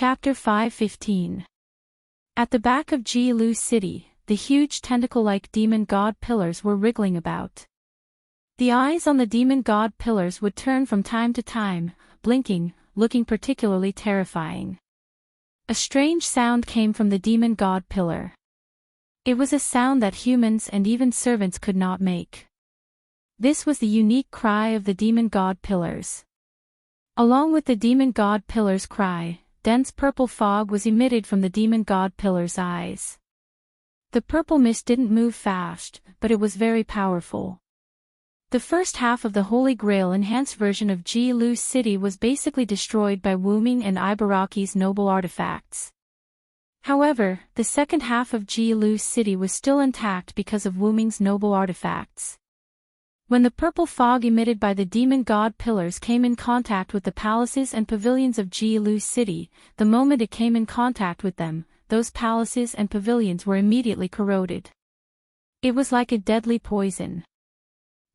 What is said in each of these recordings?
Chapter 5:15. At the back of Ji-Lu City, the huge tentacle-like demon god pillars were wriggling about. The eyes on the demon god pillars would turn from time to time, blinking, looking particularly terrifying. A strange sound came from the demon god pillar. It was a sound that humans and even servants could not make. This was the unique cry of the demon god pillars. Along with the demon god pillar's cry, dense purple fog was emitted from the demon god pillar's eyes. The purple mist didn't move fast, but it was very powerful. The first half of the Holy Grail enhanced version of Ji-Lu City was basically destroyed by Wuming and Ibaraki's noble artifacts. However, the second half of Ji-Lu City was still intact because of Wuming's noble artifacts. When the purple fog emitted by the demon god pillars came in contact with the palaces and pavilions of Ji-Lu City, the moment it came in contact with them, those palaces and pavilions were immediately corroded. It was like a deadly poison.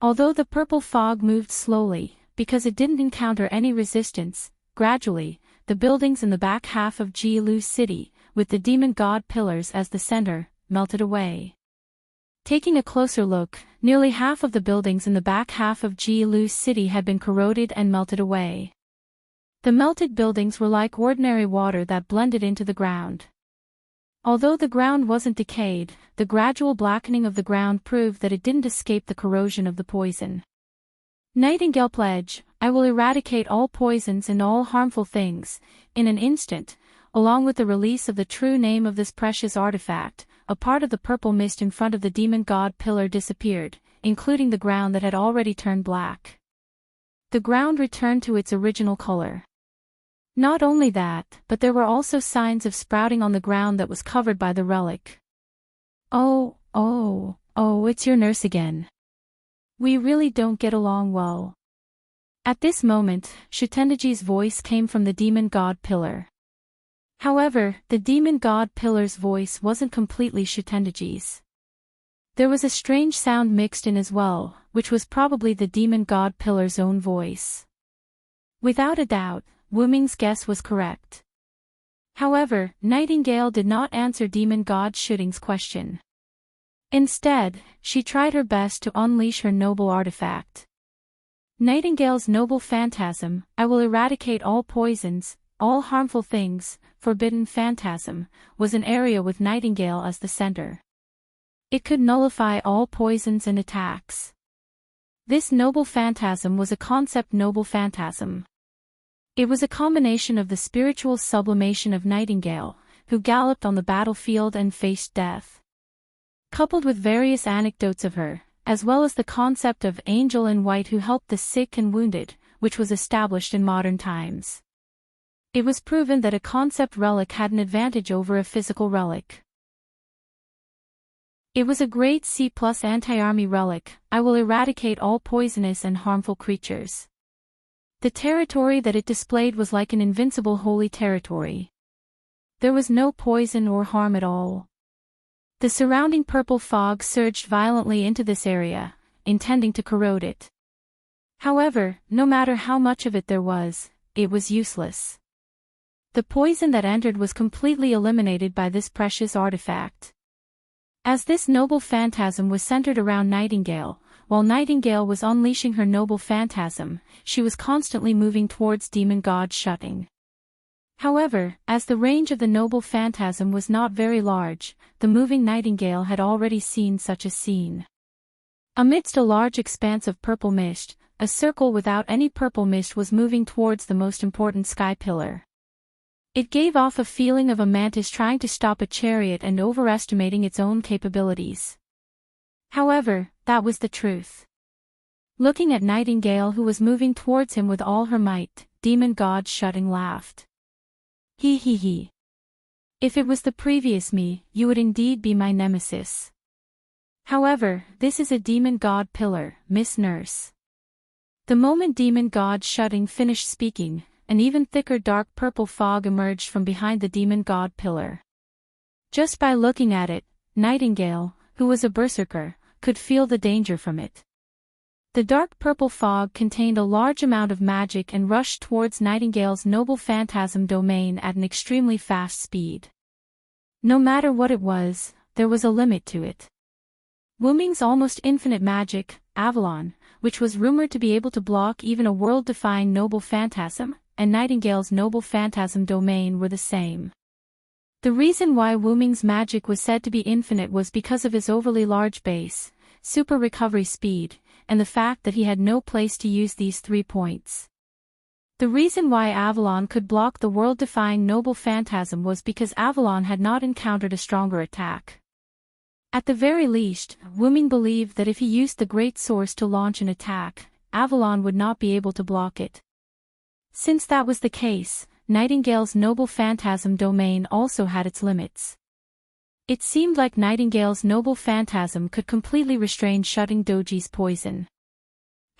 Although the purple fog moved slowly, because it didn't encounter any resistance, gradually, the buildings in the back half of Ji-Lu City, with the demon god pillars as the center, melted away. Taking a closer look, nearly half of the buildings in the back half of Ji-Lu City had been corroded and melted away. The melted buildings were like ordinary water that blended into the ground. Although the ground wasn't decayed, the gradual blackening of the ground proved that it didn't escape the corrosion of the poison. Nightingale pledge, I will eradicate all poisons and all harmful things, in an instant, along with the release of the true name of this precious artifact. A part of the purple mist in front of the demon god pillar disappeared, including the ground that had already turned black. The ground returned to its original color. Not only that, but there were also signs of sprouting on the ground that was covered by the relic. Oh, it's your nurse again. We really don't get along well. At this moment, Shutendaji's voice came from the demon god pillar. However, the demon god pillar's voice wasn't completely Shutendaji's. There was a strange sound mixed in as well, which was probably the demon god pillar's own voice. Without a doubt, Wuming's guess was correct. However, Nightingale did not answer demon god Shuting's question. Instead, she tried her best to unleash her noble artifact. Nightingale's noble phantasm, I will eradicate all poisons, all harmful things, forbidden phantasm, was an area with Nightingale as the center. It could nullify all poisons and attacks. This noble phantasm was a concept noble phantasm. It was a combination of the spiritual sublimation of Nightingale, who galloped on the battlefield and faced death, coupled with various anecdotes of her, as well as the concept of angel in white who helped the sick and wounded, which was established in modern times. It was proven that a concept relic had an advantage over a physical relic. It was a grade C+ anti-army relic. I will eradicate all poisonous and harmful creatures. The territory that it displayed was like an invincible holy territory. There was no poison or harm at all. The surrounding purple fog surged violently into this area, intending to corrode it. However, no matter how much of it there was, it was useless. The poison that entered was completely eliminated by this precious artifact. As this noble phantasm was centered around Nightingale, while Nightingale was unleashing her noble phantasm, she was constantly moving towards demon god Shuting. However, as the range of the noble phantasm was not very large, the moving Nightingale had already seen such a scene. Amidst a large expanse of purple mist, a circle without any purple mist was moving towards the most important sky pillar. It gave off a feeling of a mantis trying to stop a chariot and overestimating its own capabilities. However, that was the truth. Looking at Nightingale who was moving towards him with all her might, demon god Shuting laughed. He. If it was the previous me, you would indeed be my nemesis. However, this is a demon god pillar, Miss Nurse. The moment demon god Shuting finished speaking, an even thicker dark purple fog emerged from behind the demon god pillar. Just by looking at it, Nightingale, who was a berserker, could feel the danger from it. The dark purple fog contained a large amount of magic and rushed towards Nightingale's noble phantasm domain at an extremely fast speed. No matter what it was, there was a limit to it. Wu Ming's almost infinite magic, Avalon, which was rumored to be able to block even a world-defying noble phantasm, and Nightingale's noble phantasm domain were the same. The reason why Wu Ming's magic was said to be infinite was because of his overly large base, super recovery speed, and the fact that he had no place to use these 3 points. The reason why Avalon could block the world-defying noble phantasm was because Avalon had not encountered a stronger attack. At the very least, Wu Ming believed that if he used the Great Source to launch an attack, Avalon would not be able to block it. Since that was the case, Nightingale's noble phantasm domain also had its limits. It seemed like Nightingale's noble phantasm could completely restrain Shutting Doji's poison.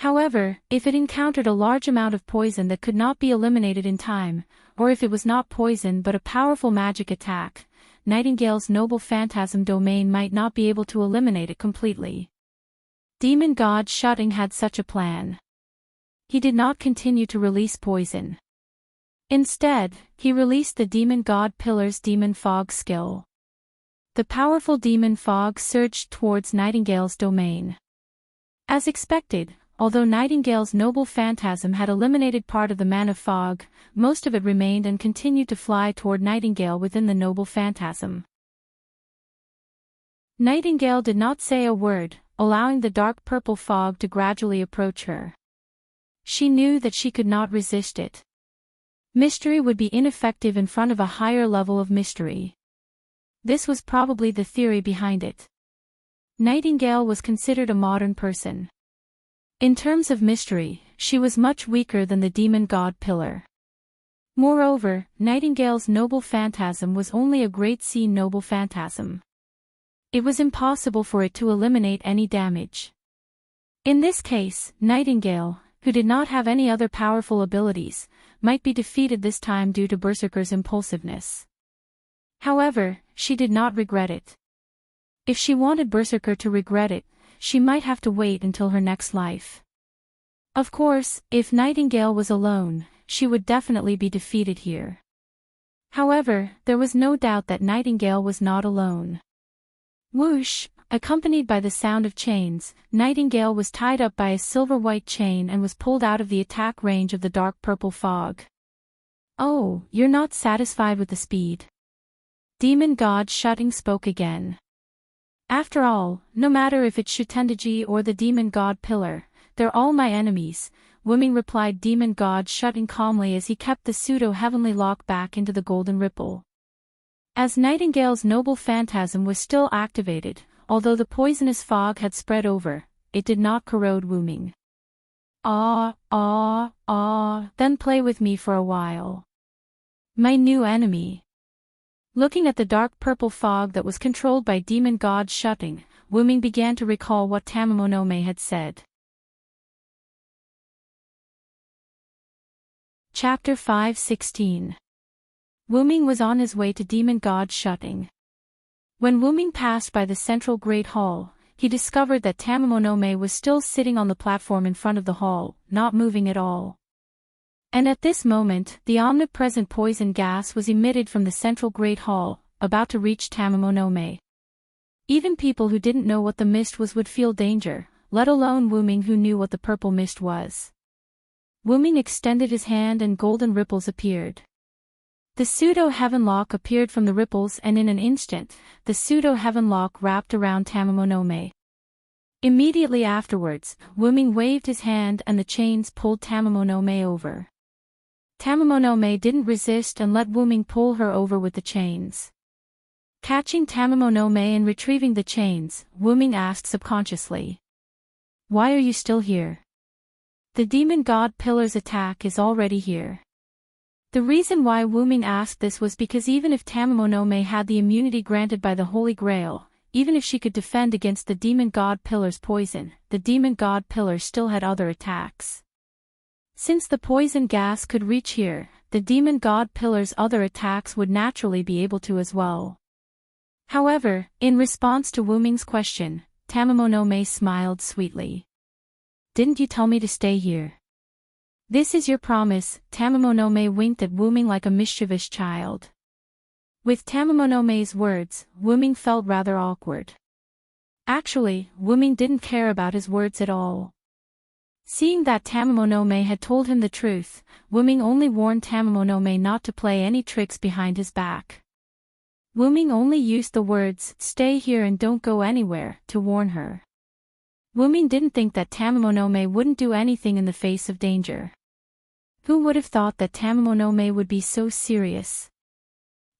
However, if it encountered a large amount of poison that could not be eliminated in time, or if it was not poison but a powerful magic attack, Nightingale's noble phantasm domain might not be able to eliminate it completely. Demon God Shutting had such a plan. He did not continue to release poison. Instead, he released the Demon God Pillar's Demon Fog skill. The powerful Demon Fog surged towards Nightingale's domain. As expected, although Nightingale's noble phantasm had eliminated part of the mana fog, most of it remained and continued to fly toward Nightingale within the noble phantasm. Nightingale did not say a word, allowing the dark purple fog to gradually approach her. She knew that she could not resist it. Mystery would be ineffective in front of a higher level of mystery. This was probably the theory behind it. Nightingale was considered a modern person. In terms of mystery, she was much weaker than the Demon God Pillar. Moreover, Nightingale's noble phantasm was only a Great Sea noble phantasm. It was impossible for it to eliminate any damage. In this case, Nightingale, who did not have any other powerful abilities, might be defeated this time due to Berserker's impulsiveness. However, she did not regret it. If she wanted Berserker to regret it, she might have to wait until her next life. Of course, if Nightingale was alone, she would definitely be defeated here. However, there was no doubt that Nightingale was not alone. Whoosh! Accompanied by the sound of chains, Nightingale was tied up by a silver-white chain and was pulled out of the attack range of the dark purple fog. Oh, you're not satisfied with the speed? Demon God Shutting spoke again. After all, no matter if it's Shutendaji or the Demon God Pillar, they're all my enemies, Wu Ming replied Demon God Shutting calmly as he kept the pseudo-heavenly lock back into the golden ripple. As Nightingale's noble phantasm was still activated, although the poisonous fog had spread over, it did not corrode Wu Ming. Then play with me for a while. My new enemy. Looking at the dark purple fog that was controlled by Demon God Shutting, Wu Ming began to recall what Tamamonome had said. Chapter 5:16. Wu Ming was on his way to Demon God Shutting. When Wu Ming passed by the central Great Hall, he discovered that Tamamonome was still sitting on the platform in front of the hall, not moving at all. And at this moment, the omnipresent poison gas was emitted from the central Great Hall, about to reach Tamamonome. Even people who didn't know what the mist was would feel danger, let alone Wu Ming who knew what the purple mist was. Wu Ming extended his hand and golden ripples appeared. The pseudo-heaven lock appeared from the ripples and in an instant, the pseudo-heaven lock wrapped around Tamamonome. Immediately afterwards, Wu Ming waved his hand and the chains pulled Tamamonome over. Tamamonome didn't resist and let Wu Ming pull her over with the chains. Catching Tamamonome and retrieving the chains, Wu Ming asked subconsciously. Why are you still here? The Demon God Pillar's attack is already here. The reason why Wu Ming asked this was because even if Tamamonome had the immunity granted by the Holy Grail, even if she could defend against the Demon God Pillar's poison, the Demon God Pillar still had other attacks. Since the poison gas could reach here, the Demon God Pillar's other attacks would naturally be able to as well. However, in response to Wu Ming's question, Tamamonome smiled sweetly. didn't you tell me to stay here? This is your promise. Tamamonome winked at Wuming like a mischievous child. With Tamamonome's words, Wuming felt rather awkward. Actually, Wuming didn't care about his words at all. Seeing that Tamamonome had told him the truth, Wuming only warned Tamamonome not to play any tricks behind his back. Wuming only used the words, "Stay here and don't go anywhere," to warn her. Wuming didn't think that Tamamonome wouldn't do anything in the face of danger. Who would have thought that Tamamonome would be so serious?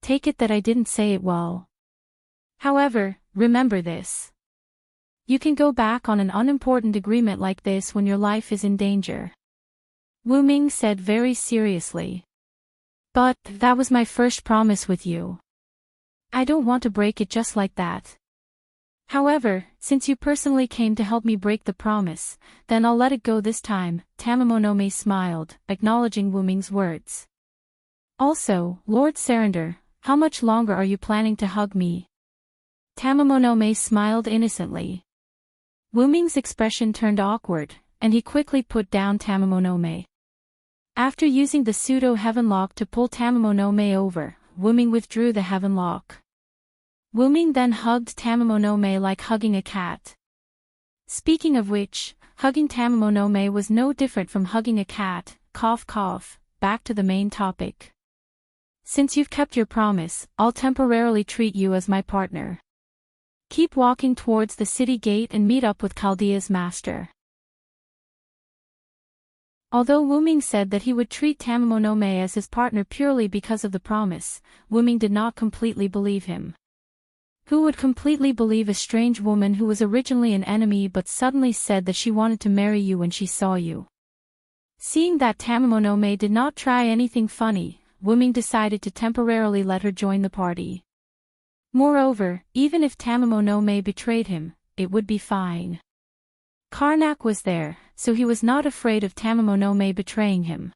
Take it that I didn't say it well. However, remember this. You can go back on an unimportant agreement like this when your life is in danger. Wuming said very seriously. But that was my first promise with you. I don't want to break it just like that. However, since you personally came to help me break the promise, then I'll let it go this time. Tamamonome smiled, acknowledging Wuming's words. Also, Lord Sarandar, how much longer are you planning to hug me? Tamamonome smiled innocently. Wuming's expression turned awkward, and he quickly put down Tamamonome. After using the pseudo-heaven lock to pull Tamamonome over, Wuming withdrew the heaven lock. Wuming then hugged Tamamonome like hugging a cat. Speaking of which, hugging Tamamonome was no different from hugging a cat. Cough cough, back to the main topic. Since you've kept your promise, I'll temporarily treat you as my partner. Keep walking towards the city gate and meet up with Chaldea's master. Although Wuming said that he would treat Tamamonome as his partner purely because of the promise, Wuming did not completely believe him. Who would completely believe a strange woman who was originally an enemy but suddenly said that she wanted to marry you when she saw you? Seeing that Tamamonome did not try anything funny, Wuming decided to temporarily let her join the party. Moreover, even if Tamamonome betrayed him, it would be fine. Karnak was there, so he was not afraid of Tamamonome betraying him.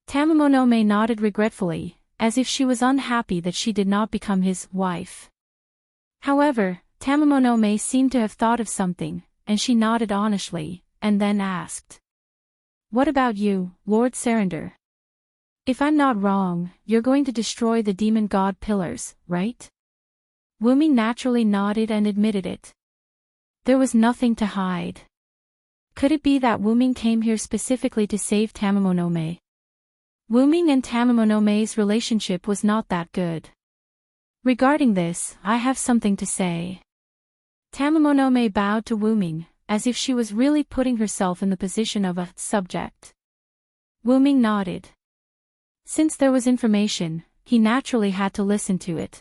Tamamonome nodded regretfully, as if she was unhappy that she did not become his wife. However, Tamamonome seemed to have thought of something, and she nodded honestly, and then asked. What about you, Lord Sarandar? If I'm not wrong, you're going to destroy the demon god pillars, right? Wuming naturally nodded and admitted it. There was nothing to hide. Could it be that Wuming came here specifically to save Tamamonome? Wuming and Tamamonome's relationship was not that good. Regarding this, I have something to say. Tamamonome bowed to Wuming, as if she was really putting herself in the position of a subject. Wuming nodded. Since there was information, he naturally had to listen to it.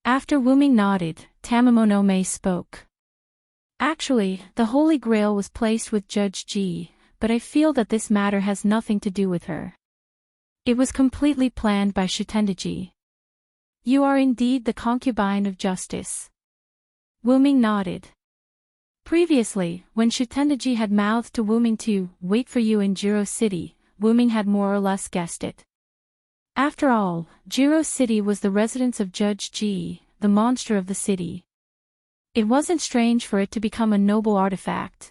After Wuming nodded, Tamamonome spoke. Actually, the Holy Grail was placed with Judge Ji, but I feel that this matter has nothing to do with her. It was completely planned by Shutendaji. You are indeed the concubine of justice. Wuming nodded. Previously, when Shutendaji had mouthed to Wuming to wait for you in Jiro City, Wuming had more or less guessed it. After all, Jiro City was the residence of Judge Ji, the monster of the city. It wasn't strange for it to become a noble artifact.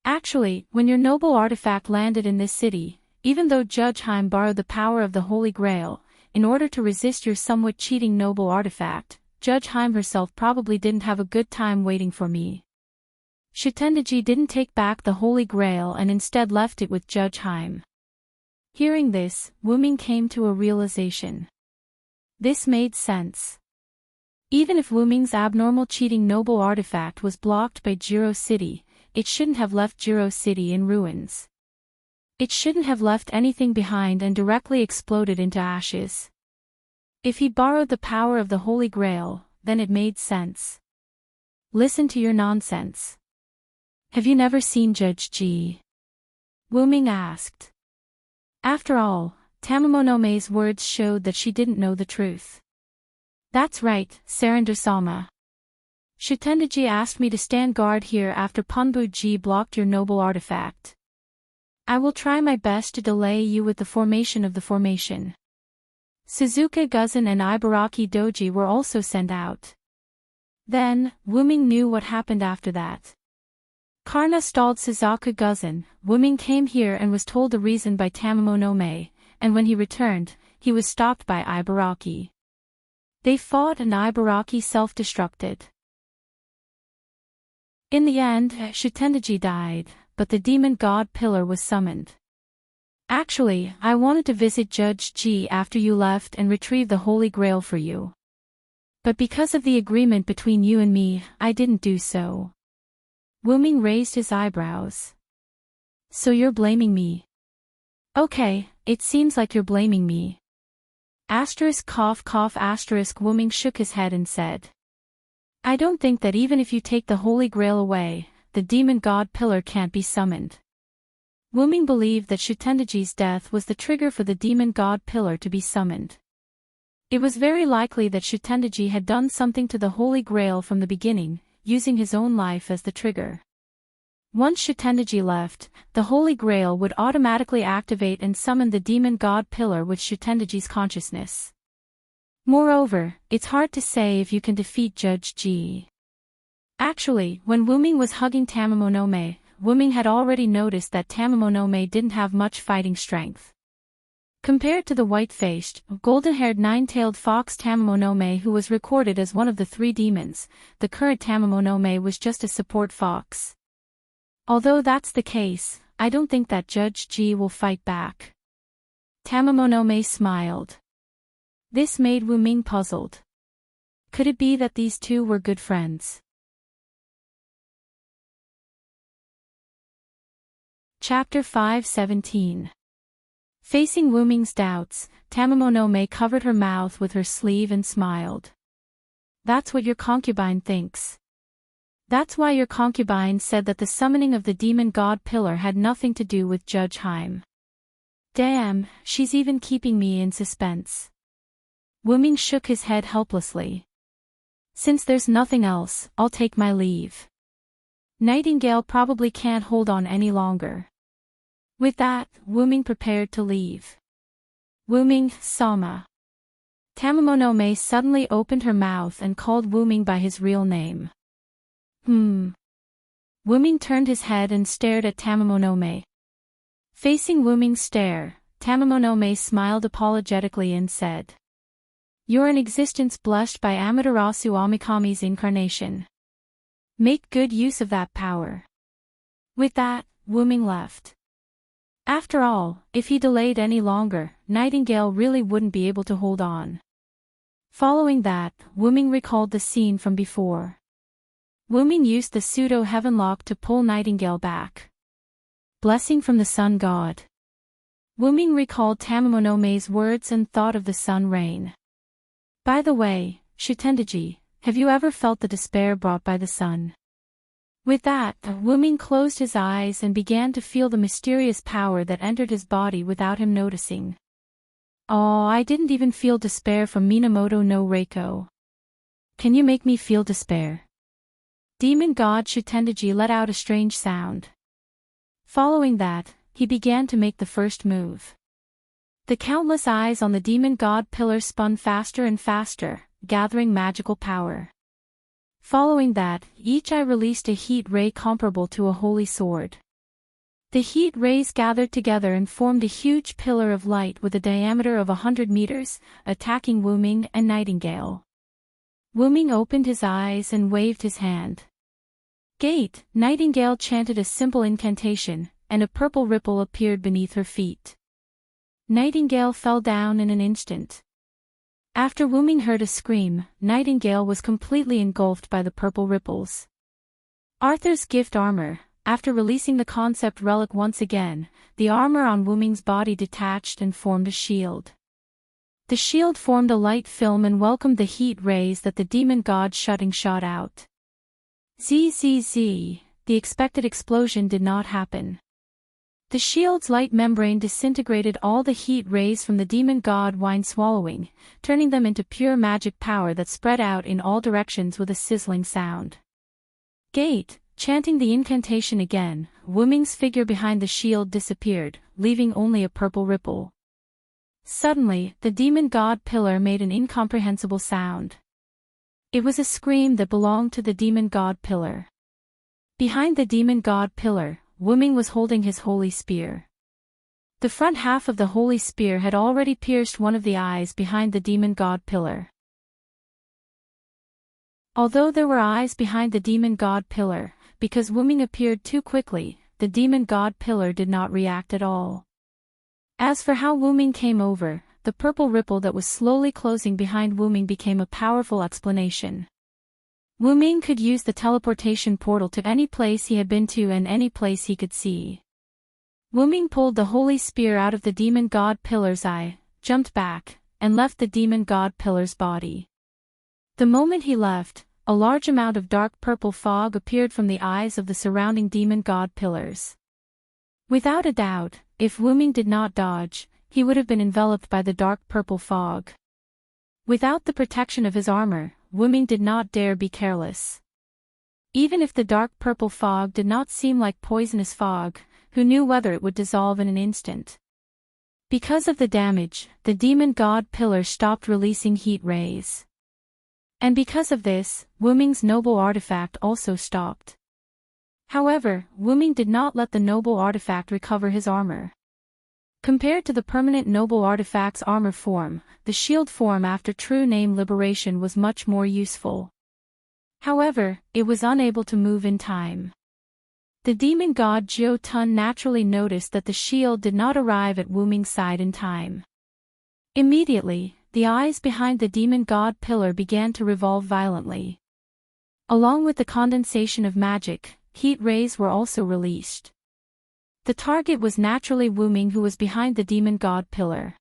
Actually, when your noble artifact landed in this city, even though Judge Haim borrowed the power of the Holy Grail, in order to resist your somewhat cheating noble artifact, Judge Haim herself probably didn't have a good time waiting for me. Shutendaji didn't take back the Holy Grail and instead left it with Judge Haim. Hearing this, Wuming came to a realization. This made sense. Even if Wuming's abnormal cheating noble artifact was blocked by Jiro City, it shouldn't have left Jiro City in ruins. It shouldn't have left anything behind and directly exploded into ashes. If he borrowed the power of the Holy Grail, then it made sense. Listen to your nonsense. Have you never seen Judge Ji? Wuming asked. After all, Tamamonome's words showed that she didn't know the truth. That's right, Sarandar-sama. Shutendaji asked me to stand guard here after Punbu-ji blocked your noble artifact. I will try my best to delay you with the formation of the formation. Suzuka Guzan and Ibaraki Doji were also sent out. Then, Wuming knew what happened after that. Karna stalled Suzaku Guzan. Wuming came here and was told the reason by Tamamo no Mae, and when he returned, he was stopped by Ibaraki. They fought and Ibaraki self-destructed. In the end, Shutendaji died, but the demon god pillar was summoned. Actually, I wanted to visit Judge Ji after you left and retrieve the Holy Grail for you. But because of the agreement between you and me, I didn't do so. Wuming raised his eyebrows. So you're blaming me? Okay, it seems like you're blaming me. Asterisk cough cough asterisk Wuming shook his head and said. I don't think that even if you take the Holy Grail away, the demon god pillar can't be summoned. Wuming believed that Shutendaji's death was the trigger for the demon god pillar to be summoned. It was very likely that Shutendaji had done something to the Holy Grail from the beginning, using his own life as the trigger. Once Shutendaji left, the Holy Grail would automatically activate and summon the demon god pillar with Shutendaji's consciousness. Moreover, it's hard to say if you can defeat Judge Ji. Actually, when Wuming was hugging Tamamo no Mae, Wuming had already noticed that Tamamo no Mae didn't have much fighting strength. Compared to the white-faced, golden-haired nine-tailed fox Tamamo no Mae who was recorded as one of the three demons, the current Tamamo no Mae was just a support fox. Although that's the case, I don't think that Judge Ji will fight back. Tamamo no Mae smiled. This made Wuming puzzled. Could it be that these two were good friends? Chapter 5:17. Facing Wuming's doubts, Tamamo no Mae covered her mouth with her sleeve and smiled. That's what your concubine thinks. That's why your concubine said that the summoning of the demon god pillar had nothing to do with Judge Haim. Damn, she's even keeping me in suspense. Wuming shook his head helplessly. Since there's nothing else, I'll take my leave. Nightingale probably can't hold on any longer. With that, Wuming prepared to leave. Wuming, Sama. Tamamo no Mae suddenly opened her mouth and called Wuming by his real name. Wuming turned his head and stared at Tamamo no Mae. Facing Wuming's stare, Tamamo no Mae smiled apologetically and said. You're an existence blessed by Amaterasu Amikami's incarnation. Make good use of that power. With that, Wuming left. After all, if he delayed any longer, Nightingale really wouldn't be able to hold on. Following that, Wuming recalled the scene from before. Wuming used the pseudo-heavenlock to pull Nightingale back. Blessing from the sun god. Wuming recalled Tamamo no Mae's words and thought of the sun rain. By the way, Shutendaji, have you ever felt the despair brought by the sun? With that, Wuming closed his eyes and began to feel the mysterious power that entered his body without him noticing. Oh, I didn't even feel despair from Minamoto no Reiko. Can you make me feel despair? Demon god Shutendaji let out a strange sound. Following that, he began to make the first move. The countless eyes on the demon god pillar spun faster and faster, gathering magical power. Following that, each eye released a heat ray comparable to a holy sword. The heat rays gathered together and formed a huge pillar of light with a diameter of 100 meters, attacking Wuming and Nightingale. Wuming opened his eyes and waved his hand. Gate, Nightingale chanted a simple incantation, and a purple ripple appeared beneath her feet. Nightingale fell down in an instant. After Wuming heard a scream, Nightingale was completely engulfed by the purple ripples. Arthur's gift armor. After releasing the concept relic once again, the armor on Wuming's body detached and formed a shield. The shield formed a light film and welcomed the heat rays that the demon god shot out. Zzz, the expected explosion did not happen. The shield's light membrane disintegrated all the heat rays from the demon god wine swallowing, turning them into pure magic power that spread out in all directions with a sizzling sound. Gate, chanting the incantation again, Wuming's figure behind the shield disappeared, leaving only a purple ripple. Suddenly, the demon god pillar made an incomprehensible sound. It was a scream that belonged to the demon god pillar. Behind the demon god pillar, Wuming was holding his holy spear. The front half of the holy spear had already pierced one of the eyes behind the demon god pillar. Although there were eyes behind the demon god pillar, because Wuming appeared too quickly, the demon god pillar did not react at all. As for how Wuming came over, the purple ripple that was slowly closing behind Wuming became a powerful explanation. Wuming could use the teleportation portal to any place he had been to and any place he could see. Wuming pulled the holy spear out of the demon god pillar's eye, jumped back, and left the demon god pillar's body. The moment he left, a large amount of dark purple fog appeared from the eyes of the surrounding demon god pillars. Without a doubt, if Wuming did not dodge, he would have been enveloped by the dark purple fog. Without the protection of his armor, Wuming did not dare be careless. Even if the dark purple fog did not seem like poisonous fog, who knew whether it would dissolve in an instant? Because of the damage, the demon god pillar stopped releasing heat rays. And because of this, Wuming's noble artifact also stopped. However, Wuming did not let the noble artifact recover his armor. Compared to the permanent noble artifact's armor form, the shield form after true name liberation was much more useful. However, it was unable to move in time. The demon god Jiao Tun naturally noticed that the shield did not arrive at Wuming's side in time. Immediately, the eyes behind the demon god pillar began to revolve violently. Along with the condensation of magic, heat rays were also released. The target was naturally Wuming, who was behind the demon god pillar.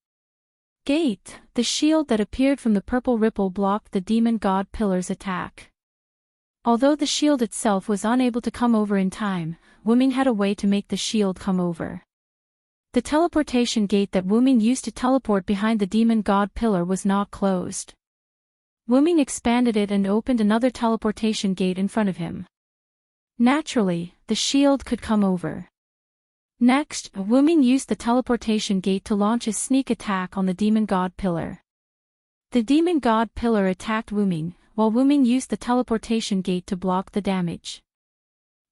Gate, the shield that appeared from the purple ripple blocked the demon god pillar's attack. Although the shield itself was unable to come over in time, Wuming had a way to make the shield come over. The teleportation gate that Wuming used to teleport behind the demon god pillar was not closed. Wuming expanded it and opened another teleportation gate in front of him. Naturally, the shield could come over. Next, Wuming used the teleportation gate to launch a sneak attack on the demon god pillar. The demon god pillar attacked Wuming, while Wuming used the teleportation gate to block the damage.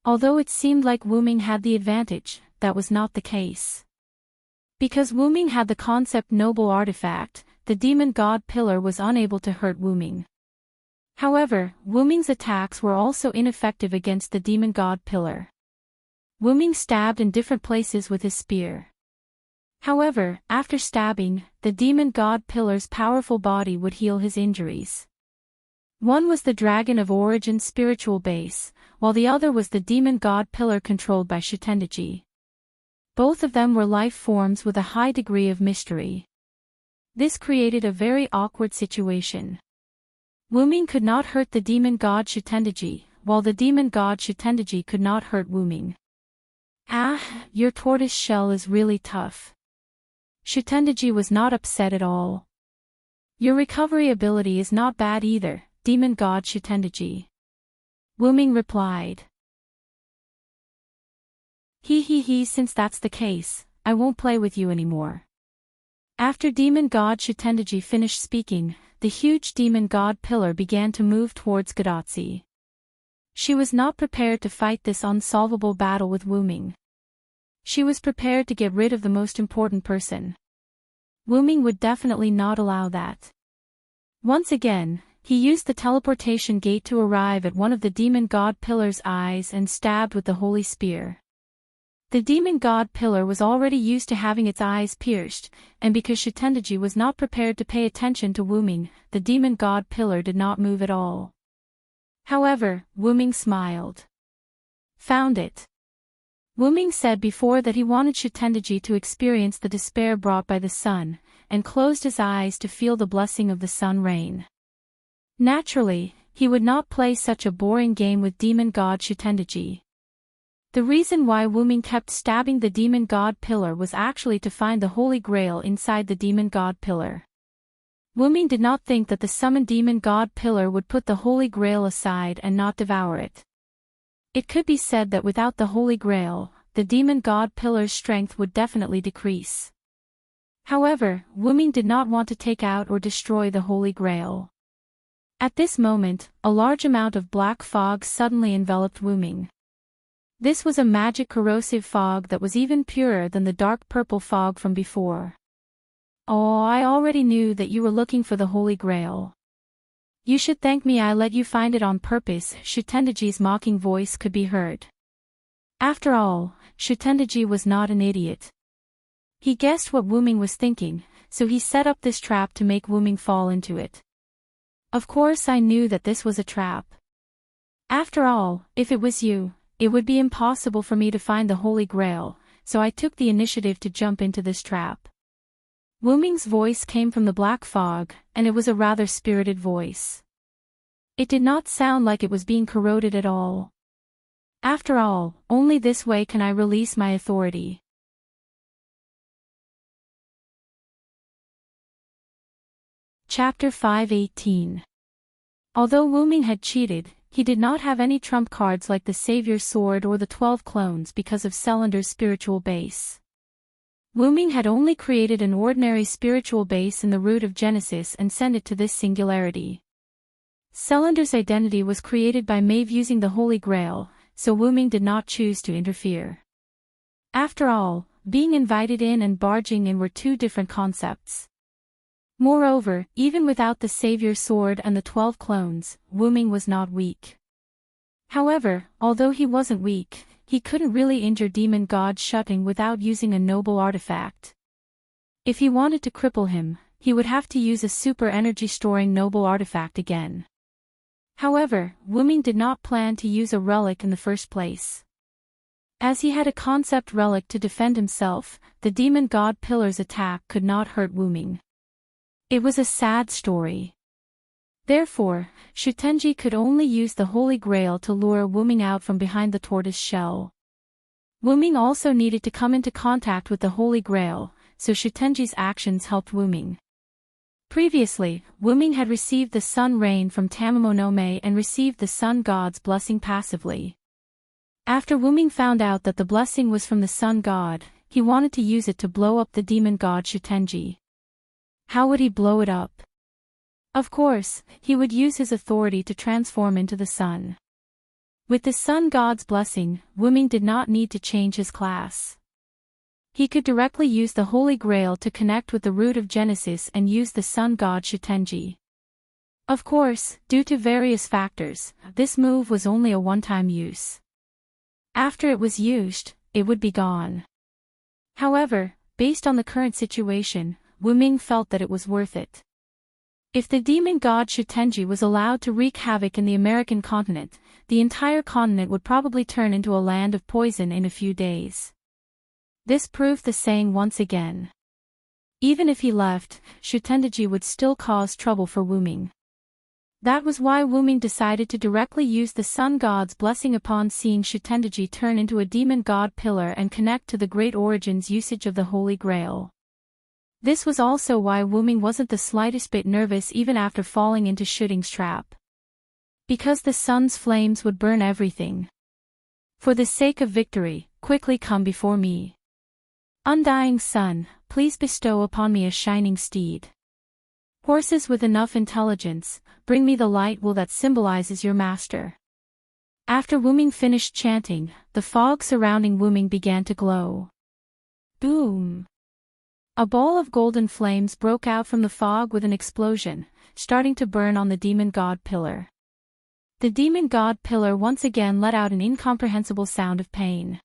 Although it seemed like Wuming had the advantage, that was not the case. Because Wuming had the concept noble artifact, the demon god pillar was unable to hurt Wuming. However, Wuming's attacks were also ineffective against the demon god pillar. Wuming stabbed in different places with his spear. However, after stabbing, the demon god pillar's powerful body would heal his injuries. One was the Dragon of Origin's spiritual base, while the other was the demon god pillar controlled by Shitendaji. Both of them were life forms with a high degree of mystery. This created a very awkward situation. Wuming could not hurt the demon god Shitendaji, while the demon god Shitendaji could not hurt Wuming. Ah, your tortoise shell is really tough. Shitendaji was not upset at all. Your recovery ability is not bad either, demon god Shitendaji. Wuming replied. He, since that's the case, I won't play with you anymore. After demon god Shitendaji finished speaking, the huge demon god pillar began to move towards Gadatsi. She was not prepared to fight this unsolvable battle with Wuming. She was prepared to get rid of the most important person. Wuming would definitely not allow that. Once again, he used the teleportation gate to arrive at one of the demon god pillar's eyes and stabbed with the holy spear. The demon god pillar was already used to having its eyes pierced, and because Shitendaji was not prepared to pay attention to Wuming, the demon god pillar did not move at all. However, Wuming smiled. Found it. Wuming said before that he wanted Shitendaji to experience the despair brought by the sun, and closed his eyes to feel the blessing of the sun rain. Naturally, he would not play such a boring game with demon god Shitendaji. The reason why Wuming kept stabbing the demon god pillar was actually to find the holy grail inside the demon god pillar. Wuming did not think that the summoned demon god pillar would put the holy grail aside and not devour it. It could be said that without the holy grail, the demon god pillar's strength would definitely decrease. However, Wuming did not want to take out or destroy the holy grail. At this moment, a large amount of black fog suddenly enveloped Wuming. This was a magic corrosive fog that was even purer than the dark purple fog from before. Oh, I already knew that you were looking for the Holy Grail. You should thank me, I let you find it on purpose. Shutendaji's mocking voice could be heard. After all, Shutendaji was not an idiot. He guessed what Wu Ming was thinking, so he set up this trap to make Wu Ming fall into it. Of course I knew that this was a trap. After all, if it was you, it would be impossible for me to find the Holy Grail, so I took the initiative to jump into this trap. Wu Ming's voice came from the black fog, and it was a rather spirited voice. It did not sound like it was being corroded at all. After all, only this way can I release my authority. Chapter 5:18. Although Wu Ming had cheated, he did not have any trump cards like the Savior's Sword or the 12 clones because of Celander's spiritual base. Wu Ming had only created an ordinary spiritual base in the root of Genesis and sent it to this singularity. Celander's identity was created by Maeve using the Holy Grail, so Wu Ming did not choose to interfere. After all, being invited in and barging in were two different concepts. Moreover, even without the Savior's Sword and the 12 clones, Wu Ming was not weak. However, although he wasn't weak, he couldn't really injure Demon God Shutting without using a noble artifact. If he wanted to cripple him, he would have to use a super energy-storing noble artifact again. However, Wu Ming did not plan to use a relic in the first place. As he had a concept relic to defend himself, the Demon God Pillar's attack could not hurt Wu Ming. It was a sad story. Therefore, Shutenji could only use the Holy Grail to lure Wu Ming out from behind the tortoise shell. Wu Ming also needed to come into contact with the Holy Grail, so Shutenji's actions helped Wu Ming. Previously, Wu Ming had received the Sun Rain from Tamamo no Mae and received the Sun God's blessing passively. After Wu Ming found out that the blessing was from the Sun God, he wanted to use it to blow up the demon god Shutenji. How would he blow it up? Of course, he would use his authority to transform into the sun. With the Sun God's blessing, Wu Ming did not need to change his class. He could directly use the Holy Grail to connect with the root of Genesis and use the Sun God Shutenji. Of course, due to various factors, this move was only a one-time use. After it was used, it would be gone. However, based on the current situation, Wu Ming felt that it was worth it. If the demon god Shutenji was allowed to wreak havoc in the American continent, the entire continent would probably turn into a land of poison in a few days. This proved the saying once again. Even if he left, Shutenji would still cause trouble for Wu Ming. That was why Wu Ming decided to directly use the Sun God's blessing upon seeing Shutenji turn into a demon god pillar and connect to the Great Origin's usage of the Holy Grail. This was also why Wu Ming wasn't the slightest bit nervous even after falling into Shuting's trap. Because the sun's flames would burn everything. For the sake of victory, quickly come before me. Undying sun, please bestow upon me a shining steed. Horses with enough intelligence, bring me the light will that symbolizes your master. After Wu Ming finished chanting, the fog surrounding Wu Ming began to glow. Boom! A ball of golden flames broke out from the fog with an explosion, starting to burn on the demon god pillar. The demon god pillar once again let out an incomprehensible sound of pain.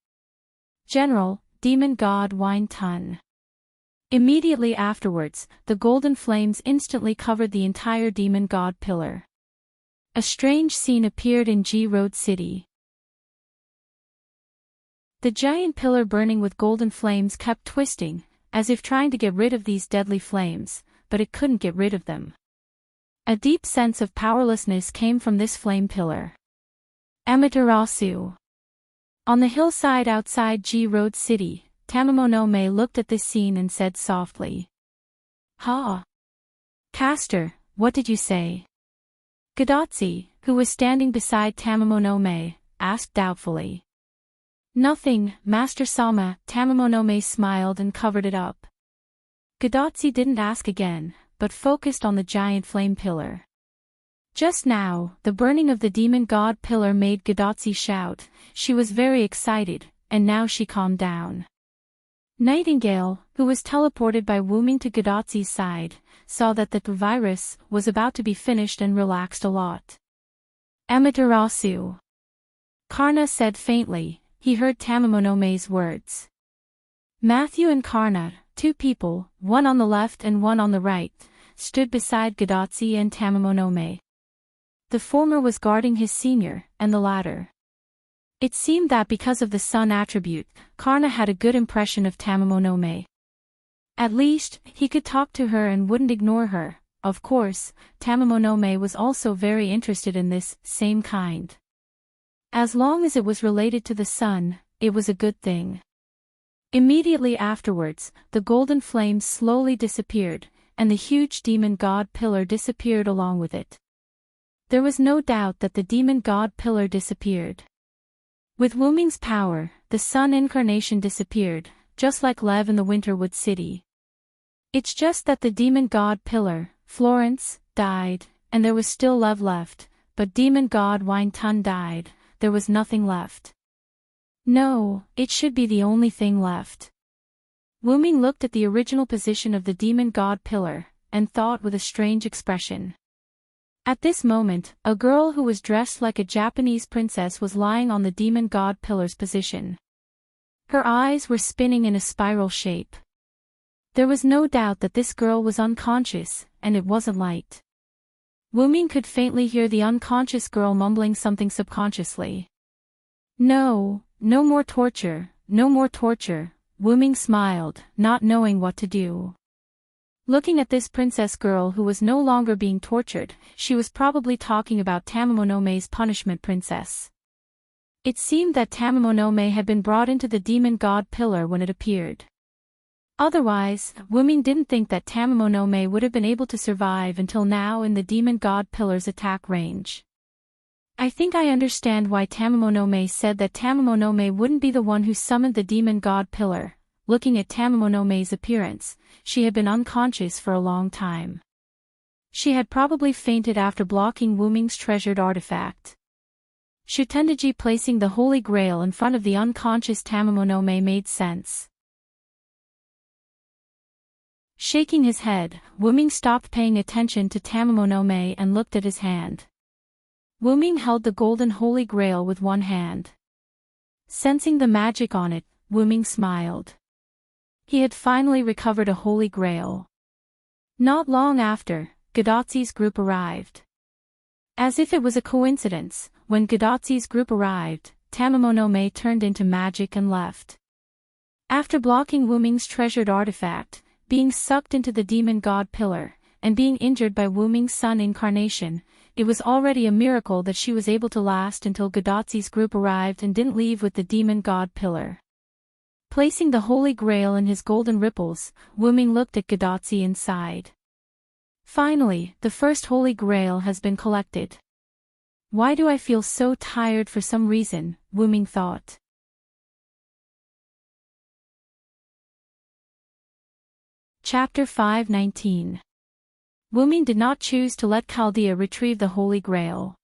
General, demon god Wine Tun. Immediately afterwards, the golden flames instantly covered the entire demon god pillar. A strange scene appeared in G Road City. The giant pillar burning with golden flames kept twisting, as if trying to get rid of these deadly flames, but it couldn't get rid of them. A deep sense of powerlessness came from this flame pillar. Amaterasu. On the hillside outside G Road City, Tamamo no Mae looked at this scene and said softly. Ha! Caster, what did you say? Gadotsi, who was standing beside Tamamo no Mae, asked doubtfully. Nothing, Master Sama. Tamamo no Mae smiled and covered it up. Gadotsi didn't ask again, but focused on the giant flame pillar. Just now, the burning of the demon god pillar made Gadotsi shout. She was very excited, and now she calmed down. Nightingale, who was teleported by Wuming to Gadotsi's side, saw that the virus was about to be finished and relaxed a lot. Amaterasu. Karna said faintly. He heard Tamamonome's words. Matthew and Karna, two people, one on the left and one on the right, stood beside Gadotsi and Tamamonome. The former was guarding his senior, and the latter. It seemed that because of the sun attribute, Karna had a good impression of Tamamonome. At least, he could talk to her and wouldn't ignore her. Of course, Tamamonome was also very interested in this same kind. As long as it was related to the sun, it was a good thing. Immediately afterwards, the golden flames slowly disappeared, and the huge demon god pillar disappeared along with it. There was no doubt that the demon god pillar disappeared. With Wuming's power, the sun incarnation disappeared, just like Lev in the Winterwood City. It's just that the demon god pillar, Florence, died, and there was still Lev left, but demon god Wine-Tun died. There was nothing left. No, it should be the only thing left. Wuming looked at the original position of the demon god pillar, and thought with a strange expression. At this moment, a girl who was dressed like a Japanese princess was lying on the demon god pillar's position. Her eyes were spinning in a spiral shape. There was no doubt that this girl was unconscious, and it wasn't light. Wuming could faintly hear the unconscious girl mumbling something subconsciously. No, no more torture, no more torture, Wuming smiled, not knowing what to do. Looking at this princess girl who was no longer being tortured, she was probably talking about Tamamonome's punishment princess. It seemed that Tamamonome had been brought into the demon god pillar when it appeared. Otherwise, Wuming didn't think that Tamamonome would have been able to survive until now in the demon god pillar's attack range. I think I understand why Tamamonome said that Tamamonome wouldn't be the one who summoned the demon god pillar. Looking at Tamamonome's appearance, she had been unconscious for a long time. She had probably fainted after blocking Wuming's treasured artifact. Shutendaji placing the Holy Grail in front of the unconscious Tamamonome made sense. Shaking his head, Wuming stopped paying attention to Tamamonome and looked at his hand. Wuming held the golden Holy Grail with one hand. Sensing the magic on it, Wuming smiled. He had finally recovered a Holy Grail. Not long after, Gadotsi's group arrived. As if it was a coincidence, when Gadotsi's group arrived, Tamamonome turned into magic and left. After blocking Wuming's treasured artifact, being sucked into the demon god pillar, and being injured by Wuming's sun incarnation, it was already a miracle that she was able to last until Gadotsi's group arrived and didn't leave with the demon god pillar. Placing the Holy Grail in his golden ripples, Wuming looked at Gadotsi and sighed. Finally, the first Holy Grail has been collected. Why do I feel so tired for some reason, Wuming thought. Chapter 5:19. Wuming did not choose to let Chaldea retrieve the Holy Grail.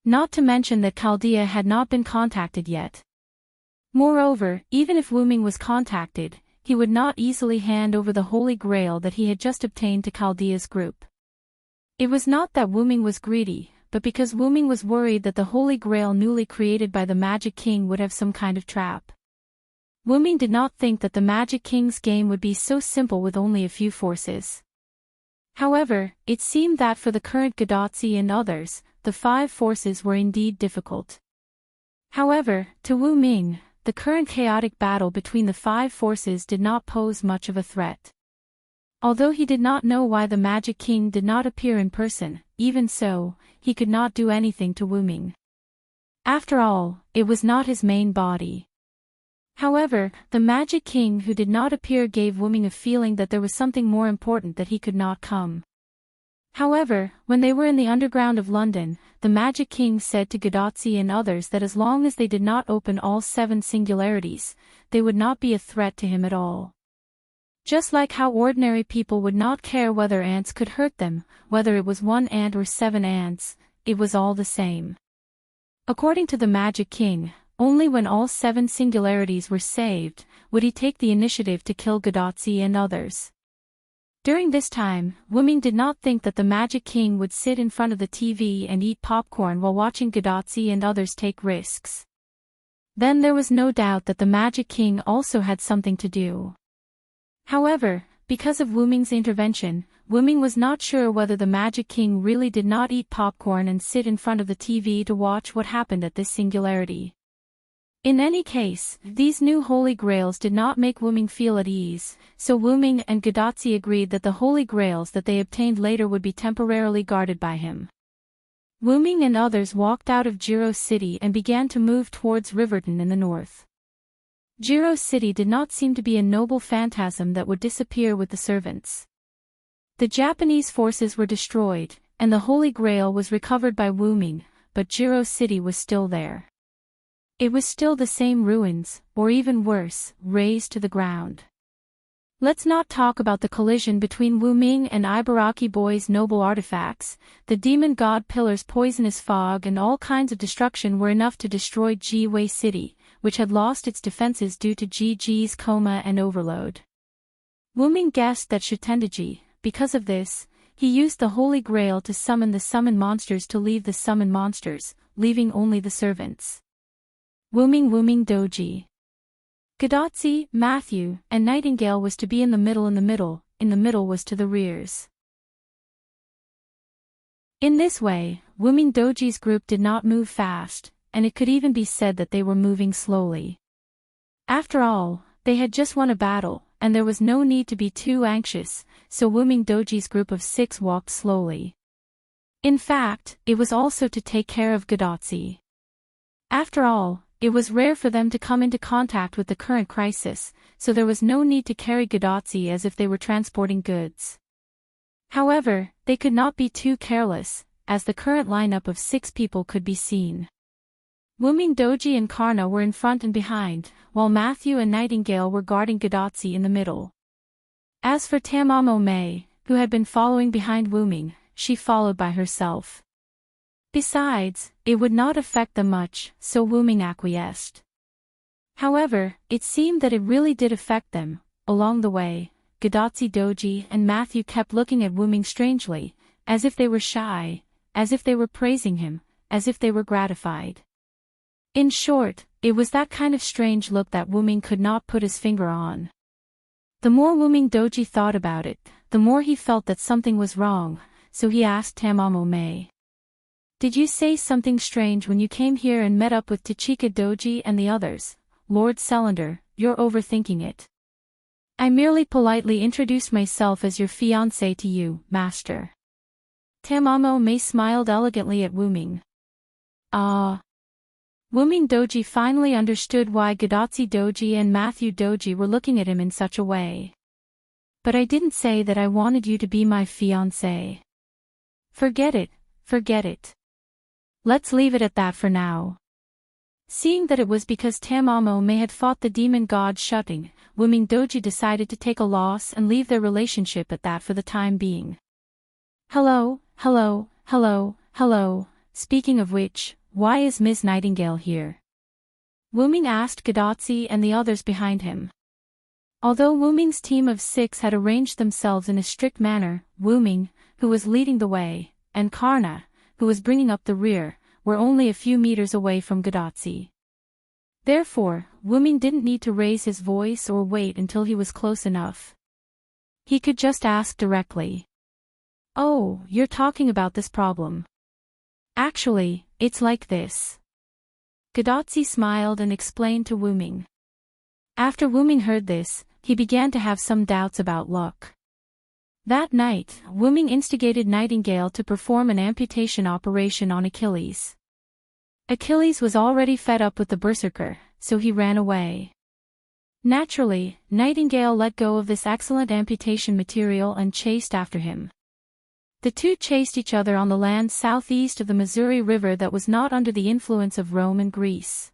Not to mention that Chaldea had not been contacted yet. Moreover, even if Wuming was contacted, he would not easily hand over the Holy Grail that he had just obtained to Chaldea's group. It was not that Wuming was greedy, but because Wuming was worried that the Holy Grail newly created by the Magic King would have some kind of trap. Wuming did not think that the Magic King's game would be so simple with only a few forces. However, it seemed that for the current Gadotsi and others, the 5 forces were indeed difficult. However, to Wuming, the current chaotic battle between the 5 forces did not pose much of a threat. Although he did not know why the Magic King did not appear in person, even so, he could not do anything to Wuming. After all, it was not his main body. However, the Magic King who did not appear gave Wuming a feeling that there was something more important that he could not come. However, when they were in the underground of London, the Magic King said to Gadotsi and others that as long as they did not open all 7 singularities, they would not be a threat to him at all. Just like how ordinary people would not care whether ants could hurt them, whether it was 1 ant or 7 ants, it was all the same. According to the Magic King, only when all 7 singularities were saved, would he take the initiative to kill Godotzi and others. During this time, Wuming did not think that the Magic King would sit in front of the TV and eat popcorn while watching Godotzi and others take risks. Then there was no doubt that the Magic King also had something to do. However, because of Wuming's intervention, Wuming was not sure whether the Magic King really did not eat popcorn and sit in front of the TV to watch what happened at this singularity. In any case, these new Holy Grails did not make Wuming feel at ease, so Wuming and Godotzi agreed that the Holy Grails that they obtained later would be temporarily guarded by him. Wuming and others walked out of Jiro City and began to move towards Riverton in the north. Jiro City did not seem to be a noble phantasm that would disappear with the servants. The Japanese forces were destroyed, and the Holy Grail was recovered by Wuming, but Jiro City was still there. It was still the same ruins, or even worse, razed to the ground. Let's not talk about the collision between Wuming and Ibaraki Boy's noble artifacts. The demon god pillars, poisonous fog and all kinds of destruction were enough to destroy Ji-Wei City, which had lost its defenses due to Ji-Ji's coma and overload. Wuming guessed that Shutendaji, because of this, he used the Holy Grail to summon the summon monsters to leave the summon monsters, leaving only the servants. Wuming Doji. Godotzi, Matthew, and Nightingale was to be in the middle was to the rears. In this way, Wuming Doji's group did not move fast, and it could even be said that they were moving slowly. After all, they had just won a battle, and there was no need to be too anxious, so Wuming Doji's group of 6 walked slowly. In fact, it was also to take care of Godotzi. After all, it was rare for them to come into contact with the current crisis, so there was no need to carry Godotzi as if they were transporting goods. However, they could not be too careless, as the current lineup of 6 people could be seen. Wuming Doji and Karna were in front and behind, while Matthew and Nightingale were guarding Godotzi in the middle. As for Tamamo Mei, who had been following behind Wuming, she followed by herself. Besides, it would not affect them much, so Wuming acquiesced. However, it seemed that it really did affect them. Along the way, Godotzi Doji and Matthew kept looking at Wuming strangely, as if they were shy, as if they were praising him, as if they were gratified. In short, it was that kind of strange look that Wuming could not put his finger on. The more Wuming Doji thought about it, the more he felt that something was wrong, so he asked Tamamo Mei. Did you say something strange when you came here and met up with Tachika Doji and the others? Lord Celander, you're overthinking it. I merely politely introduced myself as your fiancé to you, master. Tamamo Mei smiled elegantly at Wuming. Ah. Wuming Doji finally understood why Godotzi Doji and Matthew Doji were looking at him in such a way. But I didn't say that I wanted you to be my fiancé. Forget it, forget it. Let's leave it at that for now. Seeing that it was because Tamamo Mei had fought the demon god Shutting, Wuming Doji decided to take a loss and leave their relationship at that for the time being. Hello, speaking of which, why is Ms. Nightingale here? Wuming asked Godotzi and the others behind him. Although Wuming's team of 6 had arranged themselves in a strict manner, Wuming, who was leading the way, and Karna, who was bringing up the rear, were only a few meters away from Godotzi. Therefore, Wuming didn't need to raise his voice or wait until he was close enough. He could just ask directly. Oh, you're talking about this problem. Actually, it's like this. Godotzi smiled and explained to Wuming. After Wuming heard this, he began to have some doubts about luck. That night, Wuming instigated Nightingale to perform an amputation operation on Achilles. Achilles was already fed up with the berserker, so he ran away. Naturally, Nightingale let go of this excellent amputation material and chased after him. The two chased each other on the land southeast of the Missouri River that was not under the influence of Rome and Greece.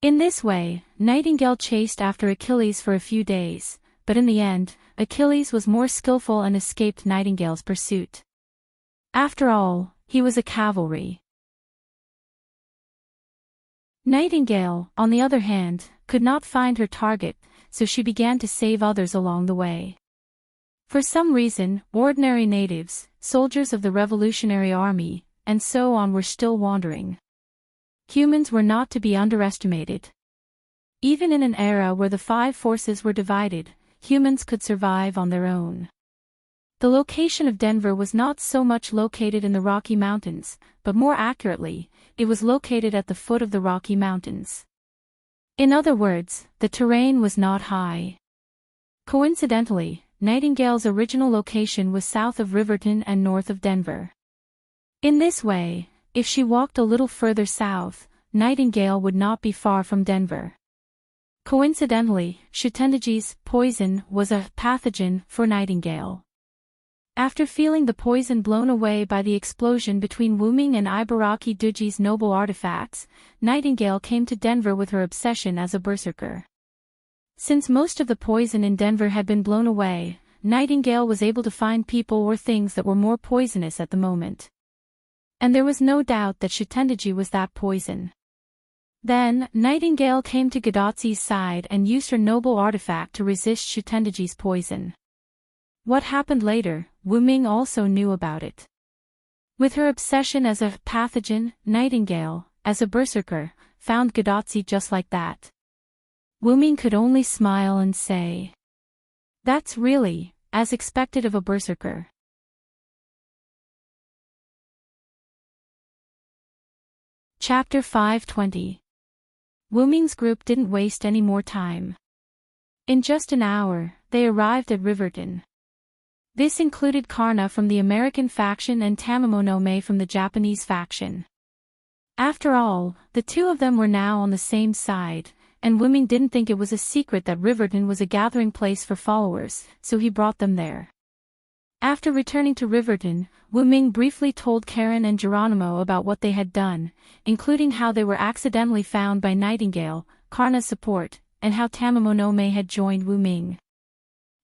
In this way, Nightingale chased after Achilles for a few days, but in the end, Achilles was more skillful and escaped Nightingale's pursuit. After all, he was a cavalry. Nightingale, on the other hand, could not find her target, so she began to save others along the way. For some reason, ordinary natives, soldiers of the Revolutionary Army, and so on were still wandering. Humans were not to be underestimated. Even in an era where the five forces were divided, humans could survive on their own. The location of Denver was not so much located in the Rocky Mountains, but more accurately, it was located at the foot of the Rocky Mountains. In other words, the terrain was not high. Coincidentally, Nightingale's original location was south of Riverton and north of Denver. In this way, if she walked a little further south, Nightingale would not be far from Denver. Coincidentally, Shutendaji's poison was a pathogen for Nightingale. After feeling the poison blown away by the explosion between Wuming and Ibaraki Duji's noble artifacts, Nightingale came to Denver with her obsession as a berserker. Since most of the poison in Denver had been blown away, Nightingale was able to find people or things that were more poisonous at the moment. And there was no doubt that Shutendaji was that poison. Then, Nightingale came to Gadotzi's side and used her noble artifact to resist Shutendaji's poison. What happened later, Wuming also knew about it. With her obsession as a pathogen, Nightingale, as a berserker, found Gadotzi just like that. Wuming could only smile and say, "That's really, as expected of a berserker." Chapter 520. Wuming's group didn't waste any more time. In just an hour, they arrived at Riverton. This included Karna from the American faction and Tamamonome from the Japanese faction. After all, the two of them were now on the same side, and Wuming didn't think it was a secret that Riverton was a gathering place for followers, so he brought them there. After returning to Riverton, Wuming briefly told Karen and Geronimo about what they had done, including how they were accidentally found by Nightingale, Karna's support, and how Tamamonome had joined Wuming.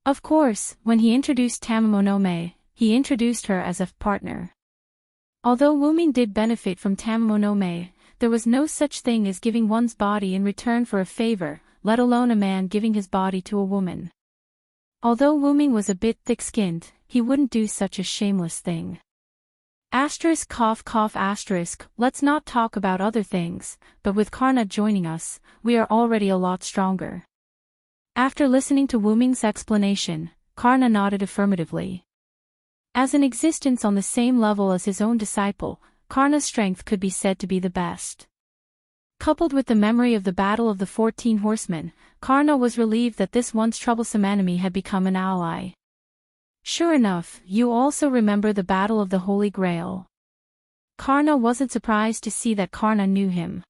Of course, when he introduced Tamamonome, he introduced her as a partner. Although Wuming did benefit from Tamamonome, there was no such thing as giving one's body in return for a favor, let alone a man giving his body to a woman. Although Wuming was a bit thick-skinned, he wouldn't do such a shameless thing. Asterisk cough cough asterisk, let's not talk about other things, but with Karna joining us, we are already a lot stronger. After listening to Wuming's explanation, Karna nodded affirmatively. As an existence on the same level as his own disciple, Karna's strength could be said to be the best. Coupled with the memory of the Battle of the 14 Horsemen, Karna was relieved that this once troublesome enemy had become an ally. Sure enough, you also remember the Battle of the Holy Grail. Karna wasn't surprised to see that Karna knew him.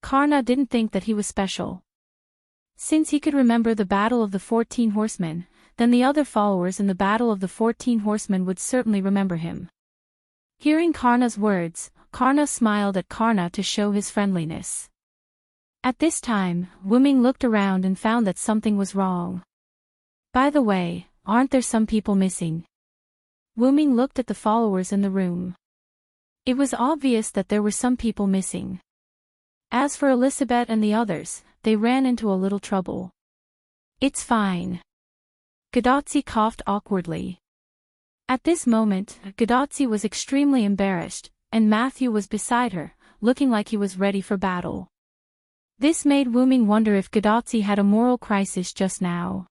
Karna didn't think that he was special. Since he could remember the Battle of the 14 Horsemen, then the other followers in the Battle of the 14 Horsemen would certainly remember him. Hearing Karna's words, Karna smiled at Karna to show his friendliness. At this time, Wuming looked around and found that something was wrong. By the way, aren't there some people missing? Wuming looked at the followers in the room. It was obvious that there were some people missing. As for Elizabeth and the others, they ran into a little trouble. It's fine. Gadotzi coughed awkwardly. At this moment, Gadotzi was extremely embarrassed, and Matthew was beside her, looking like he was ready for battle. This made Wuming wonder if Gadotzi had a moral crisis just now.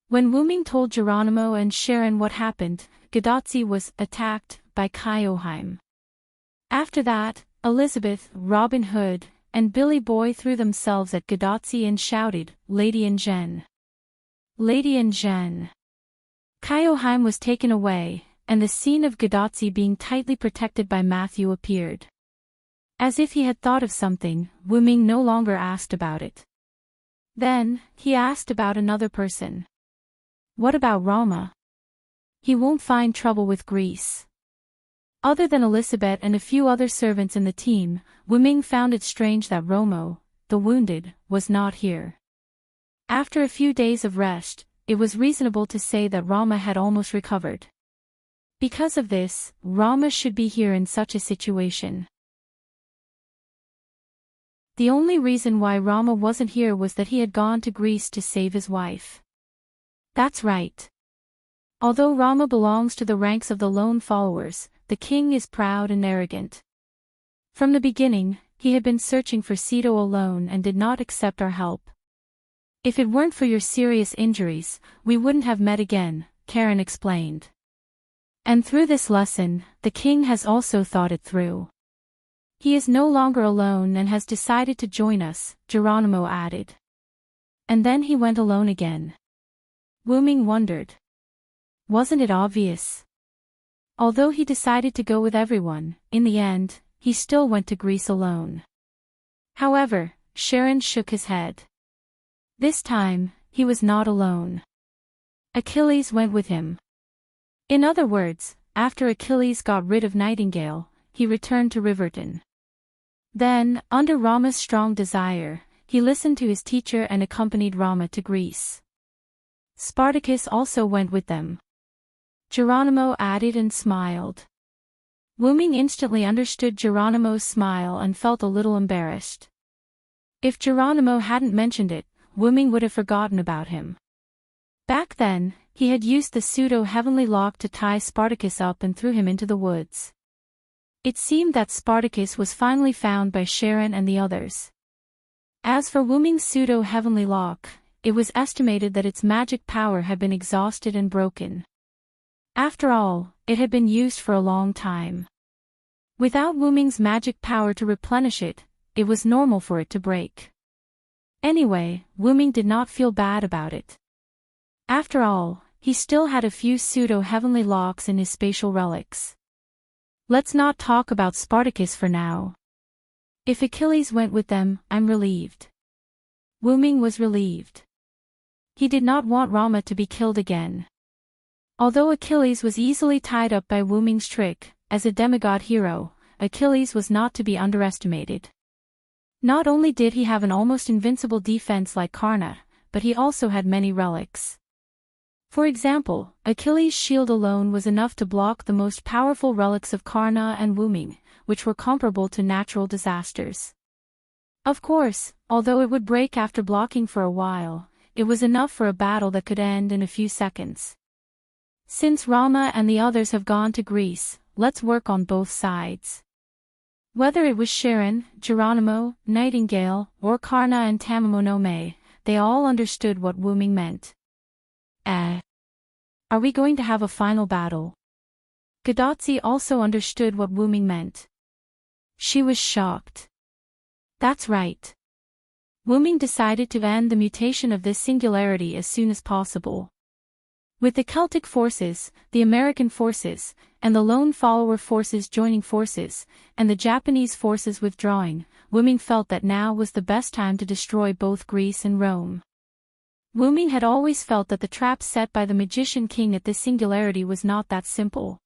When Wuming told Geronimo and Sharon what happened, Gadotzi was attacked by Kyoheim. After that, Elizabeth, Robin Hood, and Billy Boy threw themselves at Gadotzi and shouted, "Lady Ingen! Lady Ingen!" Kyoheim was taken away, and the scene of Gadotzi being tightly protected by Matthew appeared. As if he had thought of something, Wuming no longer asked about it. Then, he asked about another person. What about Rama? He won't find trouble with Greece. Other than Elizabeth and a few other servants in the team, Wuming found it strange that Romo, the wounded, was not here. After a few days of rest, it was reasonable to say that Rama had almost recovered. Because of this, Rama should be here in such a situation. The only reason why Rama wasn't here was that he had gone to Greece to save his wife. That's right. Although Rama belongs to the ranks of the lone followers, the king is proud and arrogant. From the beginning, he had been searching for Sita alone and did not accept our help. If it weren't for your serious injuries, we wouldn't have met again, Karen explained. And through this lesson, the king has also thought it through. He is no longer alone and has decided to join us, Geronimo added. And then he went alone again. Wuming wondered. Wasn't it obvious? Although he decided to go with everyone, in the end, he still went to Greece alone. However, Sharon shook his head. This time, he was not alone. Achilles went with him. In other words, after Achilles got rid of Nightingale, he returned to Riverton. Then, under Rama's strong desire, he listened to his teacher and accompanied Rama to Greece. Spartacus also went with them. Geronimo added and smiled. Wuming instantly understood Geronimo's smile and felt a little embarrassed. If Geronimo hadn't mentioned it, Wuming would have forgotten about him. Back then, he had used the pseudo-heavenly lock to tie Spartacus up and threw him into the woods. It seemed that Spartacus was finally found by Sharon and the others. As for Wuming's pseudo-heavenly lock, it was estimated that its magic power had been exhausted and broken. After all, it had been used for a long time. Without Wuming's magic power to replenish it, it was normal for it to break. Anyway, Wuming did not feel bad about it. After all, he still had a few pseudo-heavenly locks in his spatial relics. Let's not talk about Spartacus for now. If Achilles went with them, I'm relieved. Wuming was relieved. He did not want Rama to be killed again. Although Achilles was easily tied up by Wuming's trick, as a demigod hero, Achilles was not to be underestimated. Not only did he have an almost invincible defense like Karna, but he also had many relics. For example, Achilles' shield alone was enough to block the most powerful relics of Karna and Wuming, which were comparable to natural disasters. Of course, although it would break after blocking for a while, it was enough for a battle that could end in a few seconds. Since Rama and the others have gone to Greece, let's work on both sides. Whether it was Sharon, Geronimo, Nightingale, or Karna and Tamamonome, they all understood what Wuming meant. Are we going to have a final battle? Gadotsi also understood what Wuming meant. She was shocked. That's right. Wuming decided to end the mutation of this singularity as soon as possible. With the Celtic forces, the American forces, and the lone follower forces joining forces, and the Japanese forces withdrawing, Wuming felt that now was the best time to destroy both Greece and Rome. Wuming had always felt that the trap set by the Magician King at this singularity was not that simple.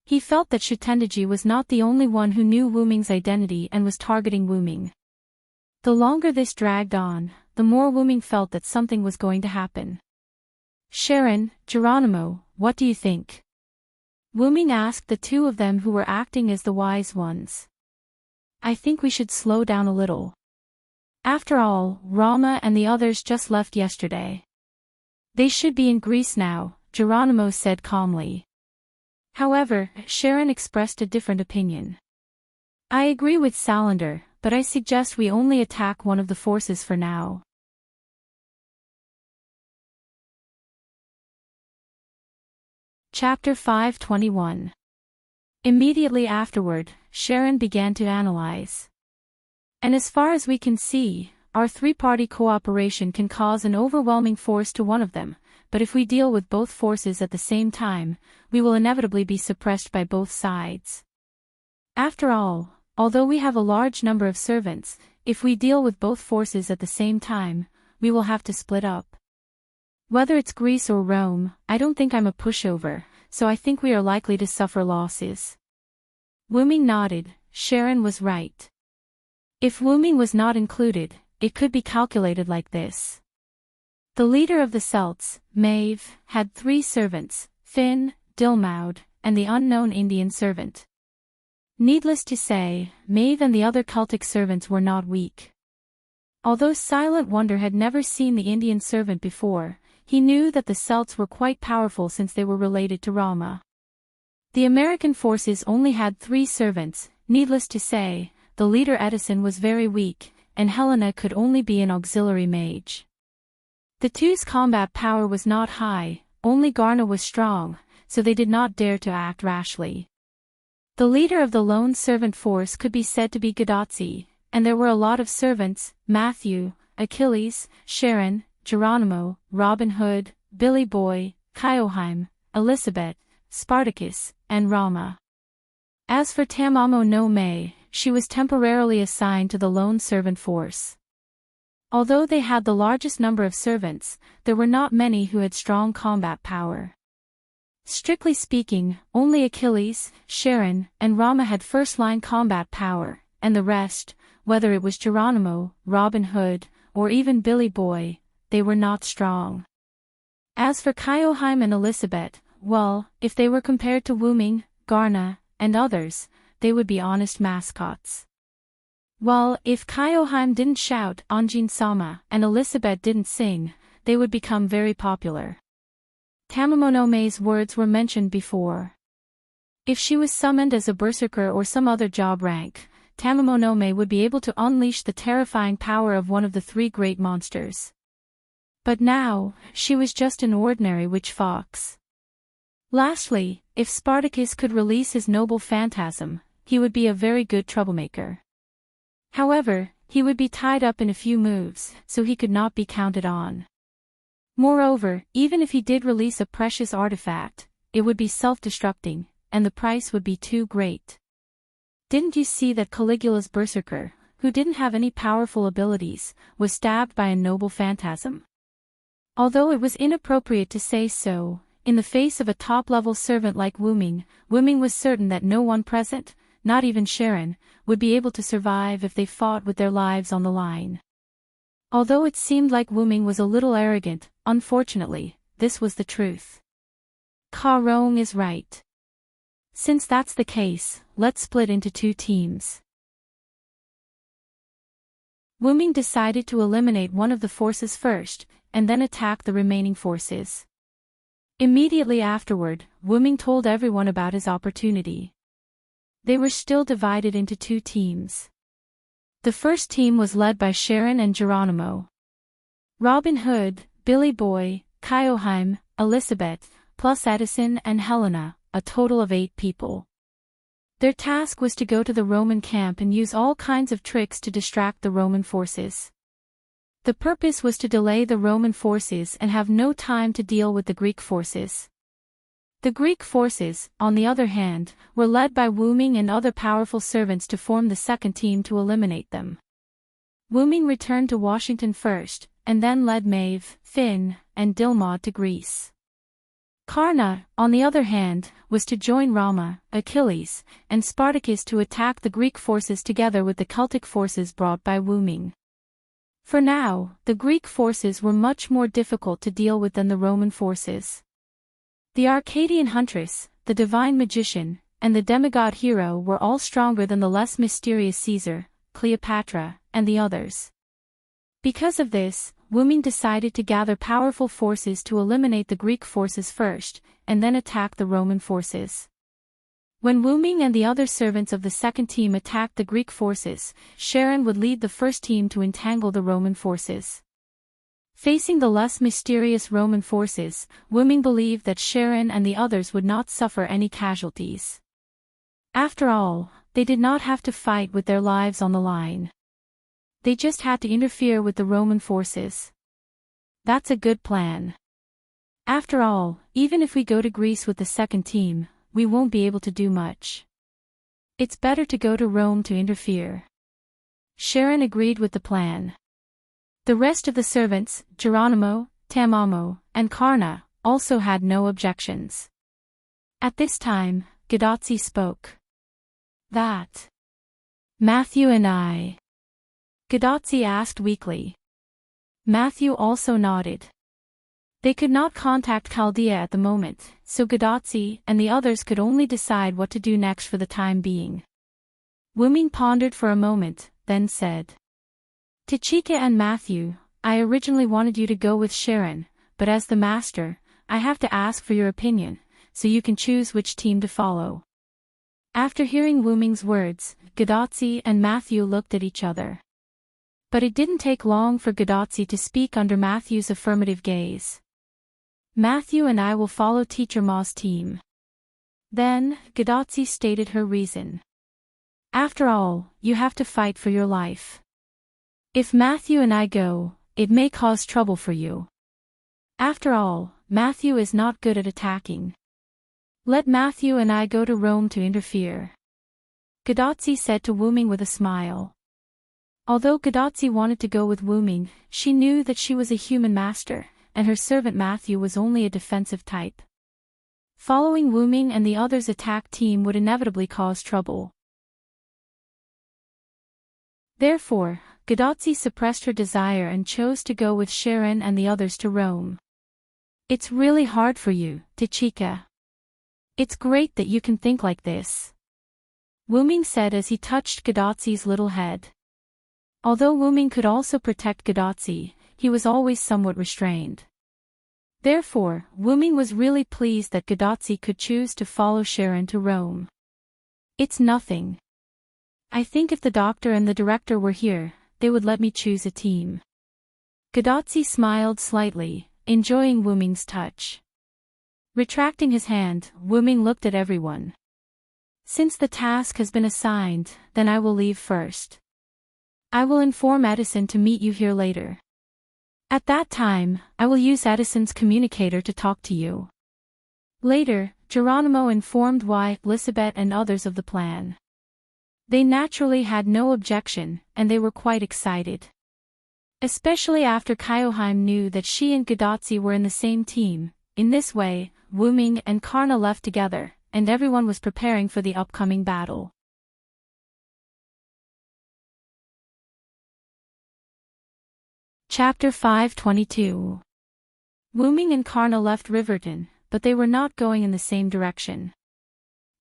He felt that Shutendaji was not the only one who knew Wuming's identity and was targeting Wuming. The longer this dragged on, the more Wuming felt that something was going to happen. Sharon, Geronimo, what do you think? Wuming asked the two of them who were acting as the wise ones. I think we should slow down a little. After all, Rama and the others just left yesterday. They should be in Greece now, Geronimo said calmly. However, Sharon expressed a different opinion. I agree with Salander, but I suggest we only attack one of the forces for now. Chapter 521. Immediately afterward, Sharon began to analyze. And as far as we can see, our three-party cooperation can cause an overwhelming force to one of them, but if we deal with both forces at the same time, we will inevitably be suppressed by both sides. After all, although we have a large number of servants, if we deal with both forces at the same time, we will have to split up. Whether it's Greece or Rome, I don't think I'm a pushover, so I think we are likely to suffer losses. Wuming nodded. Sharon was right. If Wuming was not included, it could be calculated like this. The leader of the Celts, Maeve, had 3 servants, Finn, Dilmaud, and the unknown Indian servant. Needless to say, Maeve and the other cultic servants were not weak. Although Silent Wonder had never seen the Indian servant before, he knew that the Celts were quite powerful since they were related to Rama. The American forces only had 3 servants. Needless to say, the leader Edison was very weak, and Helena could only be an auxiliary mage. The two's combat power was not high, only Garna was strong, so they did not dare to act rashly. The leader of the lone servant force could be said to be Gadotsi, and there were a lot of servants: Matthew, Achilles, Sharon, Geronimo, Robin Hood, Billy Boy, Kyoheim, Elizabeth, Spartacus, and Rama. As for Tamamo no Mae, she was temporarily assigned to the lone servant force. Although they had the largest number of servants, there were not many who had strong combat power. Strictly speaking, only Achilles, Sharon, and Rama had first-line combat power, and the rest, whether it was Geronimo, Robin Hood, or even Billy Boy, they were not strong. As for Kyoheim and Elizabeth, well, if they were compared to Wuming, Garna, and others, they would be honest mascots. Well, if Kyoheim didn't shout Anjin Sama and Elizabeth didn't sing, they would become very popular. Tamamo no Mae's words were mentioned before. If she was summoned as a berserker or some other job rank, Tamamo no Mae would be able to unleash the terrifying power of one of the 3 great monsters. But now, she was just an ordinary witch fox. Lastly, if Spartacus could release his noble phantasm, he would be a very good troublemaker. However, he would be tied up in a few moves, so he could not be counted on. Moreover, even if he did release a precious artifact, it would be self-destructing, and the price would be too great. Didn't you see that Caligula's berserker, who didn't have any powerful abilities, was stabbed by a noble phantasm? Although it was inappropriate to say so, in the face of a top-level servant like Wuming was certain that no one present, not even Sharon, would be able to survive if they fought with their lives on the line. Although it seemed like Wuming was a little arrogant, unfortunately, this was the truth. Ka Rong is right. Since that's the case, let's split into 2 teams. Wuming decided to eliminate one of the forces first, and then attack the remaining forces. Immediately afterward, Wuming told everyone about his opportunity. They were still divided into 2 teams. The first team was led by Sharon and Geronimo. Robin Hood, Billy Boy, Kyoheim, Elizabeth, plus Edison and Helena, a total of 8 people. Their task was to go to the Roman camp and use all kinds of tricks to distract the Roman forces. The purpose was to delay the Roman forces and have no time to deal with the Greek forces. The Greek forces, on the other hand, were led by Wuming and other powerful servants to form the second team to eliminate them. Wuming returned to Washington first, and then led Maeve, Finn, and Dilmaud to Greece. Karna, on the other hand, was to join Rama, Achilles, and Spartacus to attack the Greek forces together with the Celtic forces brought by Wuming. For now, the Greek forces were much more difficult to deal with than the Roman forces. The Arcadian huntress, the divine magician, and the demigod hero were all stronger than the less mysterious Caesar, Cleopatra, and the others. Because of this, Wuming decided to gather powerful forces to eliminate the Greek forces first, and then attack the Roman forces. When Wuming and the other servants of the second team attacked the Greek forces, Sharon would lead the first team to entangle the Roman forces. Facing the less mysterious Roman forces, Wuming believed that Sharon and the others would not suffer any casualties. After all, they did not have to fight with their lives on the line. They just had to interfere with the Roman forces. That's a good plan. After all, even if we go to Greece with the second team, we won't be able to do much. It's better to go to Rome to interfere. Sharon agreed with the plan. The rest of the servants, Geronimo, Tamamo, and Karna, also had no objections. At this time, Gadotsi spoke. That Matthew and I? Gadotsi asked weakly. Matthew also nodded. They could not contact Chaldea at the moment, so Gadotsi and the others could only decide what to do next for the time being. Wuming pondered for a moment, then said. Tachika and Matthew, I originally wanted you to go with Sharon, but as the master, I have to ask for your opinion, so you can choose which team to follow. After hearing Wuming's words, Gadotsi and Matthew looked at each other. But it didn't take long for Gadotsi to speak under Matthew's affirmative gaze. Matthew and I will follow Teacher Ma's team. Then, Gadotsi stated her reason. After all, you have to fight for your life. If Matthew and I go, it may cause trouble for you. After all, Matthew is not good at attacking. Let Matthew and I go to Rome to interfere. Gadotsi said to Wuming with a smile. Although Gadotsi wanted to go with Wuming, she knew that she was a human master, and her servant Matthew was only a defensive type. Following Wuming and the others' attack team would inevitably cause trouble. Therefore, Gadotsi suppressed her desire and chose to go with Sharon and the others to Rome. It's really hard for you, Tachika. It's great that you can think like this. Wuming said as he touched Gadotsi's little head. Although Wuming could also protect Gadotsi, he was always somewhat restrained. Therefore, Wuming was really pleased that Gadotsi could choose to follow Sharon to Rome. It's nothing. I think if the doctor and the director were here, they would let me choose a team. Gadotsi smiled slightly, enjoying Wuming's touch. Retracting his hand, Wuming looked at everyone. Since the task has been assigned, then I will leave first. I will inform Edison to meet you here later. At that time, I will use Edison's communicator to talk to you. Later, Geronimo informed Wyatt, Elizabeth and others of the plan. They naturally had no objection, and they were quite excited. Especially after Kyoheim knew that she and Gadotsi were in the same team. In this way, Wuming and Karna left together, and everyone was preparing for the upcoming battle. Chapter 522. Wuming and Karna left Riverton, but they were not going in the same direction.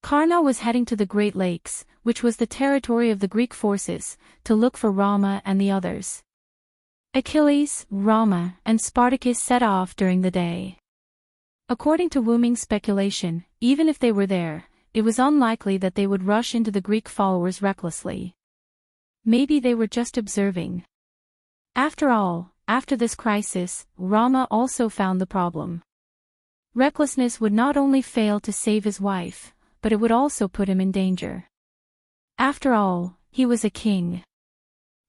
Karna was heading to the Great Lakes, which was the territory of the Greek forces, to look for Rama and the others. Achilles, Rama, and Spartacus set off during the day. According to Wuming's speculation, even if they were there, it was unlikely that they would rush into the Greek followers recklessly. Maybe they were just observing. After all, after this crisis, Rama also found the problem. Recklessness would not only fail to save his wife, but it would also put him in danger. After all, he was a king.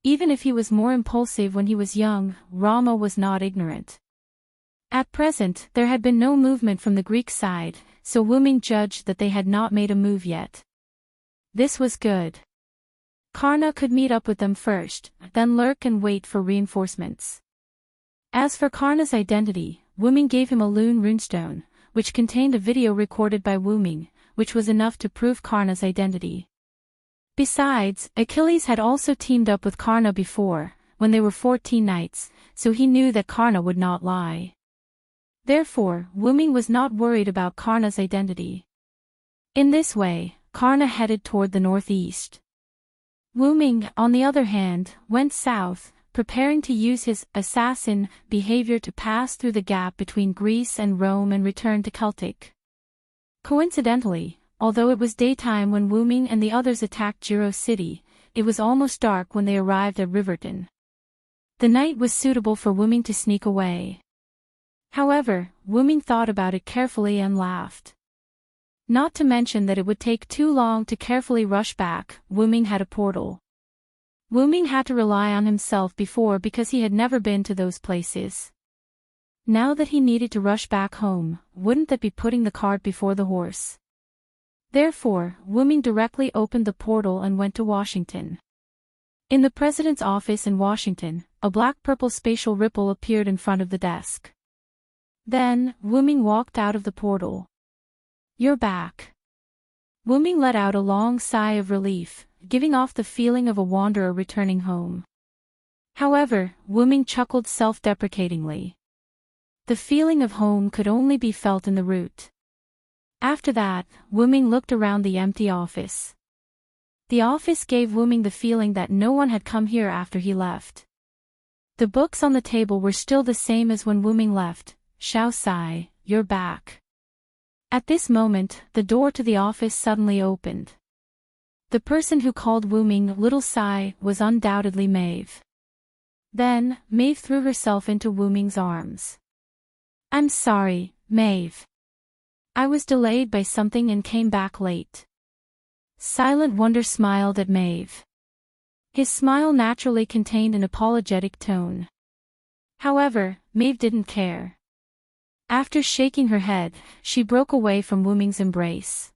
Even if he was more impulsive when he was young, Rama was not ignorant. At present, there had been no movement from the Greek side, so Wuming judged that they had not made a move yet. This was good. Karna could meet up with them first, then lurk and wait for reinforcements. As for Karna's identity, Wuming gave him a runestone, which contained a video recorded by Wuming, which was enough to prove Karna's identity. Besides, Achilles had also teamed up with Karna before, when they were 14 knights, so he knew that Karna would not lie. Therefore, Wuming was not worried about Karna's identity. In this way, Karna headed toward the northeast. Wuming, on the other hand, went south, preparing to use his assassin behavior to pass through the gap between Greece and Rome and return to Celtic. Coincidentally, although it was daytime when Wuming and the others attacked Jiro City, it was almost dark when they arrived at Riverton. The night was suitable for Wuming to sneak away. However, Wuming thought about it carefully and laughed. Not to mention that it would take too long to carefully rush back. Wuming had a portal. Wuming had to rely on himself before because he had never been to those places. Now that he needed to rush back home, wouldn't that be putting the cart before the horse? Therefore, Wuming directly opened the portal and went to Washington. In the president's office in Washington, a black-purple spatial ripple appeared in front of the desk. Then, Wuming walked out of the portal. "You're back." Wuming let out a long sigh of relief, giving off the feeling of a wanderer returning home. However, Wuming chuckled self-deprecatingly. The feeling of home could only be felt in the root. After that, Wu-ming looked around the empty office. The office gave Wu-ming the feeling that no one had come here after he left. The books on the table were still the same as when Wu-ming left. Xiao Sai, you're back. At this moment, the door to the office suddenly opened. The person who called Wu-ming Little Sai was undoubtedly Maeve. Then, Maeve threw herself into Wu-ming's arms. I'm sorry, Maeve. I was delayed by something and came back late. Silent Wonder smiled at Maeve. His smile naturally contained an apologetic tone. However, Maeve didn't care. After shaking her head, she broke away from Wu-ming's embrace.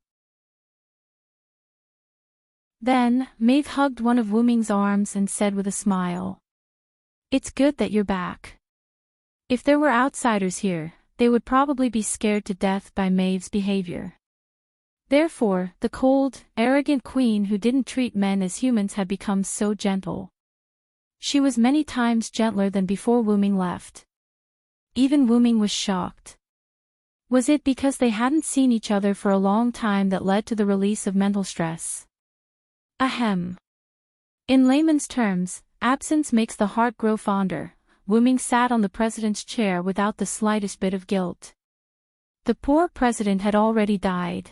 Then, Maeve hugged one of Wu-ming's arms and said with a smile, "It's good that you're back." If there were outsiders here, they would probably be scared to death by Maeve's behavior. Therefore, the cold, arrogant queen who didn't treat men as humans had become so gentle. She was many times gentler than before Wu-ming left. Even Wu-ming was shocked. Was it because they hadn't seen each other for a long time that led to the release of mental stress? Ahem. In layman's terms, absence makes the heart grow fonder. Wu-ming sat on the president's chair without the slightest bit of guilt. The poor president had already died.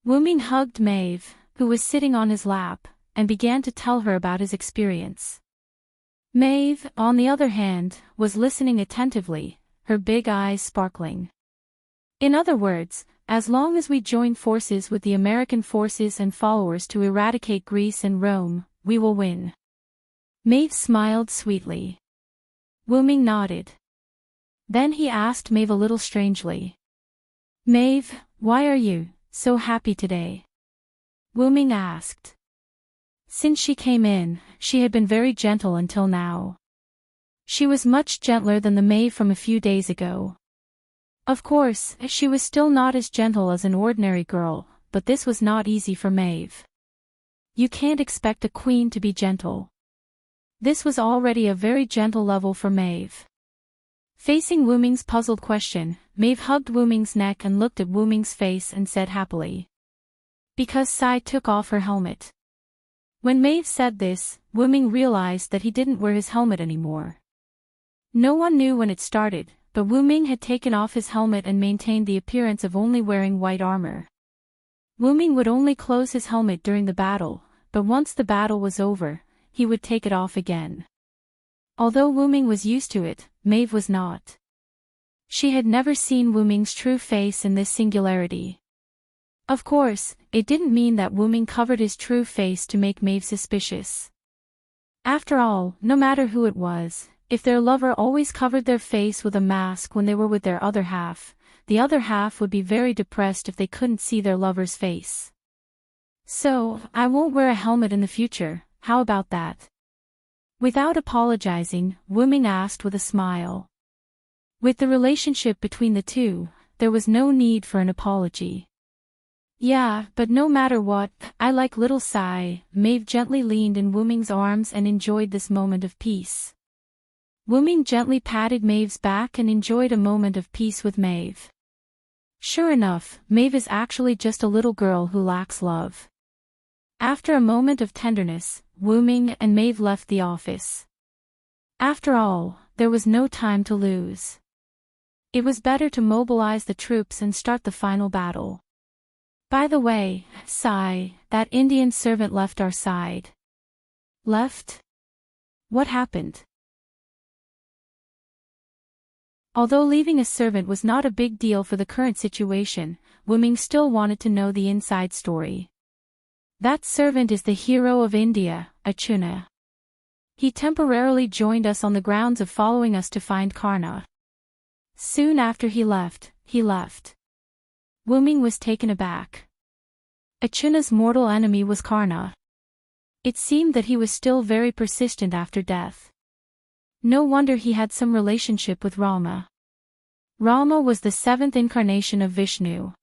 Wu-ming hugged Maeve, who was sitting on his lap, and began to tell her about his experience. Maeve, on the other hand, was listening attentively, her big eyes sparkling. In other words, as long as we join forces with the American forces and followers to eradicate Greece and Rome, we will win. Maeve smiled sweetly. Wu-ming nodded. Then he asked Maeve a little strangely. "Maeve, why are you so happy today?" Wu-ming asked. Since she came in, she had been very gentle until now. She was much gentler than the Maeve from a few days ago. Of course, she was still not as gentle as an ordinary girl, but this was not easy for Maeve. You can't expect a queen to be gentle. This was already a very gentle level for Maeve. Facing Wu-ming's puzzled question, Maeve hugged Wu-ming's neck and looked at Wu-ming's face and said happily. Because Sai took off her helmet. When Maeve said this, Wu-ming realized that he didn't wear his helmet anymore. No one knew when it started, but Wu-ming had taken off his helmet and maintained the appearance of only wearing white armor. Wu-ming would only close his helmet during the battle, but once the battle was over, he would take it off again. Although Wu-ming was used to it, Maeve was not. She had never seen Wu-ming's true face in this singularity. Of course, it didn't mean that Wu-ming covered his true face to make Maeve suspicious. After all, no matter who it was, if their lover always covered their face with a mask when they were with their other half, the other half would be very depressed if they couldn't see their lover's face. So, I won't wear a helmet in the future, how about that? Without apologizing, Wu-ming asked with a smile. With the relationship between the two, there was no need for an apology. Yeah, but no matter what, I like Little Sai. Maeve gently leaned in Wu-ming's arms and enjoyed this moment of peace. Wu-ming gently patted Maeve's back and enjoyed a moment of peace with Maeve. Sure enough, Maeve is actually just a little girl who lacks love. After a moment of tenderness, Wu-ming and Maeve left the office. After all, there was no time to lose. It was better to mobilize the troops and start the final battle. By the way, Sai, that Indian servant left our side. Left? What happened? Although leaving a servant was not a big deal for the current situation, Wu-ming still wanted to know the inside story. That servant is the hero of India, Achuna. He temporarily joined us on the grounds of following us to find Karna. Soon after he left. Wu-ming was taken aback. Achuna's mortal enemy was Karna. It seemed that he was still very persistent after death. No wonder he had some relationship with Rama. Rama was the seventh incarnation of Vishnu.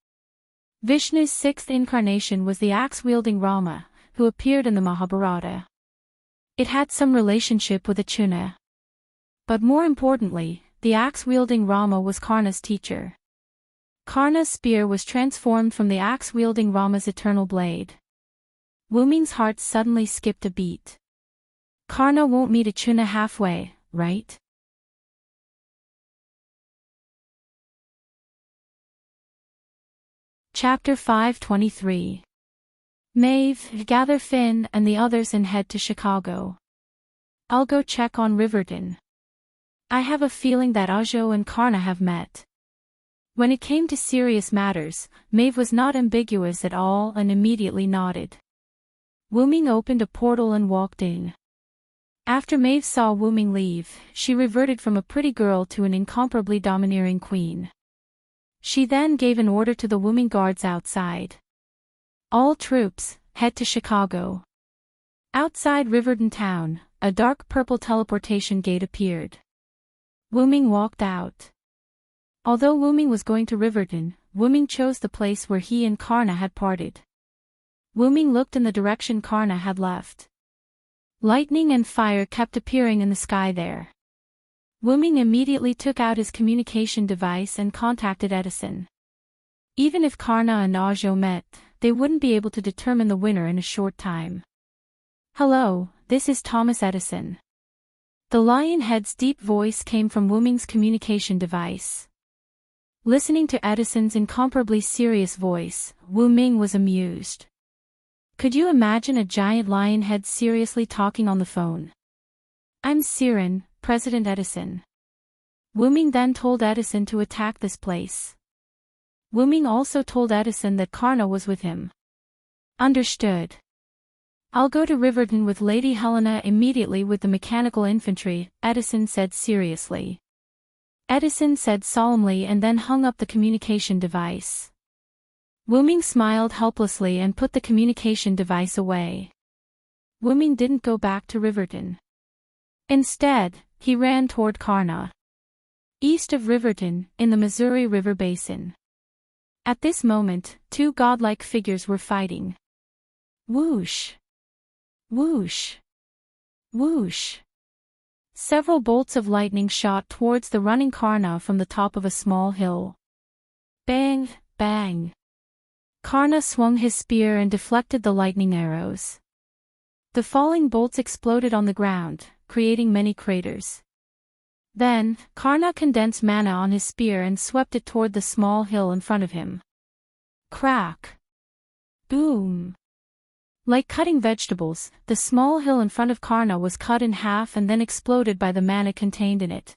Vishnu's sixth incarnation was the axe-wielding Rama, who appeared in the Mahabharata. It had some relationship with Achuna. But more importantly, the axe-wielding Rama was Karna's teacher. Karna's spear was transformed from the axe-wielding Rama's eternal blade. Wuming's heart suddenly skipped a beat. Karna won't meet Arjuna halfway, right? Chapter 523. Maeve, gather Finn and the others and head to Chicago. I'll go check on Riverdon. I have a feeling that Ajo and Karna have met. When it came to serious matters, Maeve was not ambiguous at all and immediately nodded. Wuming opened a portal and walked in. After Maeve saw Wuming leave, she reverted from a pretty girl to an incomparably domineering queen. She then gave an order to the Wuming guards outside. All troops, head to Chicago. Outside Riverdon town, a dark purple teleportation gate appeared. Wuming walked out. Although Wuming was going to Riverdon, Wuming chose the place where he and Karna had parted. Wuming looked in the direction Karna had left. Lightning and fire kept appearing in the sky there. Wuming immediately took out his communication device and contacted Edison. Even if Karna and Ajo met, they wouldn't be able to determine the winner in a short time. Hello, this is Thomas Edison. The Lionhead's deep voice came from Wuming's communication device. Listening to Edison's incomparably serious voice, Wuming was amused. Could you imagine a giant lionhead seriously talking on the phone? I'm Siren, President Edison. Wuming then told Edison to attack this place. Wuming also told Edison that Karna was with him. Understood. I'll go to Riverdon with Lady Helena immediately with the mechanical infantry, Edison said seriously. Edison said solemnly and then hung up the communication device. Wuming smiled helplessly and put the communication device away. Wuming didn't go back to Riverdon. Instead, he ran toward Karna. East of Riverdon, in the Missouri River Basin. At this moment, two godlike figures were fighting. Whoosh! Whoosh! Whoosh! Several bolts of lightning shot towards the running Karna from the top of a small hill. Bang! Bang! Karna swung his spear and deflected the lightning arrows. The falling bolts exploded on the ground, creating many craters. Then, Karna condensed mana on his spear and swept it toward the small hill in front of him. Crack! Boom! Like cutting vegetables, the small hill in front of Karna was cut in half and then exploded by the mana contained in it.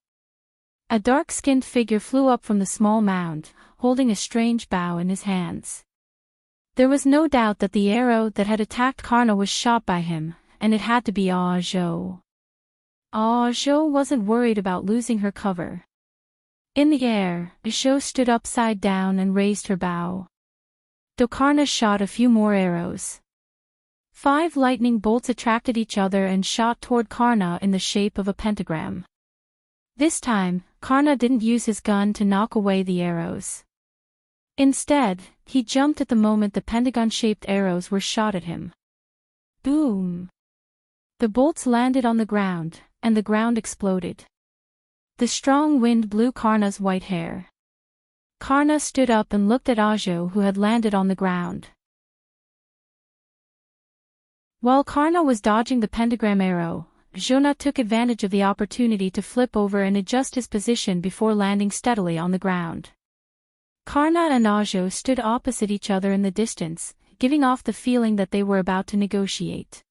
A dark-skinned figure flew up from the small mound, holding a strange bow in his hands. There was no doubt that the arrow that had attacked Karna was shot by him, and it had to be Ajo. Ajo wasn't worried about losing her cover. In the air, Ajo stood upside down and raised her bow. Karna shot a few more arrows. 5 lightning bolts attracted each other and shot toward Karna in the shape of a pentagram. This time, Karna didn't use his gun to knock away the arrows. Instead, he jumped at the moment the pentagon-shaped arrows were shot at him. Boom! The bolts landed on the ground, and the ground exploded. The strong wind blew Karna's white hair. Karna stood up and looked at Ajo, who had landed on the ground. While Karna was dodging the pentagram arrow, Jona took advantage of the opportunity to flip over and adjust his position before landing steadily on the ground. Karna and Ajo stood opposite each other in the distance, giving off the feeling that they were about to negotiate.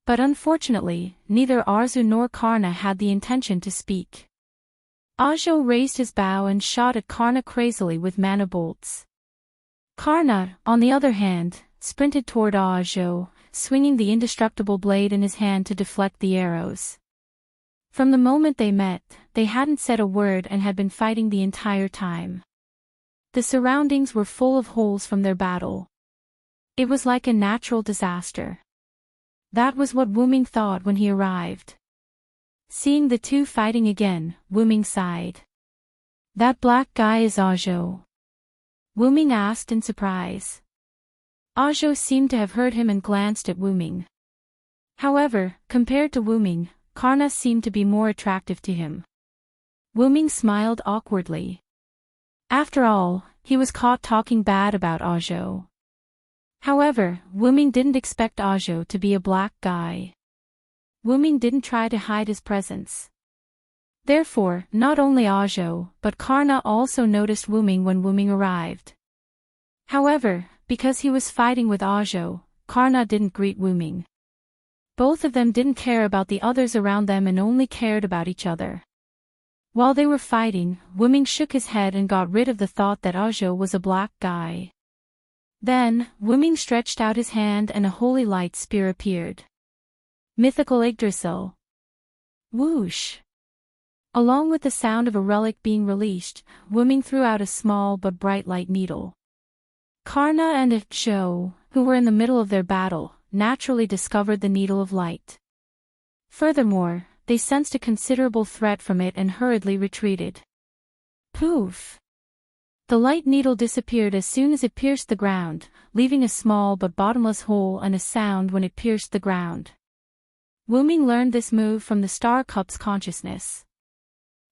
But unfortunately, neither Arzu nor Karna had the intention to speak. Ajo raised his bow and shot at Karna crazily with mana bolts. Karna, on the other hand, sprinted toward Ajo, swinging the indestructible blade in his hand to deflect the arrows. From the moment they met, they hadn't said a word and had been fighting the entire time. The surroundings were full of holes from their battle. It was like a natural disaster. That was what Wuming thought when he arrived. Seeing the two fighting again, Wuming sighed. That black guy is Ajo? Wuming asked in surprise. Ajo seemed to have heard him and glanced at Wuming. However, compared to Wuming, Karna seemed to be more attractive to him. Wuming smiled awkwardly. After all, he was caught talking bad about Ajo. However, Wuming didn't expect Ajo to be a black guy. Wuming didn't try to hide his presence. Therefore, not only Ajo, but Karna also noticed Wuming when Wuming arrived. However, because he was fighting with Ajo, Karna didn't greet Wuming. Both of them didn't care about the others around them and only cared about each other. While they were fighting, Wuming shook his head and got rid of the thought that Ajo was a black guy. Then, Wuming stretched out his hand and a holy light spear appeared. Mythical Yggdrasil. Whoosh! Along with the sound of a relic being released, Wuming threw out a small but bright light needle. Karna and Ajo, who were in the middle of their battle, naturally discovered the needle of light. Furthermore, they sensed a considerable threat from it and hurriedly retreated. Poof! The light needle disappeared as soon as it pierced the ground, leaving a small but bottomless hole and a sound when it pierced the ground. Wuming learned this move from the Star Cup's consciousness.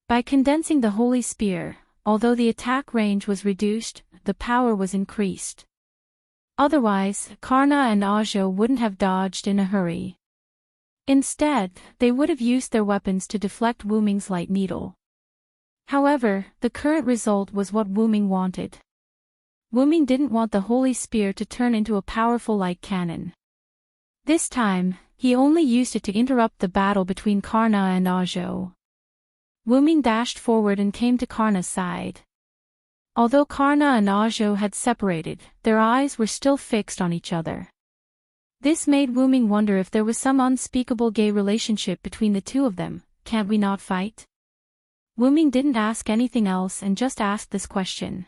By condensing the holy spear, although the attack range was reduced, the power was increased. Otherwise, Karna and Ajo wouldn't have dodged in a hurry. Instead, they would have used their weapons to deflect Wuming's light needle. However, the current result was what Wuming wanted. Wuming didn't want the holy spear to turn into a powerful light cannon. This time, he only used it to interrupt the battle between Karna and Ajo. Wuming dashed forward and came to Karna's side. Although Karna and Ajo had separated, their eyes were still fixed on each other. This made Wuming wonder if there was some unspeakable gay relationship between the two of them. Can't we not fight? Wuming didn't ask anything else and just asked this question.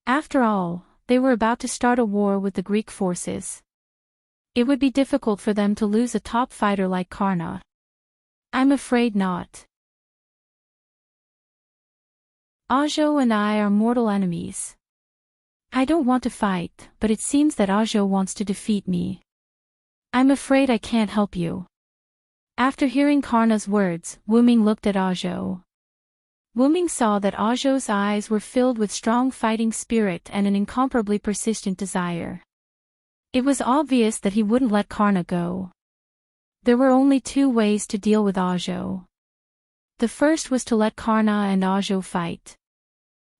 After all, they were about to start a war with the Greek forces. It would be difficult for them to lose a top fighter like Karna. I'm afraid not. Ajo and I are mortal enemies. I don't want to fight, but it seems that Ajo wants to defeat me. I'm afraid I can't help you. After hearing Karna's words, Wuming looked at Ajo. Wuming saw that Ajo's eyes were filled with strong fighting spirit and an incomparably persistent desire. It was obvious that he wouldn't let Karna go. There were only two ways to deal with Ajo. The first was to let Karna and Ajo fight.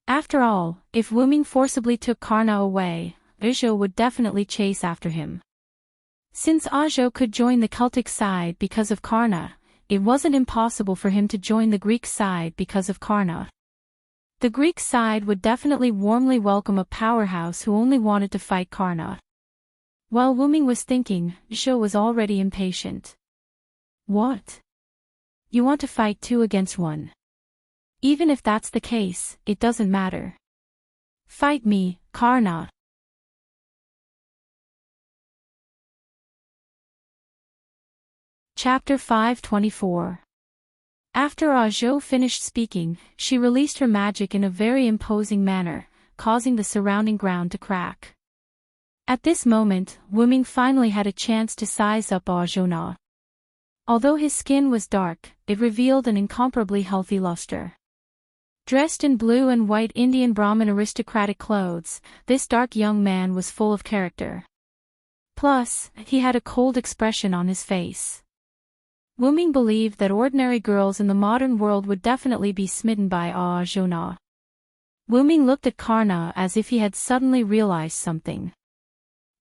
After all, if Wuming forcibly took Karna away, Ajo would definitely chase after him. Since Ajo could join the Celtic side because of Karna, it wasn't impossible for him to join the Greek side because of Karna. The Greek side would definitely warmly welcome a powerhouse who only wanted to fight Karna. While Wuming was thinking, Ajo was already impatient. What? You want to fight 2 against 1. Even if that's the case, it doesn't matter. Fight me, Karna. Chapter 524. After Ajo finished speaking, she released her magic in a very imposing manner, causing the surrounding ground to crack. At this moment, Wuming finally had a chance to size up Ajo. Although his skin was dark, it revealed an incomparably healthy luster. Dressed in blue and white Indian Brahmin aristocratic clothes, this dark young man was full of character. Plus, he had a cold expression on his face. Wuming believed that ordinary girls in the modern world would definitely be smitten by Ajo. Wuming looked at Karna as if he had suddenly realized something.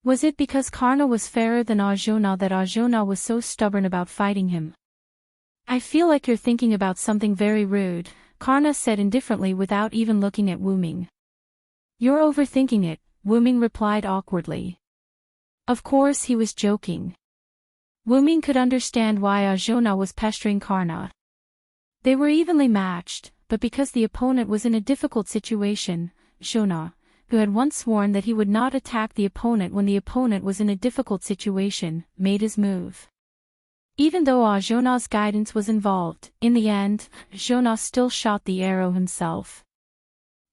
Was it because Karna was fairer than Ajo that Ajo was so stubborn about fighting him? I feel like you're thinking about something very rude, Karna said indifferently without even looking at Wuming. You're overthinking it, Wuming replied awkwardly. Of course he was joking. Wuming could understand why Ajo was pestering Karna. They were evenly matched, but because the opponent was in a difficult situation, Ajo, who had once sworn that he would not attack the opponent when the opponent was in a difficult situation, made his move. Even though Ajo's guidance was involved, in the end, Ajo still shot the arrow himself.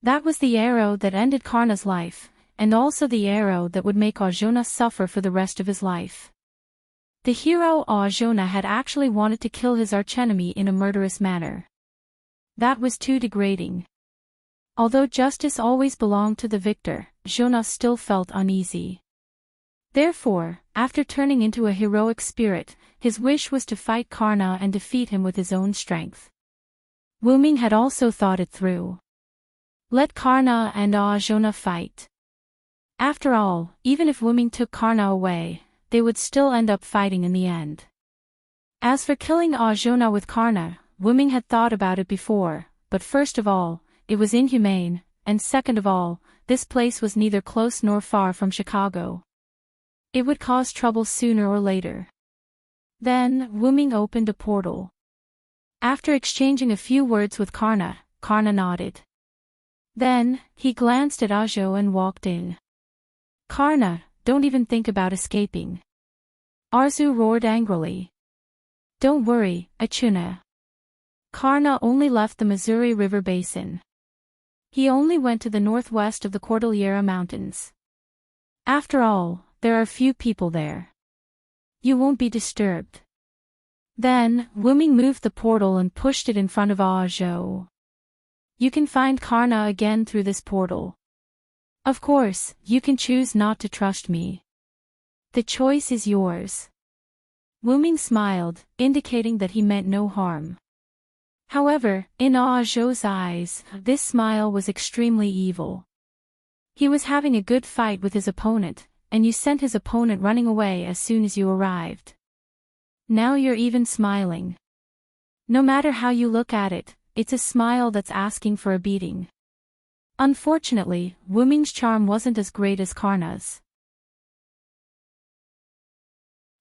That was the arrow that ended Karna's life, and also the arrow that would make Ajo suffer for the rest of his life. The hero Ajo had actually wanted to kill his archenemy in a murderous manner. That was too degrading. Although justice always belonged to the victor, Jonas still felt uneasy. Therefore, after turning into a heroic spirit, his wish was to fight Karna and defeat him with his own strength. Wuming had also thought it through. Let Karna and Jonah fight. After all, even if Wuming took Karna away, they would still end up fighting in the end. As for killing Jonah with Karna, Wuming had thought about it before, but first of all, it was inhumane, and second of all, this place was neither close nor far from Chicago. It would cause trouble sooner or later. Then, Wuming opened a portal. After exchanging a few words with Karna, Karna nodded. Then, he glanced at Ajo and walked in. Karna, don't even think about escaping. Arzu roared angrily. Don't worry, Achuna. Karna only left the Missouri River basin. He only went to the northwest of the Cordillera Mountains. After all, there are few people there. You won't be disturbed. Then, Wuming moved the portal and pushed it in front of Ajo. You can find Karna again through this portal. Of course, you can choose not to trust me. The choice is yours. Wuming smiled, indicating that he meant no harm. However, in Ajo's eyes, this smile was extremely evil. He was having a good fight with his opponent, and you sent his opponent running away as soon as you arrived. Now you're even smiling. No matter how you look at it, it's a smile that's asking for a beating. Unfortunately, Wuming's charm wasn't as great as Karna's.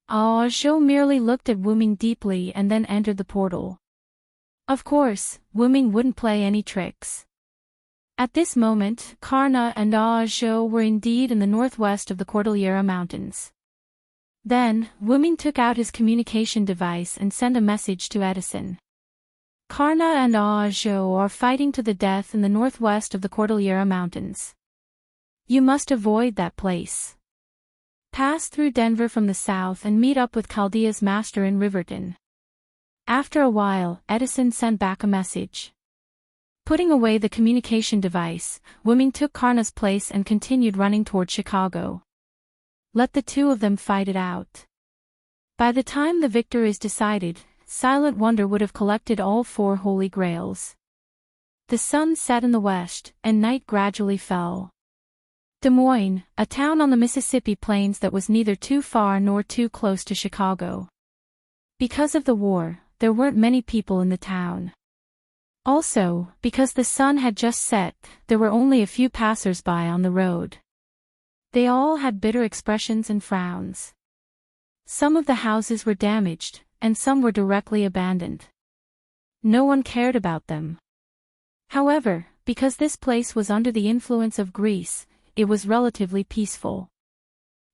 Ajo merely looked at Wuming deeply and then entered the portal. Of course, Wuming wouldn't play any tricks. At this moment, Karna and Ajo were indeed in the northwest of the Cordillera Mountains. Then, Wuming took out his communication device and sent a message to Edison. Karna and Ajo are fighting to the death in the northwest of the Cordillera Mountains. You must avoid that place. Pass through Denver from the south and meet up with Chaldea's master in Riverton. After a while, Edison sent back a message. Putting away the communication device, Wuming took Karna's place and continued running toward Chicago. Let the two of them fight it out. By the time the victor is decided, Silent Wonder would have collected all 4 holy grails. The sun set in the west, and night gradually fell. Des Moines, a town on the Mississippi plains that was neither too far nor too close to Chicago. Because of the war, there weren't many people in the town. Also, because the sun had just set, there were only a few passers-by on the road. They all had bitter expressions and frowns. Some of the houses were damaged, and some were directly abandoned. No one cared about them. However, because this place was under the influence of Greece, it was relatively peaceful.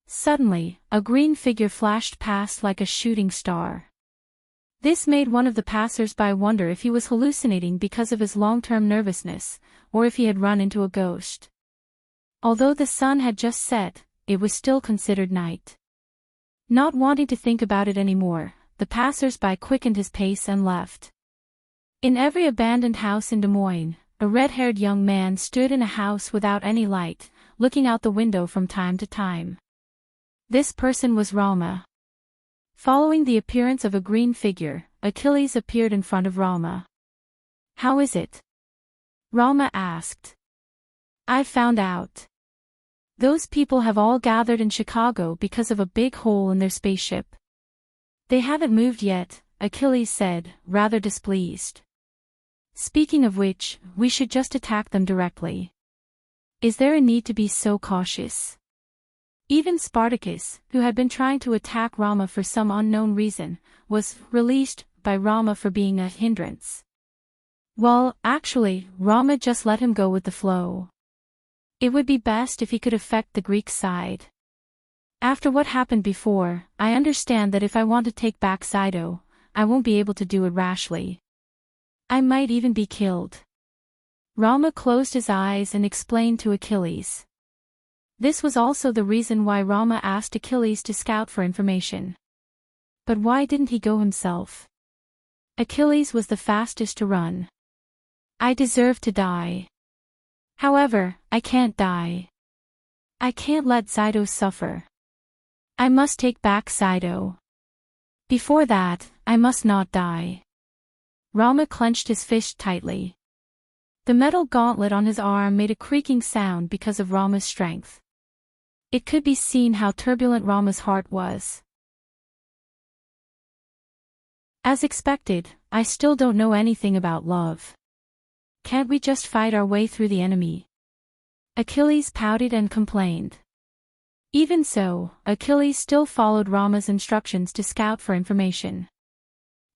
Suddenly, a green figure flashed past like a shooting star. This made one of the passers-by wonder if he was hallucinating because of his long-term nervousness, or if he had run into a ghost. Although the sun had just set, it was still considered night. Not wanting to think about it anymore, the passers-by quickened his pace and left. In every abandoned house in Des Moines, a red-haired young man stood in a house without any light, looking out the window from time to time. This person was Rama. Following the appearance of a green figure, Achilles appeared in front of Rama. How is it? Rama asked. I found out. Those people have all gathered in Chicago because of a big hole in their spaceship. They haven't moved yet, Achilles said, rather displeased. Speaking of which, we should just attack them directly. Is there a need to be so cautious? Even Spartacus, who had been trying to attack Rama for some unknown reason, was released by Rama for being a hindrance. Well, actually, Rama just let him go with the flow. It would be best if he could affect the Greek side. After what happened before, I understand that if I want to take back Sido, I won't be able to do it rashly. I might even be killed. Rama closed his eyes and explained to Achilles. This was also the reason why Rama asked Achilles to scout for information. But why didn't he go himself? Achilles was the fastest to run. I deserve to die. However, I can't die. I can't let Saito suffer. I must take back Saito. Before that, I must not die. Rama clenched his fist tightly. The metal gauntlet on his arm made a creaking sound because of Rama's strength. It could be seen how turbulent Rama's heart was. As expected, I still don't know anything about love. Can't we just fight our way through the enemy? Achilles pouted and complained. Even so, Achilles still followed Rama's instructions to scout for information.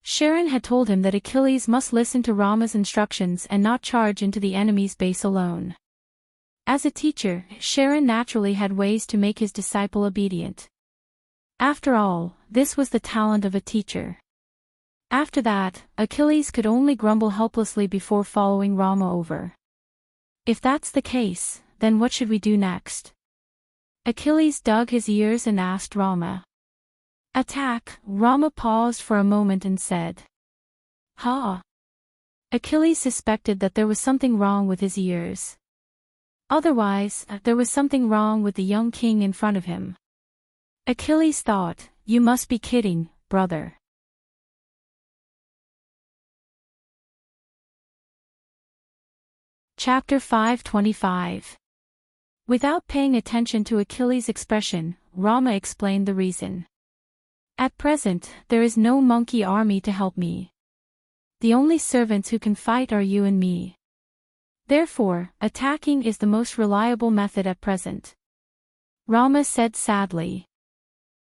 Sharon had told him that Achilles must listen to Rama's instructions and not charge into the enemy's base alone. As a teacher, Sharon naturally had ways to make his disciple obedient. After all, this was the talent of a teacher. After that, Achilles could only grumble helplessly before following Rama over. If that's the case, then what should we do next? Achilles dug his ears and asked Rama. Attack. Rama paused for a moment and said. Ha! Achilles suspected that there was something wrong with his ears. Otherwise, there was something wrong with the young king in front of him. Achilles thought, you must be kidding, brother. Chapter 525. Without paying attention to Achilles' expression, Rama explained the reason. At present, there is no monkey army to help me. The only servants who can fight are you and me. Therefore, attacking is the most reliable method at present. Rama said sadly.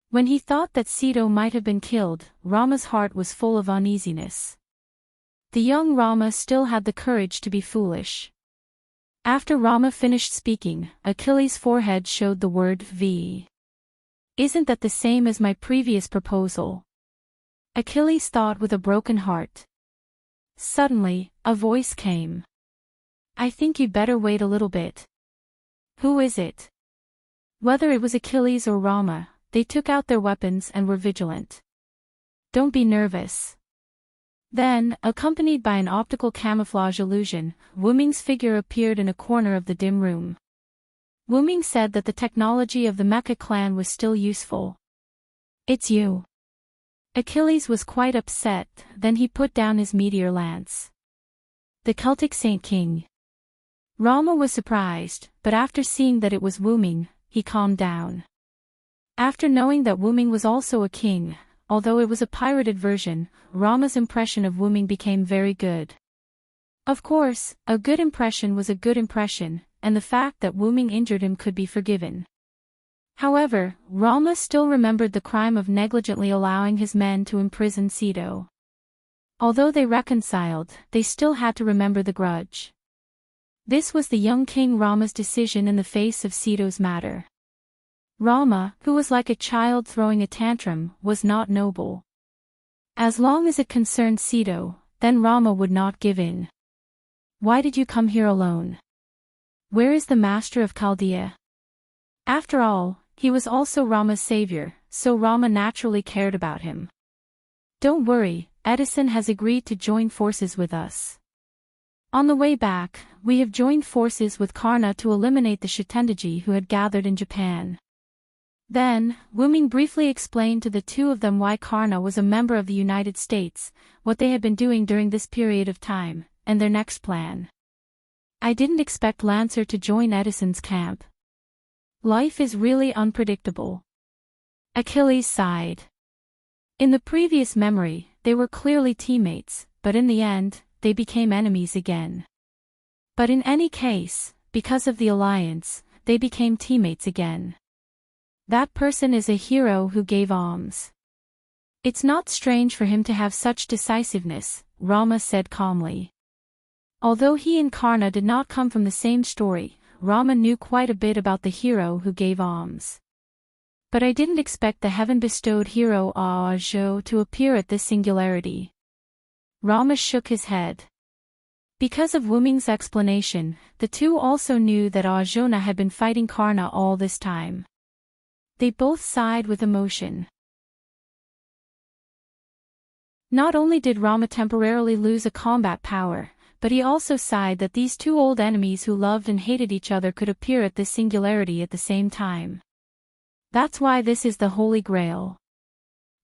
When he thought that Saito might have been killed, Rama's heart was full of uneasiness. The young Rama still had the courage to be foolish. After Rama finished speaking, Achilles' forehead showed the word V. Isn't that the same as my previous proposal? Achilles thought with a broken heart. Suddenly, a voice came. I think you'd better wait a little bit. Who is it? Whether it was Achilles or Rama, they took out their weapons and were vigilant. Don't be nervous. Then, accompanied by an optical camouflage illusion, Wu Ming's figure appeared in a corner of the dim room. Wu Ming said that the technology of the Mecha clan was still useful. It's you. Achilles was quite upset, then he put down his meteor lance. The Celtic Saint King. Rama was surprised, but after seeing that it was Wu Ming, he calmed down. After knowing that Wu Ming was also a king, although it was a pirated version, Rama's impression of Wu Ming became very good. Of course, a good impression was a good impression, and the fact that Wu Ming injured him could be forgiven. However, Rama still remembered the crime of negligently allowing his men to imprison Saito. Although they reconciled, they still had to remember the grudge. This was the young King Rama's decision in the face of Saito's matter. Rama, who was like a child throwing a tantrum, was not noble. As long as it concerned Saito, then Rama would not give in. Why did you come here alone? Where is the master of Chaldea? After all, he was also Rama's savior, so Rama naturally cared about him. Don't worry, Edison has agreed to join forces with us. On the way back, we have joined forces with Karna to eliminate the Shitendaji who had gathered in Japan. Then, Wu Ming briefly explained to the two of them why Karna was a member of the United States, what they had been doing during this period of time, and their next plan. I didn't expect Lancer to join Edison's camp. Life is really unpredictable. Achilles sighed. In the previous memory, they were clearly teammates, but in the end, they became enemies again. But in any case, because of the alliance, they became teammates again. That person is a hero who gave alms. It's not strange for him to have such decisiveness, Rama said calmly. Although he and Karna did not come from the same story, Rama knew quite a bit about the hero who gave alms. But I didn't expect the heaven-bestowed hero Aozho to appear at this singularity. Rama shook his head. Because of Wu Ming's explanation, the two also knew that Aozhona had been fighting Karna all this time. They both sighed with emotion. Not only did Rama temporarily lose a combat power, but he also sighed that these two old enemies who loved and hated each other could appear at this singularity at the same time. That's why this is the Holy Grail.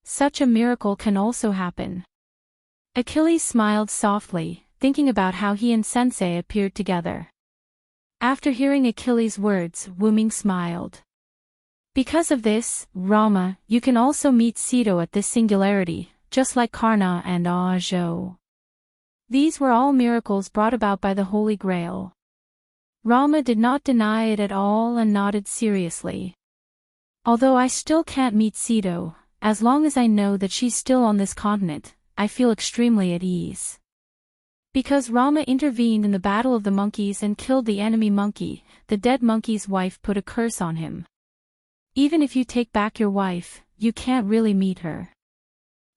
Such a miracle can also happen. Achilles smiled softly, thinking about how he and Sensei appeared together. After hearing Achilles' words, Wuming smiled. Because of this, Rama, you can also meet Sito at this singularity, just like Karna and Ajo. These were all miracles brought about by the Holy Grail. Rama did not deny it at all and nodded seriously. Although I still can't meet Sito, as long as I know that she's still on this continent, I feel extremely at ease. Because Rama intervened in the battle of the monkeys and killed the enemy monkey, the dead monkey's wife put a curse on him. Even if you take back your wife, you can't really meet her.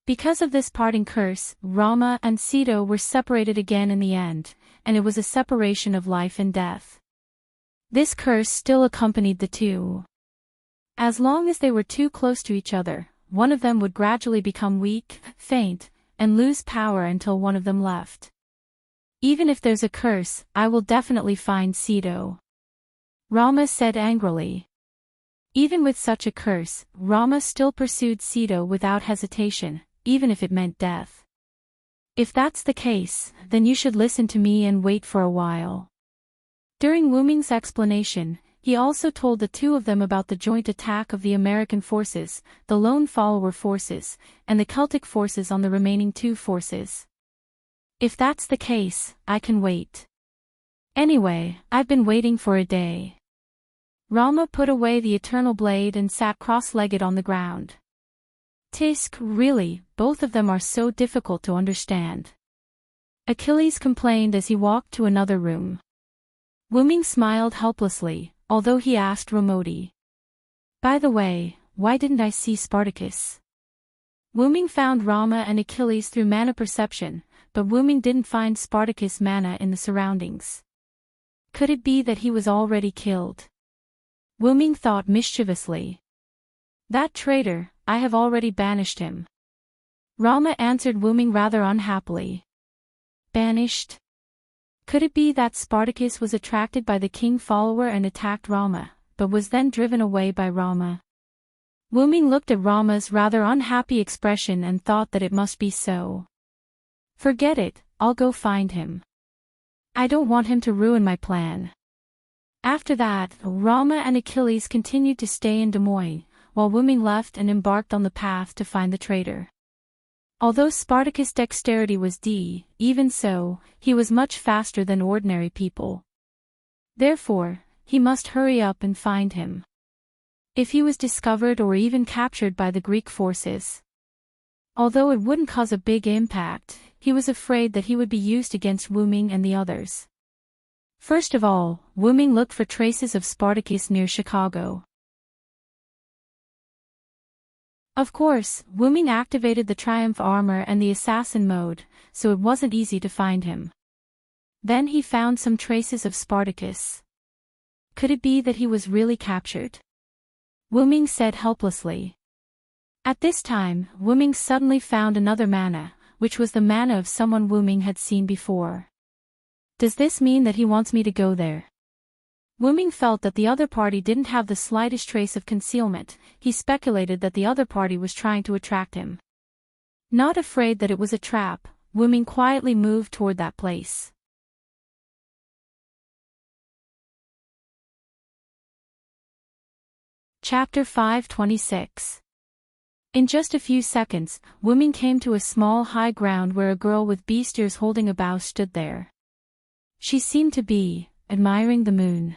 Because of this parting curse, Rama and Sito were separated again in the end, and it was a separation of life and death. This curse still accompanied the two. As long as they were too close to each other, one of them would gradually become weak, faint, and lose power until one of them left. Even if there's a curse, I will definitely find Sito. Rama said angrily. Even with such a curse, Rama still pursued Sito without hesitation, even if it meant death. If that's the case, then you should listen to me and wait for a while. During Wuming's explanation, he also told the two of them about the joint attack of the American forces, the Lone Follower forces, and the Celtic forces on the remaining two forces. If that's the case, I can wait. Anyway, I've been waiting for a day. Rama put away the eternal blade and sat cross-legged on the ground. Tisk, really, both of them are so difficult to understand. Achilles complained as he walked to another room. Wuming smiled helplessly, although he asked Ramodi. By the way, why didn't I see Spartacus? Wuming found Rama and Achilles through mana perception, but Wuming didn't find Spartacus' mana in the surroundings. Could it be that he was already killed? Wuming thought mischievously. That traitor, I have already banished him. Rama answered Wuming rather unhappily. Banished? Could it be that Spartacus was attracted by the king follower and attacked Rama, but was then driven away by Rama? Wuming looked at Rama's rather unhappy expression and thought that it must be so. Forget it, I'll go find him. I don't want him to ruin my plan. After that, Rama and Achilles continued to stay in Des Moines, while Wuming left and embarked on the path to find the traitor. Although Spartacus' dexterity was D, even so, he was much faster than ordinary people. Therefore, he must hurry up and find him. If he was discovered or even captured by the Greek forces. Although it wouldn't cause a big impact, he was afraid that he would be used against Wuming and the others. First of all, Wuming looked for traces of Spartacus near Chicago. Of course, Wuming activated the Triumph armor and the assassin mode, so it wasn't easy to find him. Then he found some traces of Spartacus. Could it be that he was really captured? Wuming said helplessly. At this time, Wuming suddenly found another mana, which was the mana of someone Wuming had seen before. Does this mean that he wants me to go there? Wuming felt that the other party didn't have the slightest trace of concealment. He speculated that the other party was trying to attract him. Not afraid that it was a trap, Wuming quietly moved toward that place. Chapter 526. In just a few seconds, Wuming came to a small high ground where a girl with beast ears holding a bow stood there. She seemed to be admiring the moon.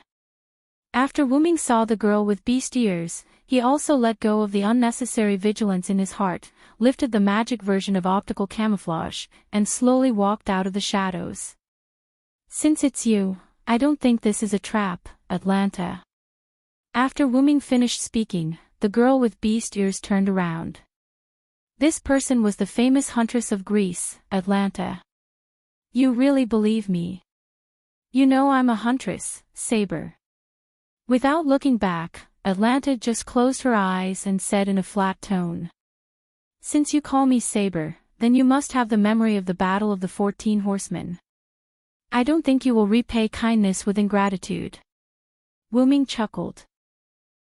After Wuming saw the girl with beast ears, he also let go of the unnecessary vigilance in his heart, lifted the magic version of optical camouflage, and slowly walked out of the shadows. Since it's you, I don't think this is a trap, Atlanta. After Wuming finished speaking, the girl with beast ears turned around. This person was the famous huntress of Greece, Atlanta. You really believe me? You know I'm a huntress, Saber. Without looking back, Atlanta just closed her eyes and said in a flat tone. Since you call me Saber, then you must have the memory of the Battle of the 14 Horsemen. I don't think you will repay kindness with ingratitude. Wu Ming chuckled.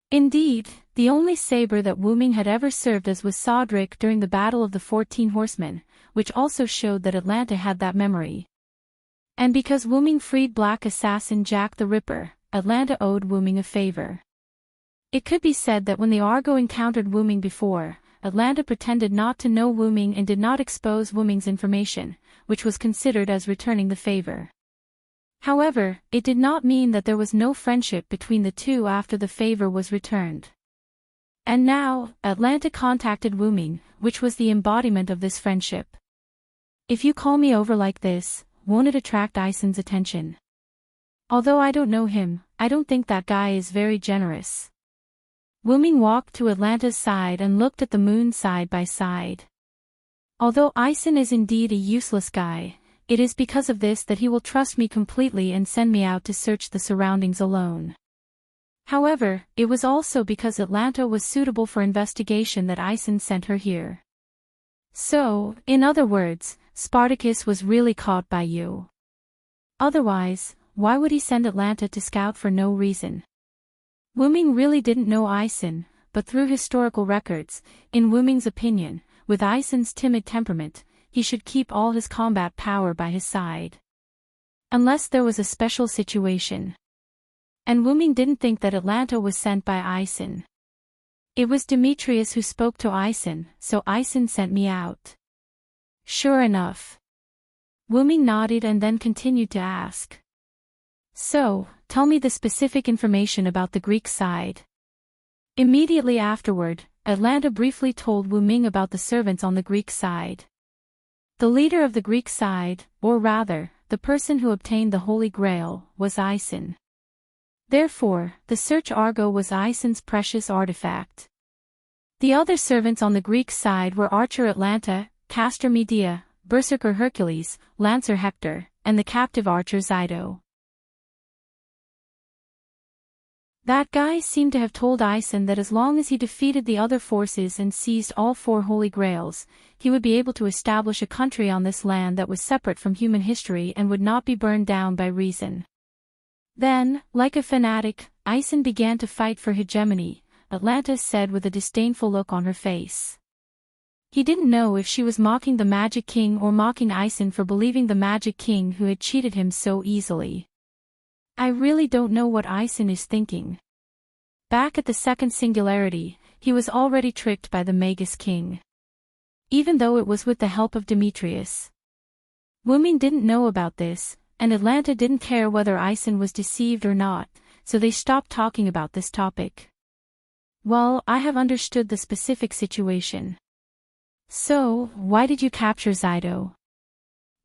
Indeed, the only saber that Wu Ming had ever served as was Sodric during the Battle of the 14 Horsemen, which also showed that Atlanta had that memory. And because Wu Ming freed Black Assassin Jack the Ripper, Atlanta owed Wu Ming a favor. It could be said that when the Argo encountered Wu Ming before, Atlanta pretended not to know Wu Ming and did not expose Wu Ming's information, which was considered as returning the favor. However, it did not mean that there was no friendship between the two after the favor was returned. And now, Atlanta contacted Wu Ming, which was the embodiment of this friendship. If you call me over like this, won't it attract Ison's attention? Although I don't know him, I don't think that guy is very generous. Wu Ming walked to Atlanta's side and looked at the moon side by side. Although Ison is indeed a useless guy, it is because of this that he will trust me completely and send me out to search the surroundings alone. However, it was also because Atlanta was suitable for investigation that Ison sent her here. So, in other words, Spartacus was really caught by you. Otherwise, why would he send Atlanta to scout for no reason? Wu Ming really didn't know Ison, but through historical records, in Wu Ming's opinion, with Ison's timid temperament, he should keep all his combat power by his side. Unless there was a special situation. And Wu Ming didn't think that Atlanta was sent by Ison. It was Demetrius who spoke to Ison, so Ison sent me out. Sure enough. Wu Ming nodded and then continued to ask. So, tell me the specific information about the Greek side. Immediately afterward, Atlanta briefly told Wu Ming about the servants on the Greek side. The leader of the Greek side, or rather, the person who obtained the Holy Grail, was Ison. Therefore, the search Argo was Ison's precious artifact. The other servants on the Greek side were Archer Atlanta, Caster Medea, Berserker Hercules, Lancer Hector, and the captive archer Xido. That guy seemed to have told Ison that as long as he defeated the other forces and seized all 4 Holy Grails, he would be able to establish a country on this land that was separate from human history and would not be burned down by reason. Then, like a fanatic, Ison began to fight for hegemony, Atlanta said with a disdainful look on her face. He didn't know if she was mocking the Magic King or mocking Ison for believing the Magic King who had cheated him so easily. I really don't know what Ison is thinking. Back at the second singularity, he was already tricked by the Magus King. Even though it was with the help of Demetrius. Wu Ming didn't know about this, and Atlanta didn't care whether Ison was deceived or not, so they stopped talking about this topic. Well, I have understood the specific situation. So, why did you capture Xido?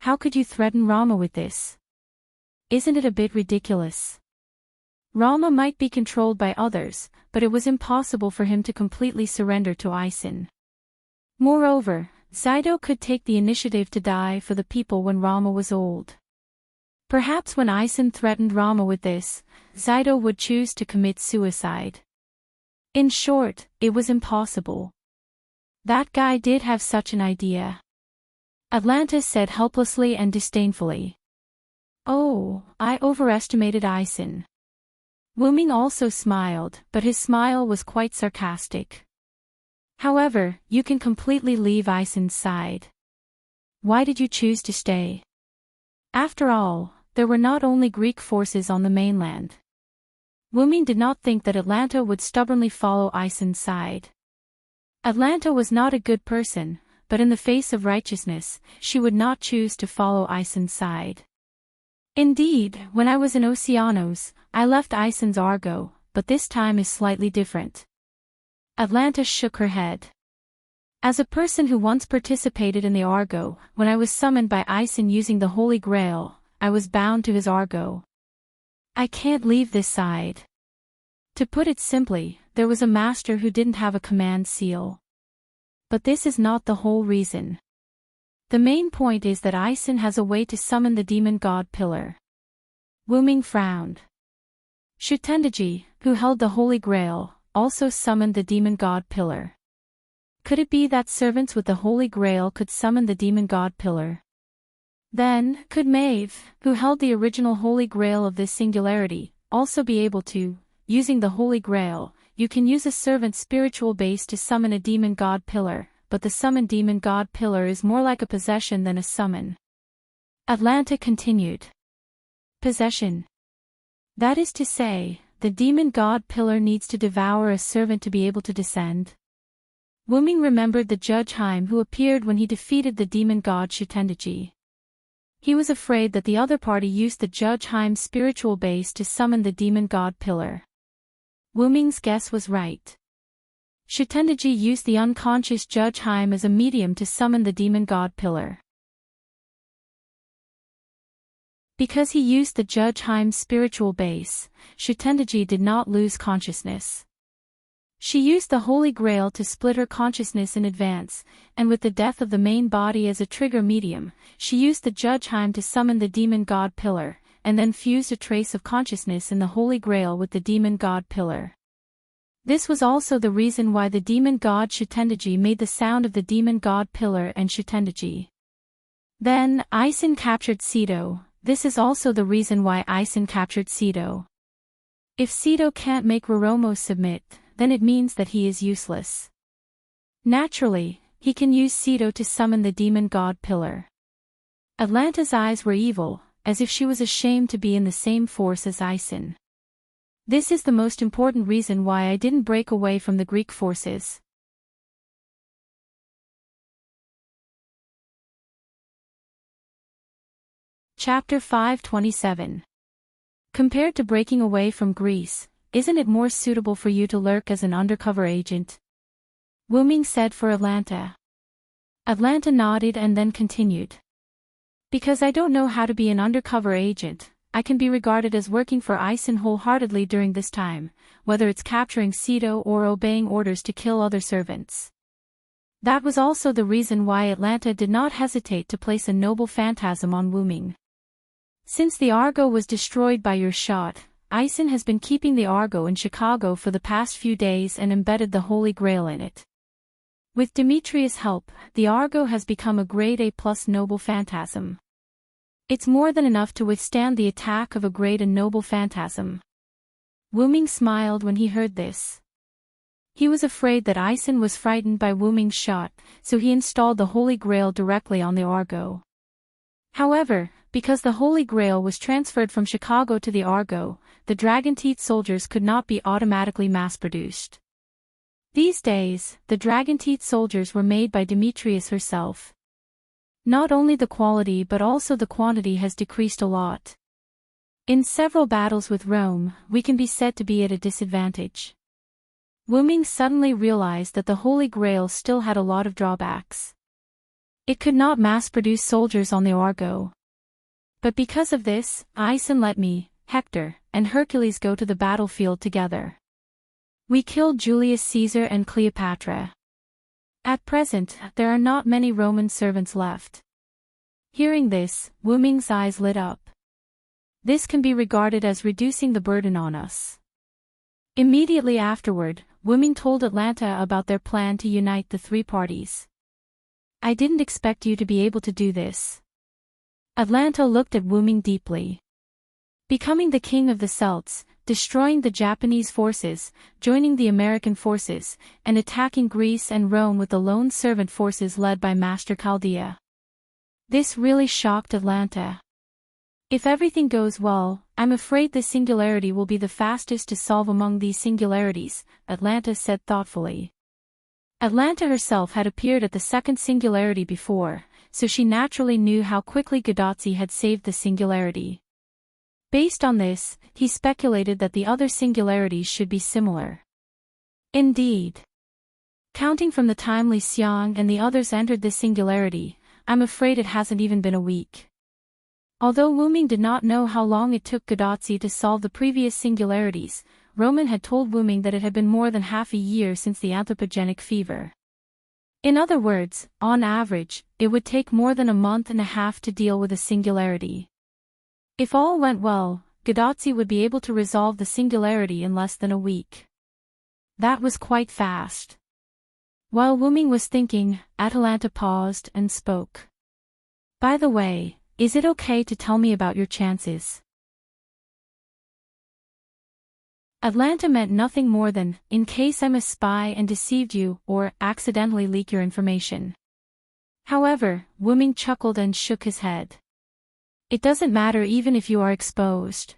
How could you threaten Rama with this? Isn't it a bit ridiculous? Rama might be controlled by others, but it was impossible for him to completely surrender to Ison. Moreover, Xido could take the initiative to die for the people when Rama was old. Perhaps when Ison threatened Rama with this, Xido would choose to commit suicide. In short, it was impossible. That guy did have such an idea. Atlanta said helplessly and disdainfully. Oh, I overestimated Ison. Wu Ming also smiled, but his smile was quite sarcastic. However, you can completely leave Ison's side. Why did you choose to stay? After all, there were not only Greek forces on the mainland. Wu Ming did not think that Atlanta would stubbornly follow Ison's side. Atlanta was not a good person, but in the face of righteousness, she would not choose to follow Ison's side. Indeed, when I was in Oceanos, I left Ison's Argo, but this time is slightly different. Atlanta shook her head. As a person who once participated in the Argo, when I was summoned by Ison using the Holy Grail, I was bound to his Argo. I can't leave this side. To put it simply, there was a master who didn't have a command seal. But this is not the whole reason. The main point is that Ison has a way to summon the demon god pillar. Wu Ming frowned. Shutendaji, who held the Holy Grail, also summoned the demon god pillar. Could it be that servants with the Holy Grail could summon the demon god pillar? Then, could Maeve, who held the original Holy Grail of this singularity, also be able to, using the Holy Grail, you can use a servant's spiritual base to summon a demon god pillar, but the summoned demon god pillar is more like a possession than a summon. Atlanta continued. Possession. That is to say, the demon god pillar needs to devour a servant to be able to descend. Wuming remembered the Judge Haim who appeared when he defeated the demon god Shutendaji. He was afraid that the other party used the Judge Haim's spiritual base to summon the demon god pillar. Wuming's guess was right. Shutendaji used the unconscious Judge Haim as a medium to summon the demon god pillar. Because he used the Judge Haim's spiritual base, Shutendaji did not lose consciousness. She used the Holy Grail to split her consciousness in advance, and with the death of the main body as a trigger medium, she used the Judge Haim to summon the demon god pillar, and then fused a trace of consciousness in the Holy Grail with the demon god pillar. This was also the reason why the demon god Shutendaji made the sound of the demon god pillar and Shutendaji. Then, Aisin captured Sito. This is also the reason why Aisin captured Sito. If Sito can't make Roromo submit, then it means that he is useless. Naturally, he can use Sito to summon the demon god pillar. Atlanta's eyes were evil, as if she was ashamed to be in the same force as Aisin. This is the most important reason why I didn't break away from the Greek forces. Chapter 527. Compared to breaking away from Greece, isn't it more suitable for you to lurk as an undercover agent? Wuming said for Atlanta. Atlanta nodded and then continued. Because I don't know how to be an undercover agent, I can be regarded as working for Aisin wholeheartedly during this time, whether it's capturing Sito or obeying orders to kill other servants. That was also the reason why Atlanta did not hesitate to place a noble phantasm on Wuming. Since the Argo was destroyed by your shot, Aisin has been keeping the Argo in Chicago for the past few days and embedded the Holy Grail in it. With Demetrius' help, the Argo has become a grade A+ noble phantasm. It's more than enough to withstand the attack of a great and noble phantasm. Wuming smiled when he heard this. He was afraid that Aisin was frightened by Wuming's shot, so he installed the Holy Grail directly on the Argo. However, because the Holy Grail was transferred from Chicago to the Argo, the Dragonteeth soldiers could not be automatically mass-produced. These days, the Dragonteeth soldiers were made by Demetrius herself. Not only the quality but also the quantity has decreased a lot. In several battles with Rome, we can be said to be at a disadvantage. Wuming suddenly realized that the Holy Grail still had a lot of drawbacks. It could not mass-produce soldiers on the Argo. But because of this, Aisin let me, Hector, and Hercules go to the battlefield together. We killed Julius Caesar and Cleopatra. At present, there are not many Roman servants left. Hearing this, Wuming's eyes lit up. This can be regarded as reducing the burden on us. Immediately afterward, Wuming told Atlanta about their plan to unite the three parties. I didn't expect you to be able to do this. Atlanta looked at Wuming deeply. Becoming the king of the Celts, destroying the Japanese forces, joining the American forces, and attacking Greece and Rome with the lone servant forces led by Master Chaldea. This really shocked Atlanta. If everything goes well, I'm afraid this singularity will be the fastest to solve among these singularities, Atlanta said thoughtfully. Atlanta herself had appeared at the second singularity before, so she naturally knew how quickly Godotzi had saved the singularity. Based on this, he speculated that the other singularities should be similar. Indeed. Counting from the time Li Xiang and the others entered this singularity, I'm afraid it hasn't even been a week. Although Wuming did not know how long it took Godotzi to solve the previous singularities, Roman had told Wuming that it had been more than half a year since the anthropogenic fever. In other words, on average, it would take more than a month and a half to deal with a singularity. If all went well, Godotzi would be able to resolve the singularity in less than a week. That was quite fast. While Wuming was thinking, Atalanta paused and spoke. By the way, Is it okay to tell me about your chances? Atlanta meant nothing more than, in case I'm a spy and deceived you, or accidentally leak your information. However, Wuming chuckled and shook his head. It doesn't matter even if you are exposed.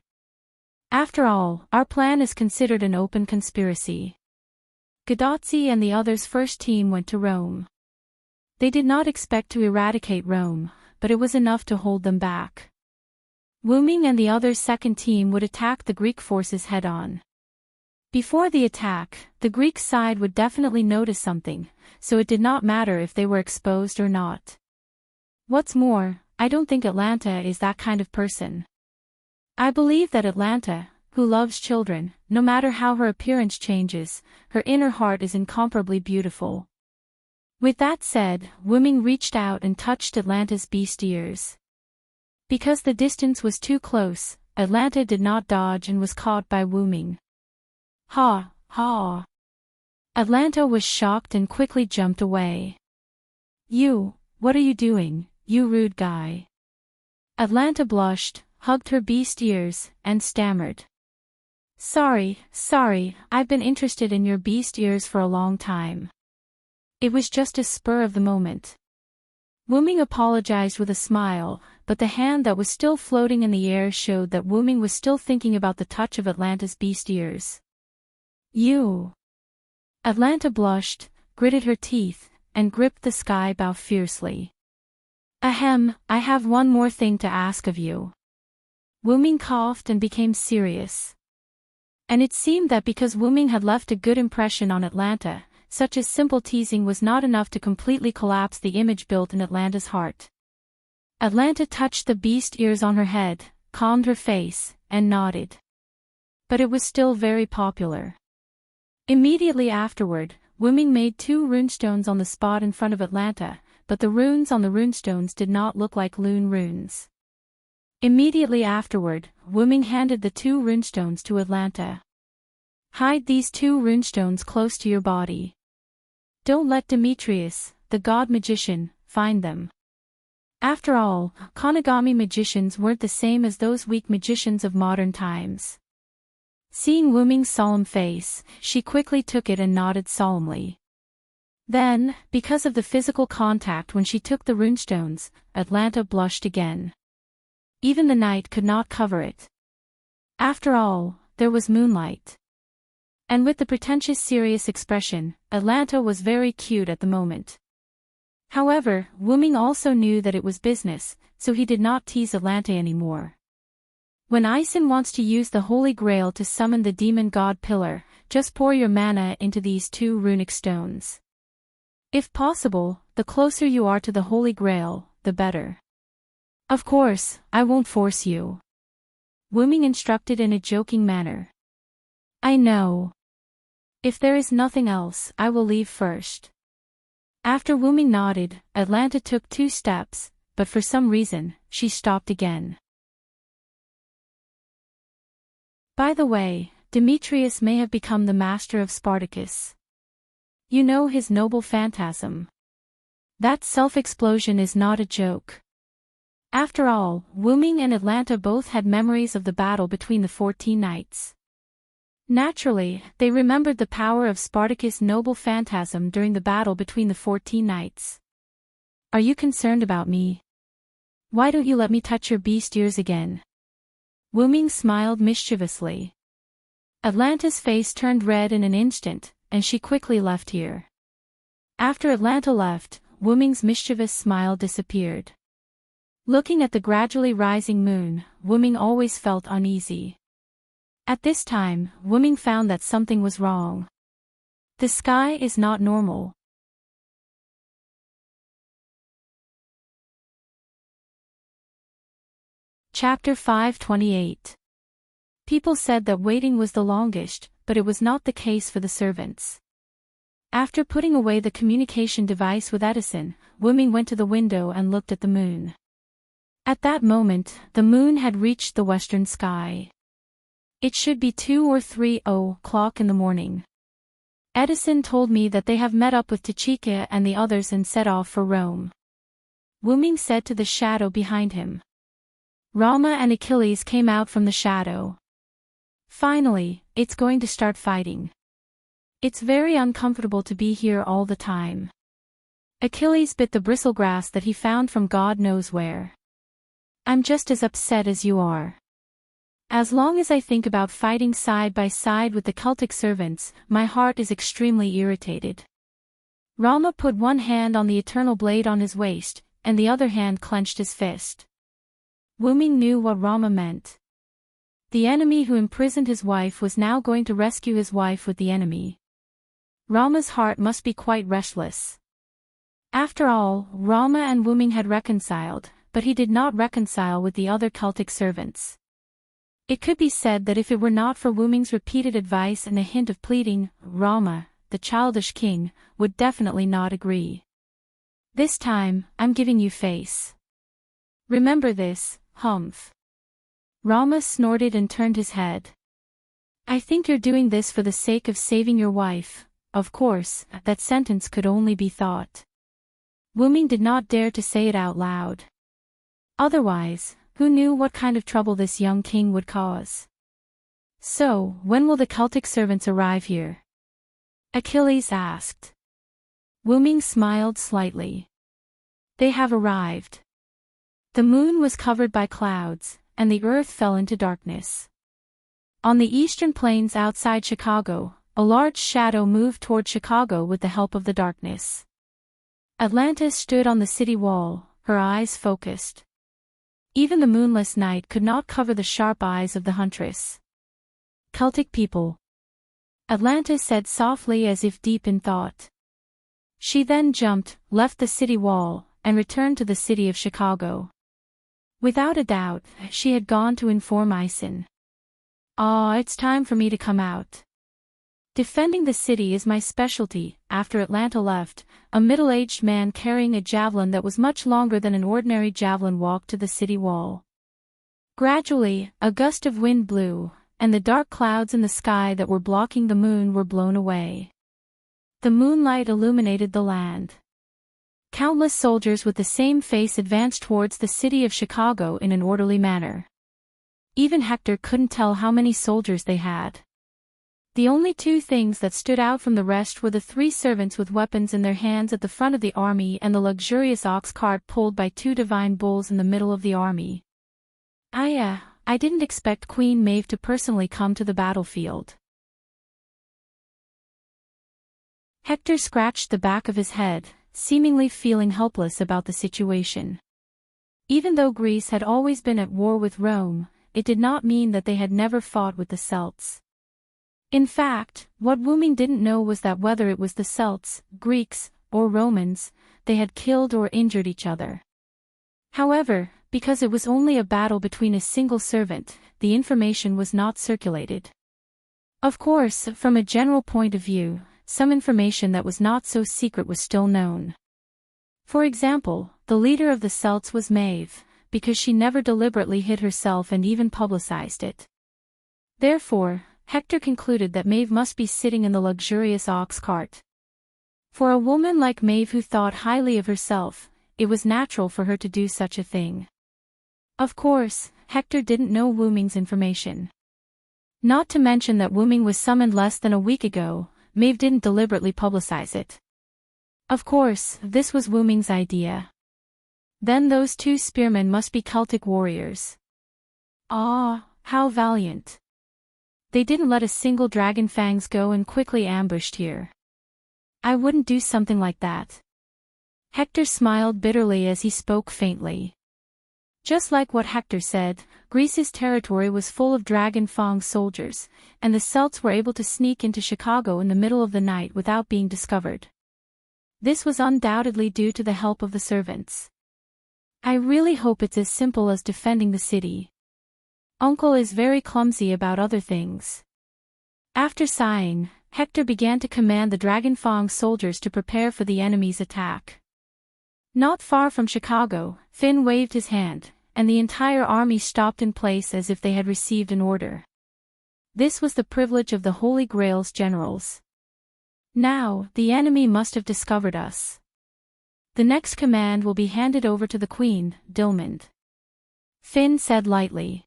After all, our plan is considered an open conspiracy. Gadotzi and the others' first team went to Rome. They did not expect to eradicate Rome, but it was enough to hold them back. Wuming and the others' second team would attack the Greek forces head-on. Before the attack, the Greek side would definitely notice something, so it did not matter if they were exposed or not. What's more, I don't think Atlanta is that kind of person. I believe that Atlanta, who loves children, no matter how her appearance changes, her inner heart is incomparably beautiful. With that said, Wuming reached out and touched Atlanta's beast ears. Because the distance was too close, Atlanta did not dodge and was caught by Wuming. Ha, ha. Atlanta was shocked and quickly jumped away. You, what are you doing, you rude guy? Atlanta blushed, hugged her beast ears, and stammered. Sorry, I've been interested in your beast ears for a long time. It was just a spur of the moment. Wuming apologized with a smile, but the hand that was still floating in the air showed that Wuming was still thinking about the touch of Atlanta's beast ears. You. Atlanta blushed, gritted her teeth, and gripped the sky bow fiercely. Ahem, I have one more thing to ask of you. Wuming coughed and became serious. And it seemed that because Wuming had left a good impression on Atlanta, such as simple teasing was not enough to completely collapse the image built in Atlanta's heart. Atlanta touched the beast ears on her head, calmed her face, and nodded. But it was still very popular. Immediately afterward, Wuming made 2 runestones on the spot in front of Atlanta, but the runes on the runestones did not look like Lune runes. Immediately afterward, Wuming handed the 2 runestones to Atlanta. Hide these 2 runestones close to your body. Don't let Demetrius, the god magician, find them. After all, Konigami magicians weren't the same as those weak magicians of modern times. Seeing Wuming's solemn face, she quickly took it and nodded solemnly. Then, because of the physical contact when she took the runestones, Atlanta blushed again. Even the night could not cover it. After all, there was moonlight. And with the pretentious serious expression, Atlanta was very cute at the moment. However, Wuming also knew that it was business, so he did not tease Atlanta anymore. When Ison wants to use the Holy Grail to summon the demon god pillar, just pour your mana into these 2 runic stones. If possible, the closer you are to the Holy Grail, the better. Of course, I won't force you. Wuming instructed in a joking manner. I know. If there is nothing else, I will leave first. After Wuming nodded, Atlanta took 2 steps, but for some reason, she stopped again. By the way, Demetrius may have become the master of Spartacus. You know his noble phantasm. That self-explosion is not a joke. After all, Wuming and Atlanta both had memories of the battle between the 14 knights. Naturally, they remembered the power of Spartacus' noble phantasm during the battle between the 14 knights. Are you concerned about me? Why don't you let me touch your beast ears again? Wuming smiled mischievously. Atlanta's face turned red in an instant, and she quickly left here. After Atlanta left, Wuming's mischievous smile disappeared. Looking at the gradually rising moon, Wuming always felt uneasy. At this time, Wuming found that something was wrong. The sky is not normal. Chapter 528. People said that waiting was the longest, but it was not the case for the servants. After putting away the communication device with Edison, Wuming went to the window and looked at the moon. At that moment, the moon had reached the western sky. It should be 2 or 3 o'clock in the morning. Edison told me that they have met up with Tachika and the others and set off for Rome. Wuming said to the shadow behind him. Rama and Achilles came out from the shadow. Finally, it's going to start fighting. It's very uncomfortable to be here all the time. Achilles bit the bristlegrass that he found from God knows where. I'm just as upset as you are. As long as I think about fighting side by side with the cultic servants, my heart is extremely irritated. Rama put one hand on the eternal blade on his waist, and the other hand clenched his fist. Wuming knew what Rama meant. The enemy who imprisoned his wife was now going to rescue his wife with the enemy. Rama's heart must be quite restless. After all, Rama and Wuming had reconciled, but he did not reconcile with the other cultic servants. It could be said that if it were not for Wuming's repeated advice and a hint of pleading, Rama, the childish king, would definitely not agree. This time, I'm giving you face. Remember this, humph. Rama snorted and turned his head. I think you're doing this for the sake of saving your wife. Of course, that sentence could only be thought. Wuming did not dare to say it out loud. Otherwise, who knew what kind of trouble this young king would cause? So, when will the cultic servants arrive here? Achilles asked. Wuming smiled slightly. They have arrived. The moon was covered by clouds, and the earth fell into darkness. On the eastern plains outside Chicago, a large shadow moved toward Chicago with the help of the darkness. Atlantis stood on the city wall, her eyes focused. Even the moonless night could not cover the sharp eyes of the huntress. Celtic people. Atlantis said softly as if deep in thought. She then jumped, left the city wall, and returned to the city of Chicago. Without a doubt, she had gone to inform Ison. It's time for me to come out. Defending the city is my specialty. After Atlanta left, a middle-aged man carrying a javelin that was much longer than an ordinary javelin walked to the city wall. Gradually, a gust of wind blew, and the dark clouds in the sky that were blocking the moon were blown away. The moonlight illuminated the land. Countless soldiers with the same face advanced towards the city of Chicago in an orderly manner. Even Hector couldn't tell how many soldiers they had. The only two things that stood out from the rest were the three servants with weapons in their hands at the front of the army and the luxurious ox cart pulled by two divine bulls in the middle of the army. I didn't expect Queen Maeve to personally come to the battlefield. Hector scratched the back of his head, seemingly feeling helpless about the situation. Even though Greece had always been at war with Rome, it did not mean that they had never fought with the Celts. In fact, what Wuming didn't know was that whether it was the Celts, Greeks, or Romans, they had killed or injured each other. However, because it was only a battle between a single servant, the information was not circulated. Of course, from a general point of view, some information that was not so secret was still known. For example, the leader of the Celts was Maeve, because she never deliberately hid herself and even publicized it. Therefore, Hector concluded that Maeve must be sitting in the luxurious ox cart. For a woman like Maeve who thought highly of herself, it was natural for her to do such a thing. Of course, Hector didn't know Wuming's information. Not to mention that Wuming was summoned less than a week ago, Maeve didn't deliberately publicize it. Of course, this was Wuming's idea. Then those two spearmen must be Celtic warriors. How valiant. They didn't let a single dragon fangs go and quickly ambushed here. I wouldn't do something like that. Hector smiled bitterly as he spoke faintly. Just like what Hector said, Greece's territory was full of dragon fang soldiers, and the Celts were able to sneak into Chicago in the middle of the night without being discovered. This was undoubtedly due to the help of the servants. I really hope it's as simple as defending the city. Uncle is very clumsy about other things. After sighing, Hector began to command the dragon fang soldiers to prepare for the enemy's attack. Not far from Chicago, Finn waved his hand, and the entire army stopped in place as if they had received an order. This was the privilege of the Holy Grail's generals. Now, the enemy must have discovered us. The next command will be handed over to the Queen, Dilmund. Finn said lightly.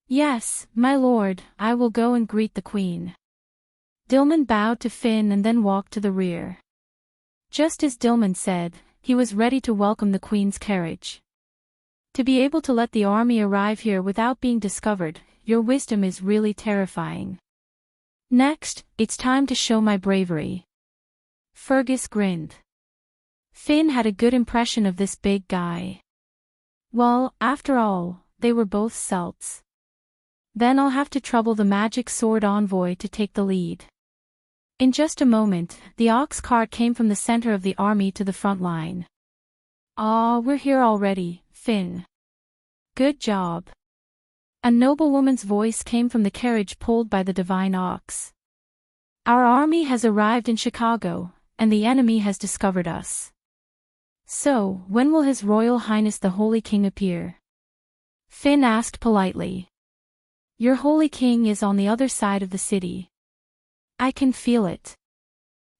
Yes, my lord, I will go and greet the queen. Dillman bowed to Finn and then walked to the rear. Just as Dillman said, he was ready to welcome the queen's carriage. To be able to let the army arrive here without being discovered, your wisdom is really terrifying. Next, it's time to show my bravery. Fergus grinned. Finn had a good impression of this big guy. Well, after all, they were both Celts. Then I'll have to trouble the magic sword envoy to take the lead. In just a moment, the ox cart came from the center of the army to the front line. Ah, we're here already, Finn. Good job. A noblewoman's voice came from the carriage pulled by the divine ox. Our army has arrived in Chicago, and the enemy has discovered us. So, when will His Royal Highness the Holy King appear? Finn asked politely. Your Holy King is on the other side of the city. I can feel it.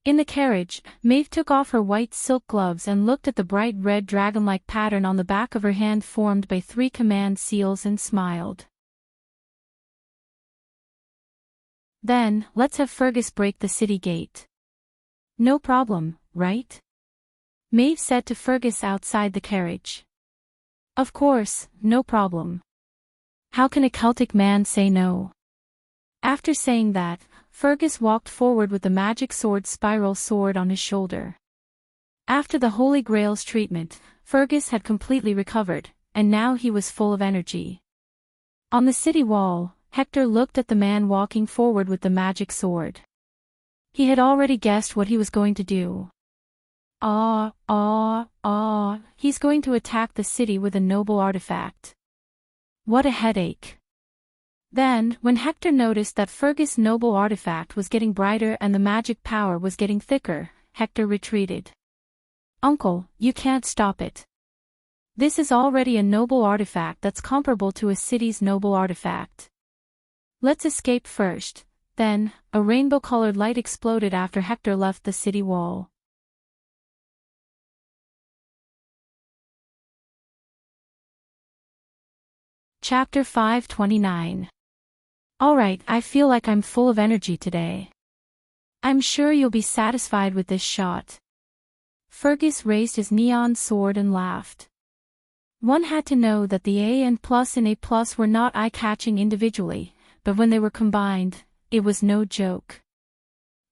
In the carriage, Maeve took off her white silk gloves and looked at the bright red dragon-like pattern on the back of her hand formed by 3 command seals and smiled. Then, let's have Fergus break the city gate. No problem, right? Maeve said to Fergus outside the carriage. Of course, no problem. How can a Celtic man say no? After saying that, Fergus walked forward with the magic sword spiral sword on his shoulder. After the Holy Grail's treatment, Fergus had completely recovered, and now he was full of energy. On the city wall, Hector looked at the man walking forward with the magic sword. He had already guessed what he was going to do. He's going to attack the city with a noble artifact. What a headache. Then, when Hector noticed that Fergus' noble artifact was getting brighter and the magic power was getting thicker, Hector retreated. Uncle, you can't stop it. This is already a noble artifact that's comparable to a city's noble artifact. Let's escape first. Then, a rainbow-colored light exploded after Hector left the city wall. Chapter 529. Alright, I feel like I'm full of energy today. I'm sure you'll be satisfied with this shot. Fergus raised his neon sword and laughed. One had to know that the A and plus in A plus were not eye-catching individually, but when they were combined, it was no joke.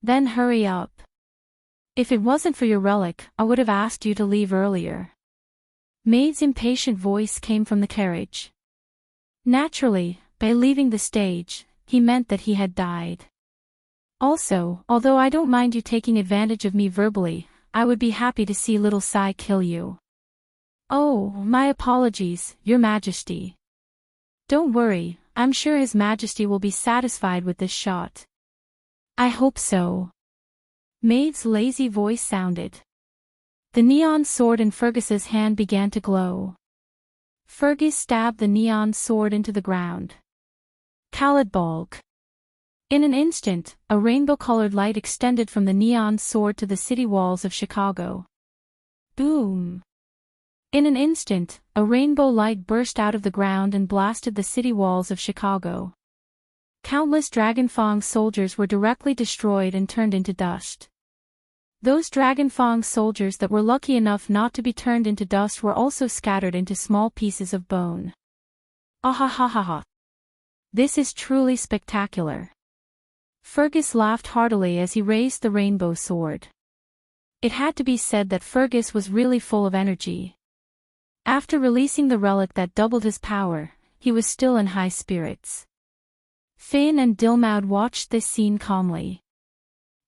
Then hurry up. If it wasn't for your relic, I would have asked you to leave earlier. Maeve's impatient voice came from the carriage. Naturally, by leaving the stage, he meant that he had died. Also, although I don't mind you taking advantage of me verbally, I would be happy to see little Sai kill you. Oh, my apologies, Your Majesty. Don't worry, I'm sure His Majesty will be satisfied with this shot. I hope so. Maeve's lazy voice sounded. The neon sword in Fergus's hand began to glow. Fergus stabbed the neon sword into the ground. Caladbolg. In an instant, a rainbow-colored light extended from the neon sword to the city walls of Chicago. Boom! In an instant, a rainbow light burst out of the ground and blasted the city walls of Chicago. Countless Dragonfang soldiers were directly destroyed and turned into dust. Those Dragonfang soldiers that were lucky enough not to be turned into dust were also scattered into small pieces of bone. Ahahaha. This is truly spectacular. Fergus laughed heartily as he raised the rainbow sword. It had to be said that Fergus was really full of energy. After releasing the relic that doubled his power, he was still in high spirits. Finn and Dilmaud watched this scene calmly.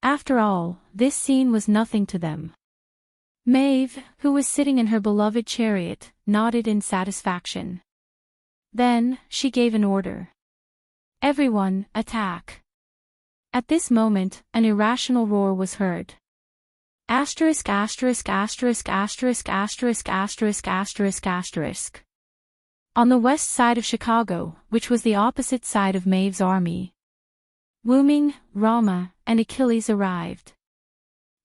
After all, this scene was nothing to them. Maeve, who was sitting in her beloved chariot, nodded in satisfaction. Then, she gave an order. Everyone, attack. At this moment, an irrational roar was heard. Asterisk asterisk asterisk asterisk asterisk asterisk asterisk asterisk. On the west side of Chicago, which was the opposite side of Maeve's army, Wuming, Rama, and Achilles arrived.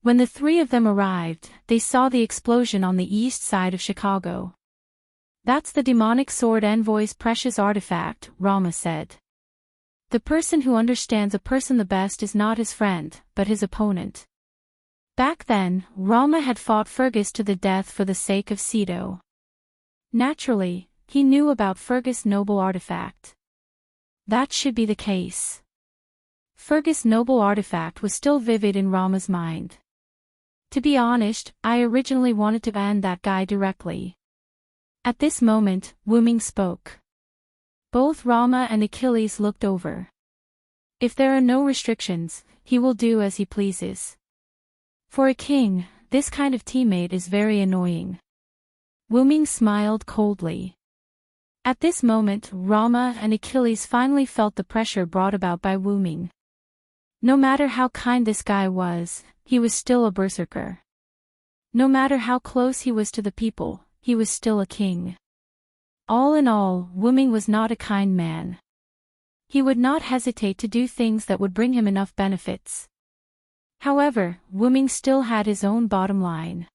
When the 3 of them arrived, they saw the explosion on the east side of Chicago. That's the demonic sword envoy's precious artifact, Rama said. The person who understands a person the best is not his friend, but his opponent. Back then, Rama had fought Fergus to the death for the sake of Cedo. Naturally, he knew about Fergus' noble artifact. That should be the case. Fergus' noble artifact was still vivid in Rama's mind. To be honest, I originally wanted to ban that guy directly. At this moment, Wuming spoke. Both Rama and Achilles looked over. If there are no restrictions, he will do as he pleases. For a king, this kind of teammate is very annoying. Wuming smiled coldly. At this moment, Rama and Achilles finally felt the pressure brought about by Wuming. No matter how kind this guy was, he was still a berserker. No matter how close he was to the people, he was still a king. All in all, Wuming was not a kind man. He would not hesitate to do things that would bring him enough benefits. However, Wuming still had his own bottom line.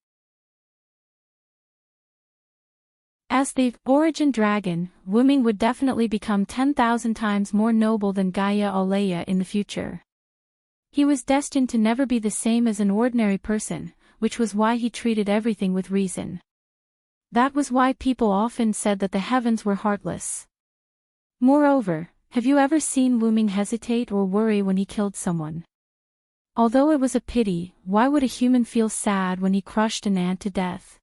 As the origin dragon, Wuming would definitely become 10,000 times more noble than Gaia Alea in the future. He was destined to never be the same as an ordinary person, which was why he treated everything with reason. That was why people often said that the heavens were heartless. Moreover, have you ever seen Wuming hesitate or worry when he killed someone? Although it was a pity, why would a human feel sad when he crushed an ant to death?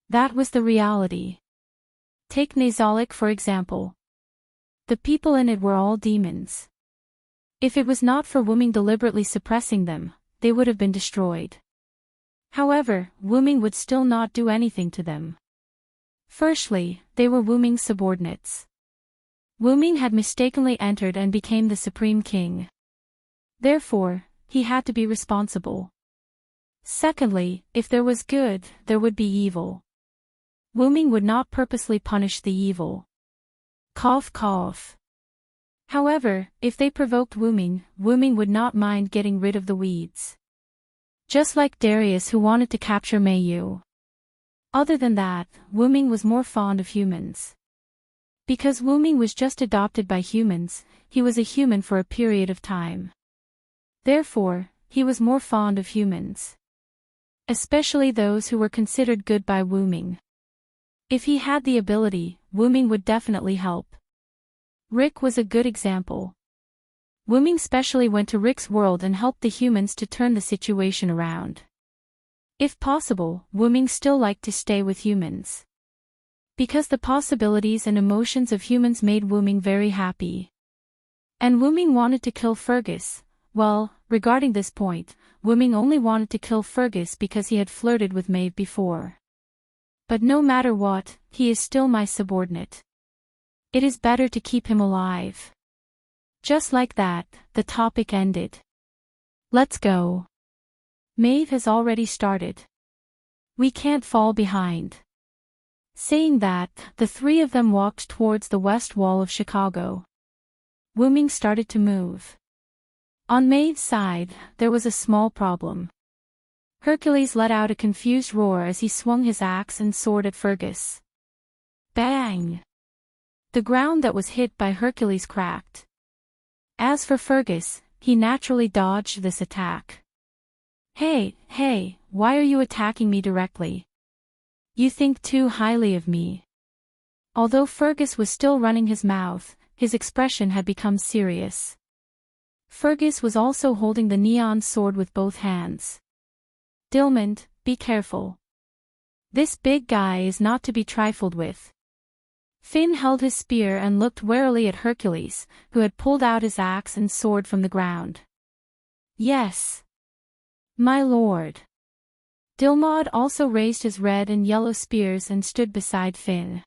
That was the reality. Take Nazalik for example. The people in it were all demons. If it was not for Wuming deliberately suppressing them, they would have been destroyed. However, Wuming would still not do anything to them. Firstly, they were Wuming's subordinates. Wuming had mistakenly entered and became the supreme king. Therefore, he had to be responsible. Secondly, if there was good, there would be evil. Wuming would not purposely punish the evil. Cough cough. However, if they provoked Wuming, Wuming would not mind getting rid of the weeds. Just like Darius who wanted to capture Mayu. Other than that, Wuming was more fond of humans. Because Wuming was just adopted by humans, he was a human for a period of time. Therefore, he was more fond of humans. Especially those who were considered good by Wuming. If he had the ability, Wuming would definitely help. Rick was a good example. Wuming specially went to Rick's world and helped the humans to turn the situation around. If possible, Wuming still liked to stay with humans. Because the possibilities and emotions of humans made Wuming very happy. And Wuming wanted to kill Fergus. Well, regarding this point, Wuming only wanted to kill Fergus because he had flirted with Maeve before. But no matter what, he is still my subordinate. It is better to keep him alive. Just like that, the topic ended. Let's go. Maeve has already started. We can't fall behind. Saying that, the three of them walked towards the west wall of Chicago. Wuming started to move. On Maeve's side, there was a small problem. Hercules let out a confused roar as he swung his axe and sword at Fergus. Bang! The ground that was hit by Hercules cracked. As for Fergus, he naturally dodged this attack. Hey, why are you attacking me directly? You think too highly of me. Although Fergus was still running his mouth, his expression had become serious. Fergus was also holding the neon sword with both hands. Dilmond, be careful. This big guy is not to be trifled with. Finn held his spear and looked warily at Hercules, who had pulled out his axe and sword from the ground. Yes. My lord. Dilmond also raised his red and yellow spears and stood beside Finn.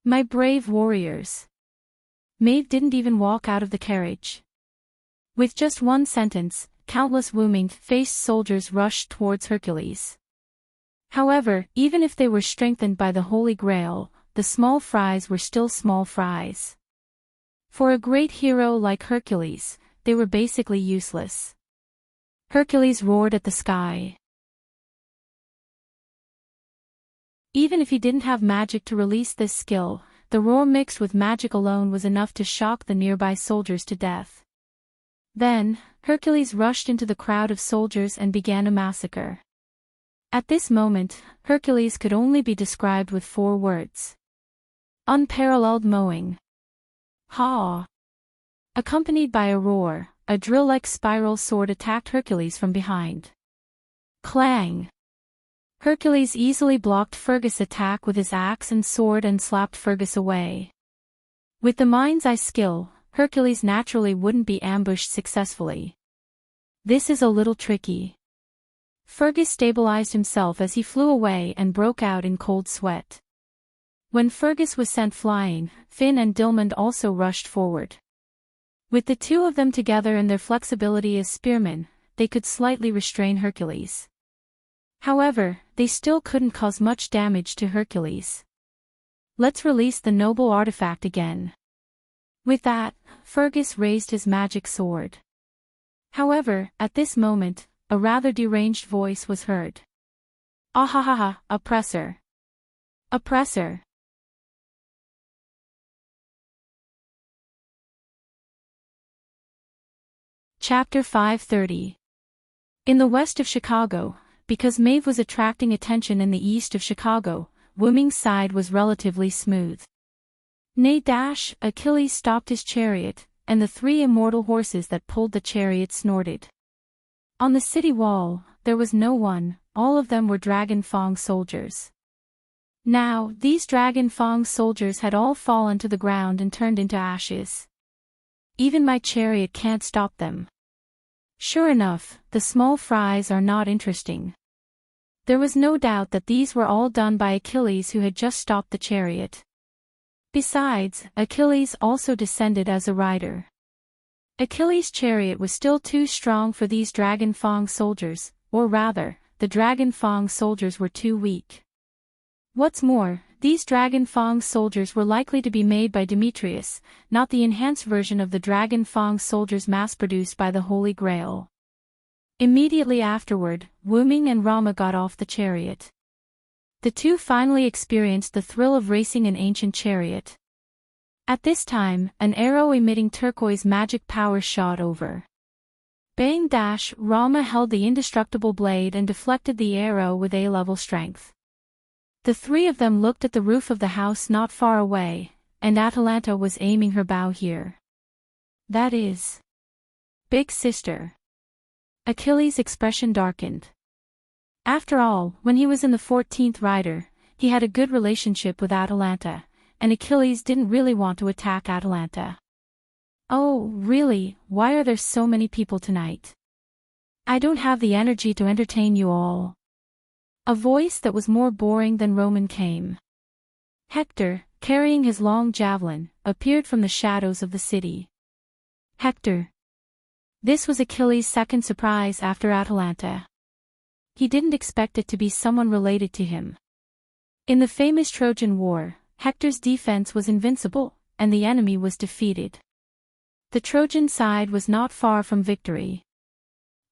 My brave warriors. Maeve didn't even walk out of the carriage. With just one sentence, countless Wuming-faced soldiers rushed towards Hercules. However, even if they were strengthened by the Holy Grail, the small fries were still small fries. For a great hero like Hercules, they were basically useless. Hercules roared at the sky. Even if he didn't have magic to release this skill, the roar mixed with magic alone was enough to shock the nearby soldiers to death. Then, Hercules rushed into the crowd of soldiers and began a massacre. At this moment, Hercules could only be described with 4 words. Unparalleled mowing. Ha! Accompanied by a roar, a drill-like spiral sword attacked Hercules from behind. Clang! Hercules easily blocked Fergus' attack with his axe and sword and slapped Fergus away. With the mind's eye skill, Hercules naturally wouldn't be ambushed successfully. This is a little tricky. Fergus stabilized himself as he flew away and broke out in cold sweat. When Fergus was sent flying, Finn and Dilmund also rushed forward. With the 2 of them together and their flexibility as spearmen, they could slightly restrain Hercules. However, they still couldn't cause much damage to Hercules. Let's release the noble artifact again. With that, Fergus raised his magic sword. However, at this moment, a rather deranged voice was heard. Ahahaha, oppressor! Oppressor! Chapter 530. In the west of Chicago, because Maeve was attracting attention in the east of Chicago, Wooming's side was relatively smooth. Achilles stopped his chariot, and the 3 immortal horses that pulled the chariot snorted. On the city wall, there was no one, all of them were Dragon Fang soldiers. Now, these Dragon Fang soldiers had all fallen to the ground and turned into ashes. Even my chariot can't stop them. Sure enough, the small fries are not interesting. There was no doubt that these were all done by Achilles, who had just stopped the chariot. Besides, Achilles also descended as a rider. Achilles' chariot was still too strong for these Dragon Fang soldiers, or rather, the Dragon Fang soldiers were too weak. What's more, these Dragon Fang soldiers were likely to be made by Demetrius, not the enhanced version of the Dragon Fang soldiers mass-produced by the Holy Grail. Immediately afterward, Wooming and Rama got off the chariot. The 2 finally experienced the thrill of racing an ancient chariot. At this time, an arrow emitting turquoise magic power shot over. Bang! Rama held the indestructible blade and deflected the arrow with A-level strength. The 3 of them looked at the roof of the house not far away, and Atalanta was aiming her bow here. That is... Big sister. Achilles' expression darkened. After all, when he was in the 14th Rider, he had a good relationship with Atalanta, and Achilles didn't really want to attack Atalanta. Oh, really, why are there so many people tonight? I don't have the energy to entertain you all. A voice that was more boring than Roman came. Hector, carrying his long javelin, appeared from the shadows of the city. Hector. This was Achilles' second surprise after Atalanta. He didn't expect it to be someone related to him. In the famous Trojan War, Hector's defense was invincible, and the enemy was defeated. The Trojan side was not far from victory.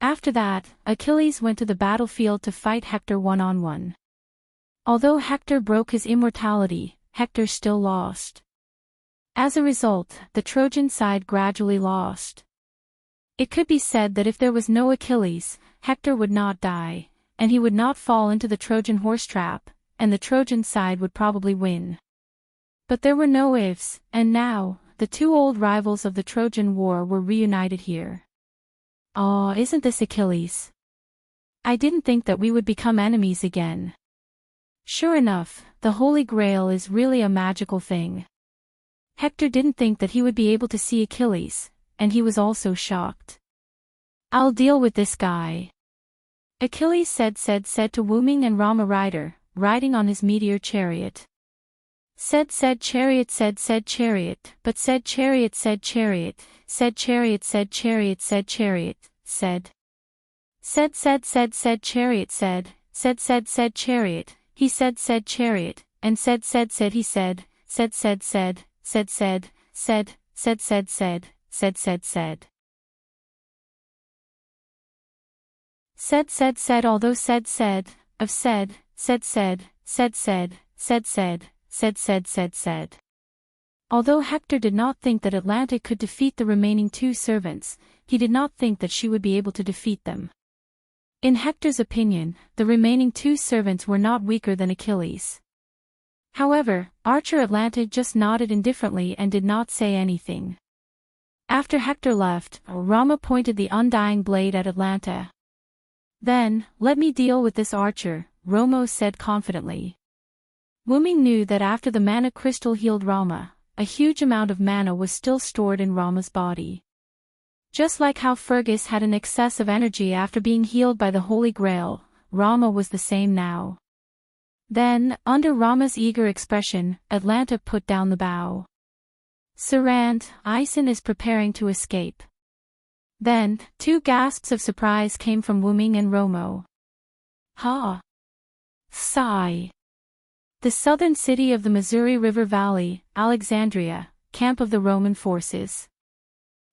After that, Achilles went to the battlefield to fight Hector one-on-one. Although Hector broke his immortality, Hector still lost. As a result, the Trojan side gradually lost. It could be said that if there was no Achilles, Hector would not die, and he would not fall into the Trojan horse trap, and the Trojan side would probably win. But there were no ifs, and now, the 2 old rivals of the Trojan War were reunited here. Aw, isn't this Achilles? I didn't think that we would become enemies again. Sure enough, the Holy Grail is really a magical thing. Hector didn't think that he would be able to see Achilles, and he was also shocked. I'll deal with this guy. Achilles said to Wooming and Rama Rider, riding on his meteor chariot. Said chariot, but said chariot, said chariot, said chariot, said chariot, said chariot, said chariot, said chariot, he said chariot, and said he said although said. Although Hector did not think that Atlanta could defeat the remaining two servants, he did not think that she would be able to defeat them. In Hector's opinion, the remaining two servants were not weaker than Achilles. However, Archer Atlanta just nodded indifferently and did not say anything. After Hector left, Rama pointed the undying blade at Atlanta. "Then, let me deal with this archer," Romo said confidently. Wuming knew that after the mana crystal healed Rama, a huge amount of mana was still stored in Rama's body. Just like how Fergus had an excess of energy after being healed by the Holy Grail, Rama was the same now. Then, under Rama's eager expression, Atlanta put down the bow. "Sarant, Ison is preparing to escape." Then, two gasps of surprise came from Wuming and Romo. "Ha! Sigh." The southern city of the Missouri River Valley, Alexandria, camp of the Roman forces.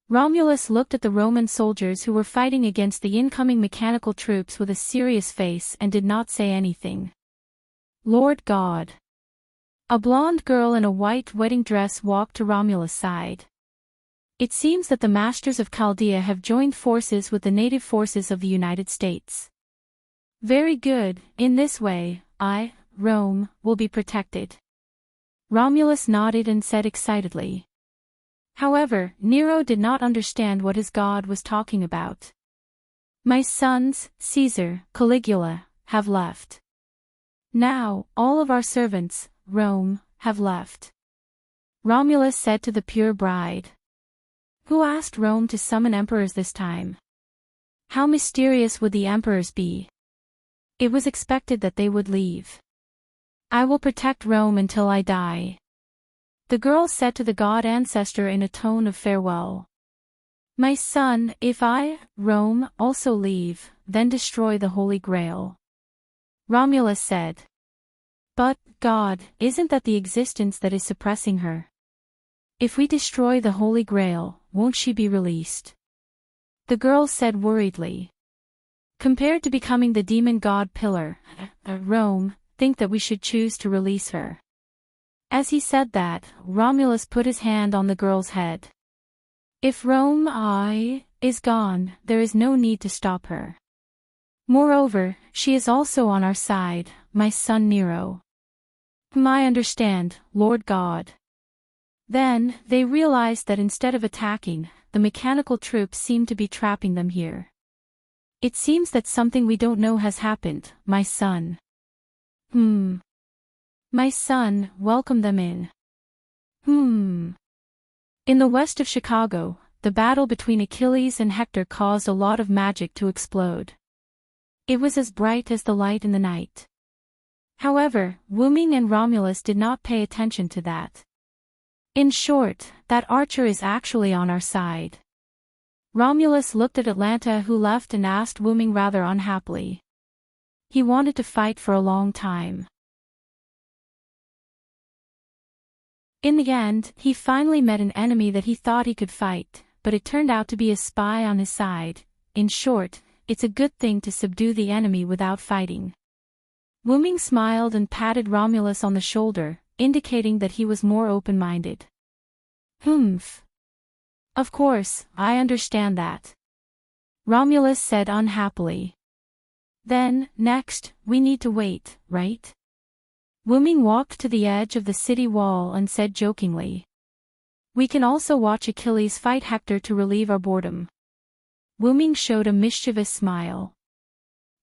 Romulus looked at the Roman soldiers who were fighting against the incoming mechanical troops with a serious face and did not say anything. "Lord God." A blonde girl in a white wedding dress walked to Romulus' side. "It seems that the masters of Chaldea have joined forces with the native forces of the United States. Very good, in this way, Rome, will be protected." Romulus nodded and said excitedly. However, Nero did not understand what his god was talking about. "My sons, Caesar, Caligula, have left. Now, all of our servants, Rome, have left." Romulus said to the pure bride. "Who asked Rome to summon emperors this time? How mysterious would the emperors be? It was expected that they would leave. I will protect Rome until I die." The girl said to the god ancestor in a tone of farewell. "My son, if I, Rome, also leave, then destroy the Holy Grail." Romulus said. "But, God, isn't that the existence that is suppressing her? If we destroy the Holy Grail, won't she be released?" The girl said worriedly. "Compared to becoming the demon god pillar, Rome, think that we should choose to release her." As he said that, Romulus put his hand on the girl's head. "If Rome, is gone, there is no need to stop her. Moreover, she is also on our side, my son Nero." "I understand, Lord God." Then, they realized that instead of attacking, the mechanical troops seemed to be trapping them here. "It seems that something we don't know has happened, my son." "My son, welcome them in." In the west of Chicago, the battle between Achilles and Hector caused a lot of magic to explode. It was as bright as the light in the night. However, Wuming and Romulus did not pay attention to that. "In short, that archer is actually on our side." Romulus looked at Atlanta, who left, and asked Wuming rather unhappily. He wanted to fight for a long time. In the end, he finally met an enemy that he thought he could fight, but it turned out to be a spy on his side. In short, it's a good thing to subdue the enemy without fighting. Wuming smiled and patted Romulus on the shoulder, indicating that he was more open-minded. "Of course, I understand that," Romulus said unhappily. "Then, next, we need to wait, right?" Wuming walked to the edge of the city wall and said jokingly. "We can also watch Achilles fight Hector to relieve our boredom." Wuming showed a mischievous smile.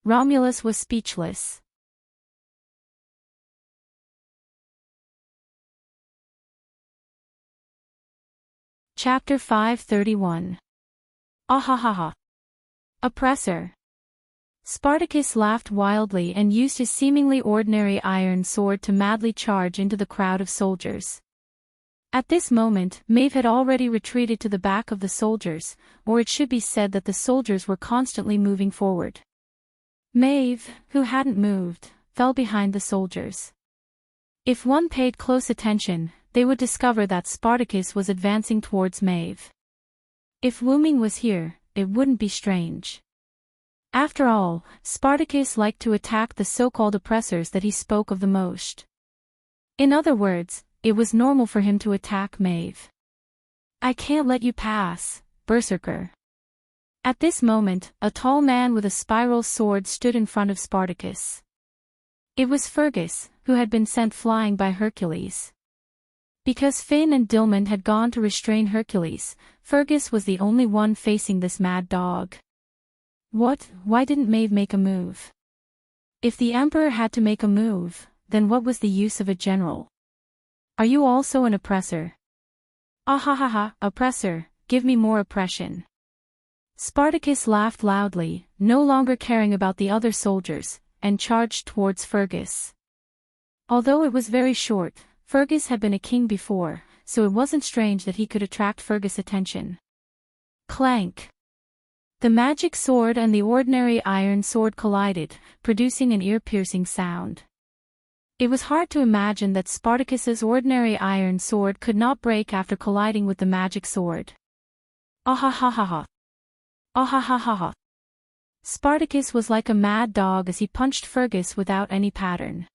Romulus was speechless. Chapter 531. Ahahaha. Oppressor. Spartacus laughed wildly and used his seemingly ordinary iron sword to madly charge into the crowd of soldiers. At this moment, Maeve had already retreated to the back of the soldiers, or it should be said that the soldiers were constantly moving forward. Maeve, who hadn't moved, fell behind the soldiers. If one paid close attention, they would discover that Spartacus was advancing towards Maeve. If Wuming was here, it wouldn't be strange. After all, Spartacus liked to attack the so-called oppressors that he spoke of the most. In other words, it was normal for him to attack Maeve. "I can't let you pass, Berserker." At this moment, a tall man with a spiral sword stood in front of Spartacus. It was Fergus, who had been sent flying by Hercules. Because Finn and Dilmund had gone to restrain Hercules, Fergus was the only one facing this mad dog. Why didn't Maeve make a move? If the Emperor had to make a move, then what was the use of a general? "Are you also an oppressor?" "Ahahaha, oppressor, give me more oppression." Spartacus laughed loudly, no longer caring about the other soldiers, and charged towards Fergus. Although it was very short, Fergus had been a king before, so it wasn't strange that he could attract Fergus' attention. Clank! The magic sword and the ordinary iron sword collided, producing an ear-piercing sound. It was hard to imagine that Spartacus's ordinary iron sword could not break after colliding with the magic sword. Ahahaha! Ahahaha! Spartacus was like a mad dog as he punched Fergus without any pattern.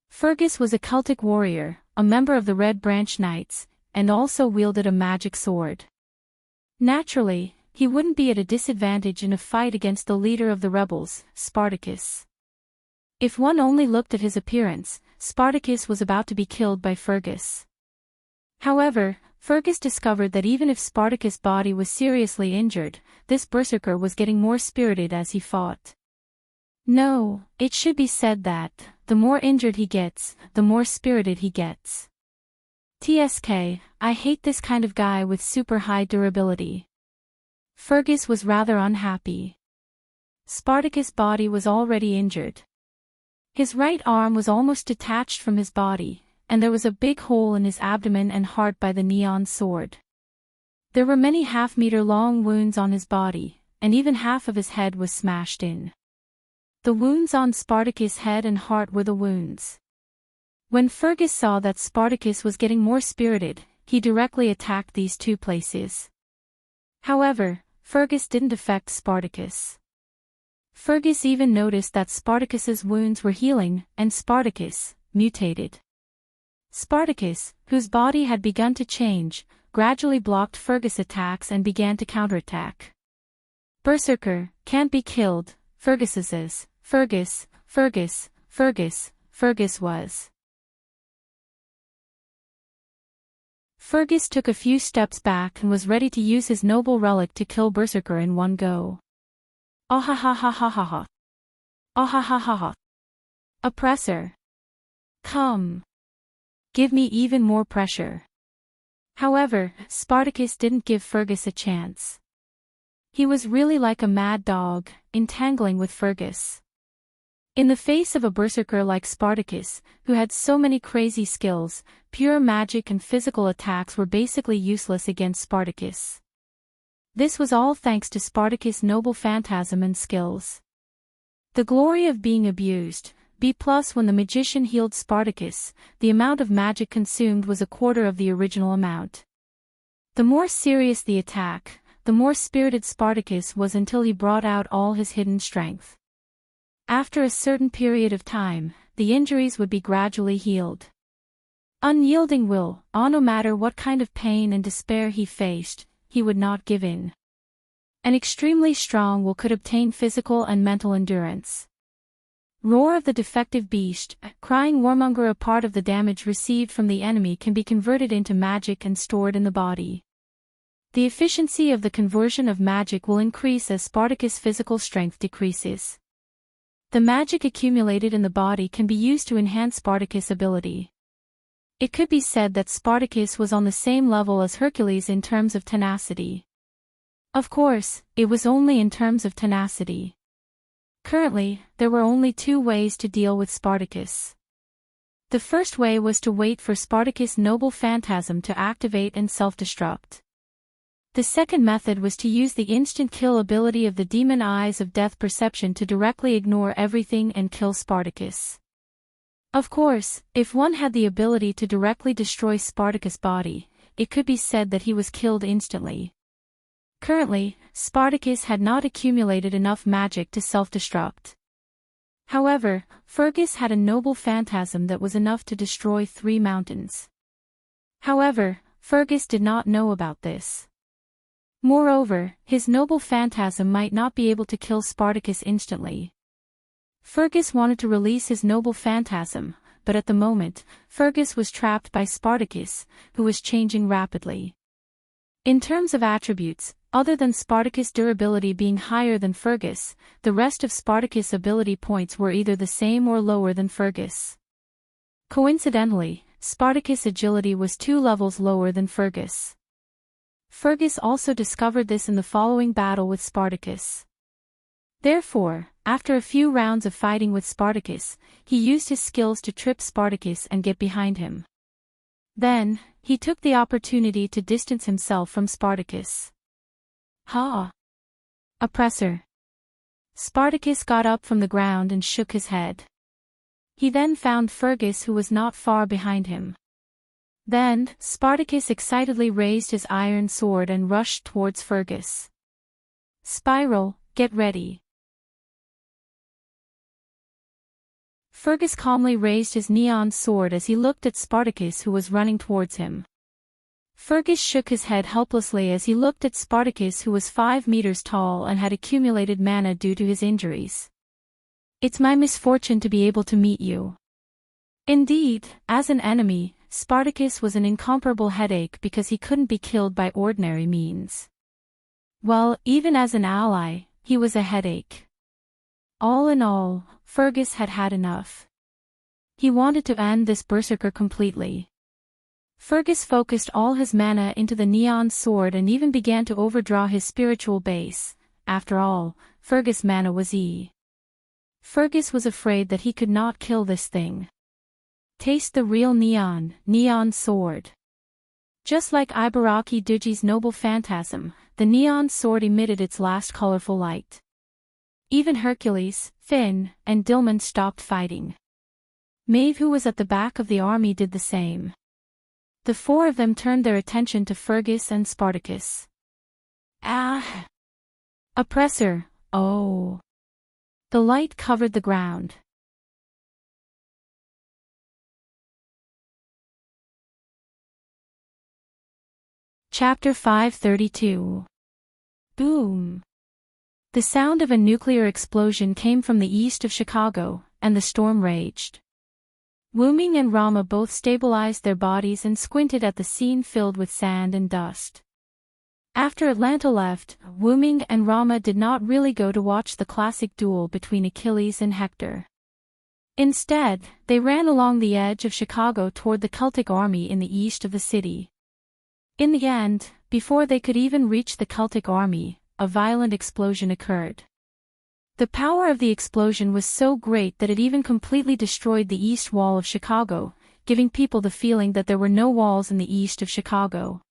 Fergus was a Celtic warrior, a member of the Red Branch Knights, and also wielded a magic sword. Naturally, he wouldn't be at a disadvantage in a fight against the leader of the rebels, Spartacus. If one only looked at his appearance, Spartacus was about to be killed by Fergus. However, Fergus discovered that even if Spartacus' body was seriously injured, this berserker was getting more spirited as he fought. No, it should be said that, the more injured he gets, the more spirited he gets. TSK, I hate this kind of guy with super high durability. Fergus was rather unhappy. Spartacus' body was already injured. His right arm was almost detached from his body, and there was a big hole in his abdomen and heart by the neon sword. There were many half-meter-long wounds on his body, and even half of his head was smashed in. The wounds on Spartacus' head and heart were the wounds. When Fergus saw that Spartacus was getting more spirited, he directly attacked these two places. However, Fergus didn't affect Spartacus. Fergus even noticed that Spartacus's wounds were healing, and Spartacus mutated. Spartacus, whose body had begun to change, gradually blocked Fergus' attacks and began to counterattack. Berserker, can't be killed, Fergus was. Fergus took a few steps back and was ready to use his noble relic to kill Berserker in one go. Ahahahahaha. Ahahahaha. Oppressor. Come. Give me even more pressure. However, Spartacus didn't give Fergus a chance. He was really like a mad dog, entangling with Fergus. In the face of a berserker like Spartacus, who had so many crazy skills, pure magic and physical attacks were basically useless against Spartacus. This was all thanks to Spartacus' noble phantasm and skills. The glory of being abused. B+ when the magician healed Spartacus, the amount of magic consumed was a quarter of the original amount. The more serious the attack, the more spirited Spartacus was until he brought out all his hidden strength. After a certain period of time, the injuries would be gradually healed. Unyielding will, no matter what kind of pain and despair he faced, he would not give in. An extremely strong will could obtain physical and mental endurance. Roar of the defective beast, crying warmonger. A part of the damage received from the enemy can be converted into magic and stored in the body. The efficiency of the conversion of magic will increase as Spartacus' physical strength decreases. The magic accumulated in the body can be used to enhance Spartacus' ability. It could be said that Spartacus was on the same level as Hercules in terms of tenacity. Of course, it was only in terms of tenacity. Currently, there were only two ways to deal with Spartacus. The first way was to wait for Spartacus' noble phantasm to activate and self-destruct. The second method was to use the instant kill ability of the demon eyes of death perception to directly ignore everything and kill Spartacus. Of course, if one had the ability to directly destroy Spartacus' body, it could be said that he was killed instantly. Currently, Spartacus had not accumulated enough magic to self-destruct. However, Fergus had a noble phantasm that was enough to destroy 3 mountains. However, Fergus did not know about this. Moreover, his noble phantasm might not be able to kill Spartacus instantly. Fergus wanted to release his noble phantasm, but at the moment, Fergus was trapped by Spartacus, who was changing rapidly. In terms of attributes, other than Spartacus' durability being higher than Fergus, the rest of Spartacus' ability points were either the same or lower than Fergus. Coincidentally, Spartacus' agility was 2 levels lower than Fergus. Fergus also discovered this in the following battle with Spartacus. Therefore, after a few rounds of fighting with Spartacus, he used his skills to trip Spartacus and get behind him. Then, he took the opportunity to distance himself from Spartacus. Ha! Oppressor! Spartacus got up from the ground and shook his head. He then found Fergus, who was not far behind him. Then, Spartacus excitedly raised his iron sword and rushed towards Fergus. Spiral, get ready. Fergus calmly raised his neon sword as he looked at Spartacus, who was running towards him. Fergus shook his head helplessly as he looked at Spartacus, who was 5 meters tall and had accumulated mana due to his injuries. It's my misfortune to be able to meet you. Indeed, as an enemy, Spartacus was an incomparable headache because he couldn't be killed by ordinary means. Well, even as an ally, he was a headache. All in all, Fergus had had enough. He wanted to end this berserker completely. Fergus focused all his mana into the neon sword and even began to overdraw his spiritual base. After all, Fergus' mana was E. Fergus was afraid that he could not kill this thing. Taste the real neon sword. Just like Ibaraki Duji's noble phantasm, the neon sword emitted its last colorful light. Even Hercules, Finn, and Dilmun stopped fighting. Maeve, who was at the back of the army, did the same. The 4 of them turned their attention to Fergus and Spartacus. Ah! Oppressor, oh! The light covered the ground. Chapter 532. Boom! The sound of a nuclear explosion came from the east of Chicago, and the storm raged. Wuming and Rama both stabilized their bodies and squinted at the scene filled with sand and dust. After Atlanta left, Wuming and Rama did not really go to watch the classic duel between Achilles and Hector. Instead, they ran along the edge of Chicago toward the Celtic army in the east of the city. In the end, before they could even reach the Celtic army, a violent explosion occurred. The power of the explosion was so great that it even completely destroyed the east wall of Chicago, giving people the feeling that there were no walls in the east of Chicago.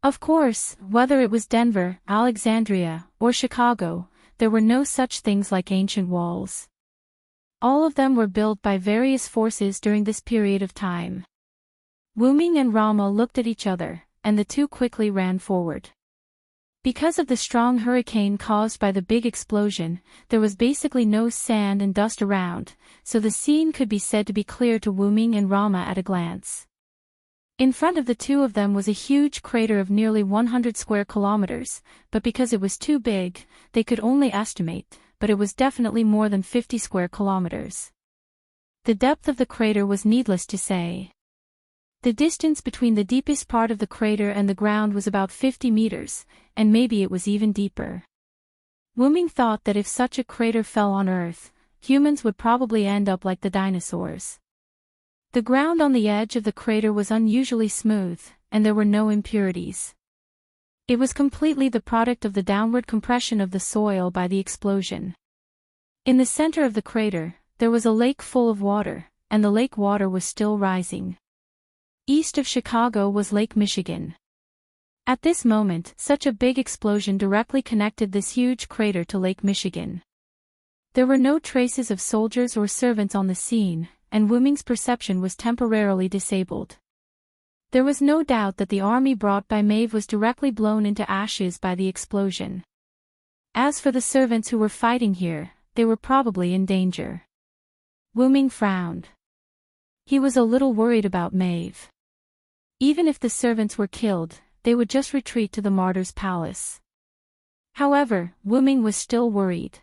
Of course, whether it was Denver, Alexandria, or Chicago, there were no such things like ancient walls. All of them were built by various forces during this period of time. Wuming and Rama looked at each other, and the 2 quickly ran forward. Because of the strong hurricane caused by the big explosion, there was basically no sand and dust around, so the scene could be said to be clear to Wuming and Rama at a glance. In front of the 2 of them was a huge crater of nearly 100 square kilometers, but because it was too big, they could only estimate, but it was definitely more than 50 square kilometers. The depth of the crater was needless to say. The distance between the deepest part of the crater and the ground was about 50 meters, and maybe it was even deeper. Wuming thought that if such a crater fell on Earth, humans would probably end up like the dinosaurs. The ground on the edge of the crater was unusually smooth, and there were no impurities. It was completely the product of the downward compression of the soil by the explosion. In the center of the crater, there was a lake full of water, and the lake water was still rising. East of Chicago was Lake Michigan. At this moment, such a big explosion directly connected this huge crater to Lake Michigan. There were no traces of soldiers or servants on the scene, and Wuming's perception was temporarily disabled. There was no doubt that the army brought by Maeve was directly blown into ashes by the explosion. As for the servants who were fighting here, they were probably in danger. Wu Ming frowned. He was a little worried about Maeve. Even if the servants were killed, they would just retreat to the martyr's palace. However, Wu Ming was still worried.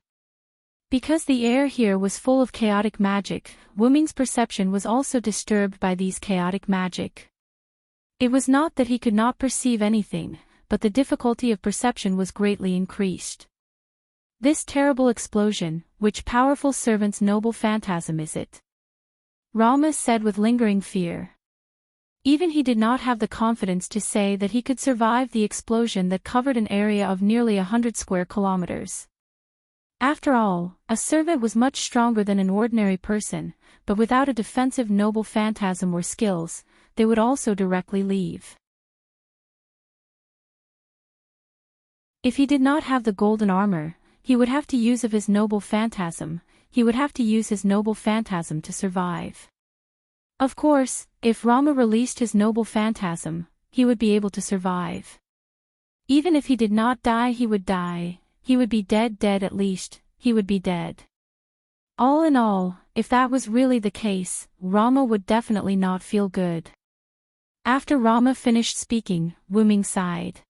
Because the air here was full of chaotic magic, Wu Ming's perception was also disturbed by these chaotic magic. It was not that he could not perceive anything, but the difficulty of perception was greatly increased. This terrible explosion, which powerful servant's noble phantasm is it? Rama said with lingering fear. Even he did not have the confidence to say that he could survive the explosion that covered an area of nearly 100 square kilometers. After all, a servant was much stronger than an ordinary person, but without a defensive noble phantasm or skills, they would also directly leave. If he did not have the golden armor, he would have to use of his noble phantasm, he would have to use his noble phantasm to survive. Of course, if Rama released his noble phantasm, he would be able to survive. Even if he did not die, he would be dead at least, he would be dead. All in all, if that was really the case, Rama would definitely not feel good. After Rama finished speaking, Wu Ming sighed.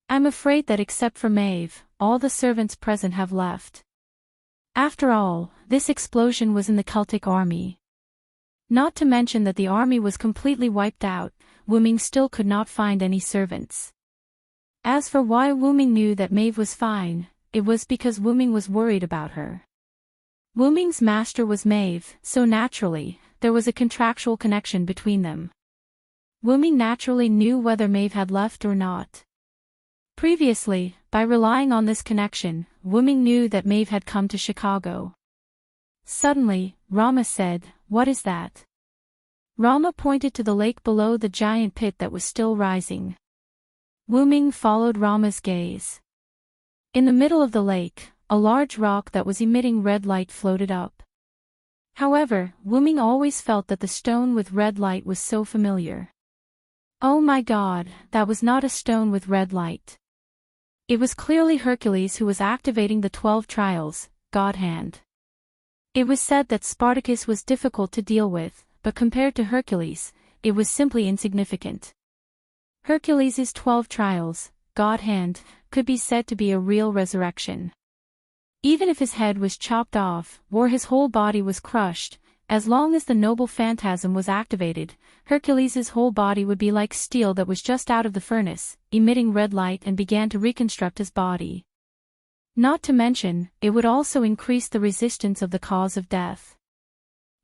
I'm afraid that except for Maeve, all the servants present have left. After all, this explosion was in the Celtic army. Not to mention that the army was completely wiped out, Wu Ming still could not find any servants. As for why Wu Ming knew that Maeve was fine, it was because Wu Ming was worried about her. Wu Ming's master was Maeve, so naturally, there was a contractual connection between them. Wu Ming naturally knew whether Maeve had left or not. Previously, by relying on this connection, Wu Ming knew that Maeve had come to Chicago. Suddenly, Rama said, "What is that?" Rama pointed to the lake below the giant pit that was still rising. Wu Ming followed Rama's gaze. In the middle of the lake, a large rock that was emitting red light floated up. However, Wu Ming always felt that the stone with red light was so familiar. Oh my God, that was not a stone with red light. It was clearly Hercules who was activating the 12 trials, God Hand. It was said that Spartacus was difficult to deal with, but compared to Hercules, it was simply insignificant. Hercules' 12 trials, God Hand, could be said to be a real resurrection. Even if his head was chopped off, or his whole body was crushed, as long as the noble phantasm was activated, Hercules' whole body would be like steel that was just out of the furnace, emitting red light and began to reconstruct his body. Not to mention, it would also increase the resistance of the cause of death.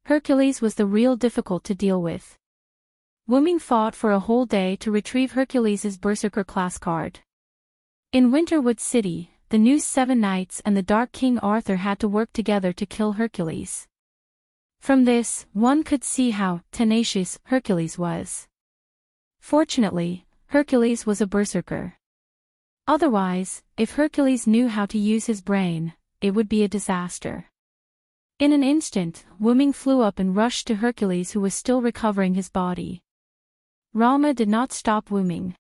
Hercules was the real difficult to deal with. Wu Ming fought for a whole day to retrieve Hercules' Berserker class card. In Winterwood City, the new 7 Knights and the Dark King Arthur had to work together to kill Hercules. From this, one could see how tenacious Hercules was. Fortunately, Hercules was a berserker. Otherwise, if Hercules knew how to use his brain, it would be a disaster. In an instant, Wu Ming flew up and rushed to Hercules, who was still recovering his body. Rama did not stop Wu Ming.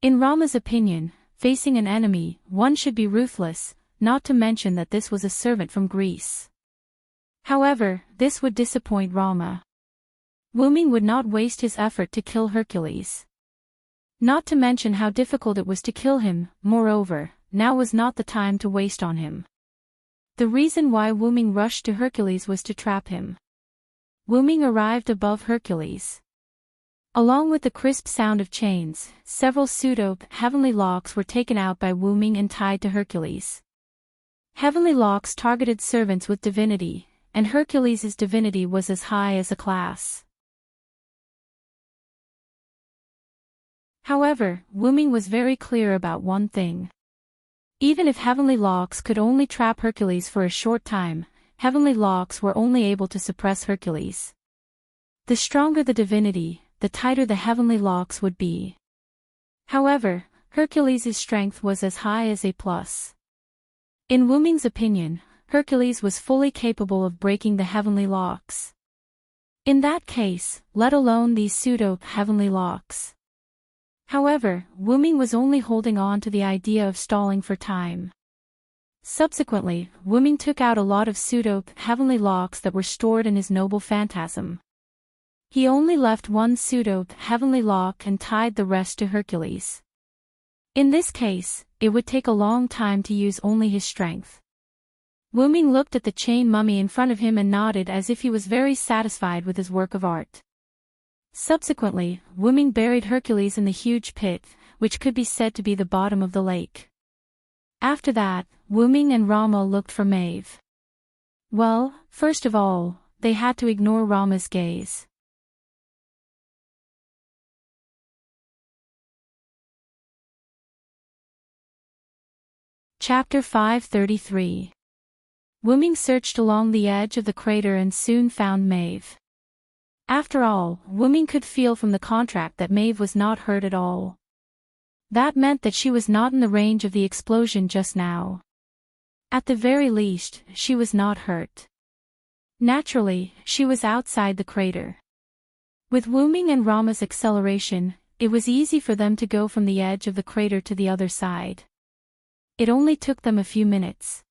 In Rama's opinion, facing an enemy, one should be ruthless, not to mention that this was a servant from Greece. However, this would disappoint Rama. Wu Ming would not waste his effort to kill Hercules. Not to mention how difficult it was to kill him, moreover, now was not the time to waste on him. The reason why Wu Ming rushed to Hercules was to trap him. Wu Ming arrived above Hercules. Along with the crisp sound of chains, several pseudo-heavenly locks were taken out by Wu Ming and tied to Hercules. Heavenly locks targeted servants with divinity, and Hercules' divinity was as high as a class. However, Wu Ming was very clear about one thing. Even if heavenly locks could only trap Hercules for a short time, heavenly locks were only able to suppress Hercules. The stronger the divinity, the tighter the heavenly locks would be. However, Hercules' strength was as high as A+. In Wu Ming's opinion, Hercules was fully capable of breaking the heavenly locks. In that case, let alone these pseudo-heavenly locks. However, Wu-Ming was only holding on to the idea of stalling for time. Subsequently, Wu-Ming took out a lot of pseudo-heavenly locks that were stored in his noble phantasm. He only left one pseudo-heavenly lock and tied the rest to Hercules. In this case, it would take a long time to use only his strength. Wu-Ming looked at the chain mummy in front of him and nodded as if he was very satisfied with his work of art. Subsequently, Wu-Ming buried Hercules in the huge pit, which could be said to be the bottom of the lake. After that, Wu-Ming and Rama looked for Maeve. Well, first of all, they had to ignore Rama's gaze. Chapter 533. Wu-Ming searched along the edge of the crater and soon found Maeve. After all, Wu-Ming could feel from the contract that Maeve was not hurt at all. That meant that she was not in the range of the explosion just now. At the very least, she was not hurt. Naturally, she was outside the crater. With Wu-Ming and Rama's acceleration, it was easy for them to go from the edge of the crater to the other side. It only took them a few minutes.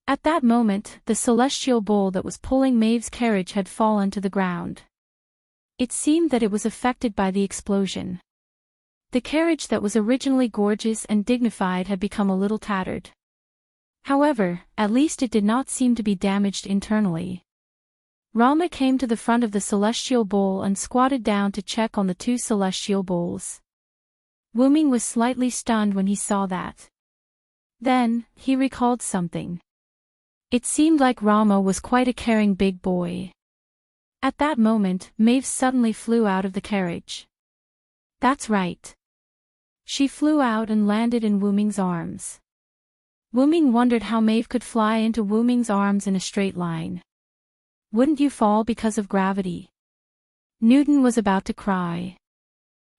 At that moment, the celestial bowl that was pulling Maeve's carriage had fallen to the ground. It seemed that it was affected by the explosion. The carriage that was originally gorgeous and dignified had become a little tattered. However, at least it did not seem to be damaged internally. Rama came to the front of the celestial bowl and squatted down to check on the two celestial bowls. Wu-Ming was slightly stunned when he saw that. Then, he recalled something. It seemed like Rama was quite a caring big boy. At that moment, Maeve suddenly flew out of the carriage. That's right. She flew out and landed in Wu-Ming's arms. Wu-Ming wondered how Maeve could fly into Wu-Ming's arms in a straight line. Wouldn't you fall because of gravity? Newton was about to cry.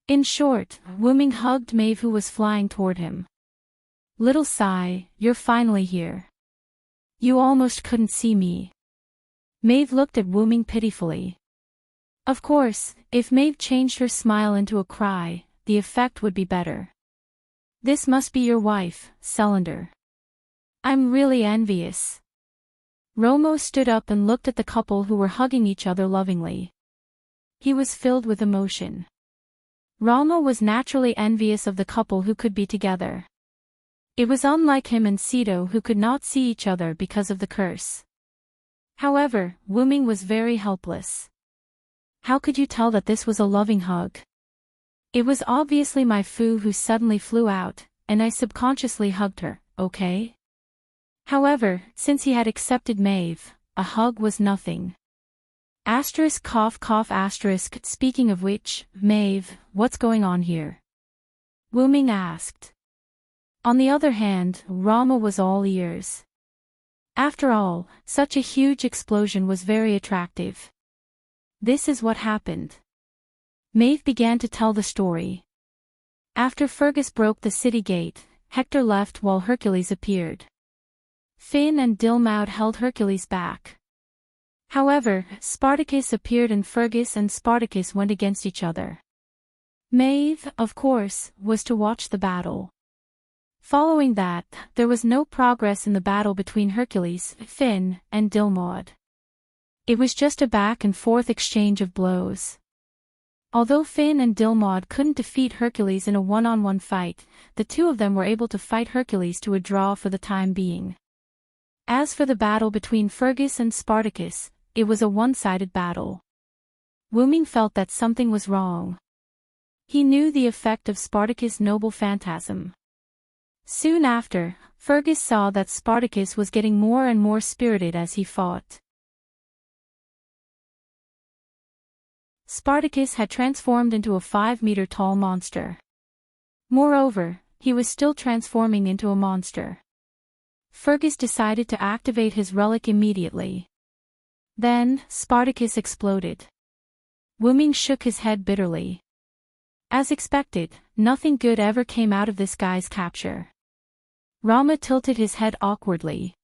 In short, Wu-Ming hugged Maeve who was flying toward him. Little sigh, you're finally here. You almost couldn't see me. Maeve looked at Wu-Ming pitifully. Of course, if Maeve changed her smile into a cry, the effect would be better. This must be your wife, Cylinder. I'm really envious. Romo stood up and looked at the couple who were hugging each other lovingly. He was filled with emotion. Rama was naturally envious of the couple who could be together. It was unlike him and Sito who could not see each other because of the curse. However, Wu-Ming was very helpless. How could you tell that this was a loving hug? It was obviously my foo who suddenly flew out, and I subconsciously hugged her, okay? However, since he had accepted Maeve, a hug was nothing. Asterisk cough cough asterisk. Speaking of which, Maeve, what's going on here? Wu-Ming asked. On the other hand, Rama was all ears. After all, such a huge explosion was very attractive. This is what happened. Maeve began to tell the story. After Fergus broke the city gate, Hector left while Hercules appeared. Finn and Dilmaud held Hercules back. However, Spartacus appeared and Fergus and Spartacus went against each other. Maeve, of course, was to watch the battle. Following that, there was no progress in the battle between Hercules, Finn, and Dilmaud. It was just a back-and-forth exchange of blows. Although Finn and Dilmaud couldn't defeat Hercules in a one-on-one fight, the two of them were able to fight Hercules to a draw for the time being. As for the battle between Fergus and Spartacus, it was a one-sided battle. Wu-Ming felt that something was wrong. He knew the effect of Spartacus' noble phantasm. Soon after, Fergus saw that Spartacus was getting more and more spirited as he fought. Spartacus had transformed into a 5-meter-tall monster. Moreover, he was still transforming into a monster. Fergus decided to activate his relic immediately. Then, Spartacus exploded. Wu-Ming shook his head bitterly. As expected, nothing good ever came out of this guy's capture. Rama tilted his head awkwardly.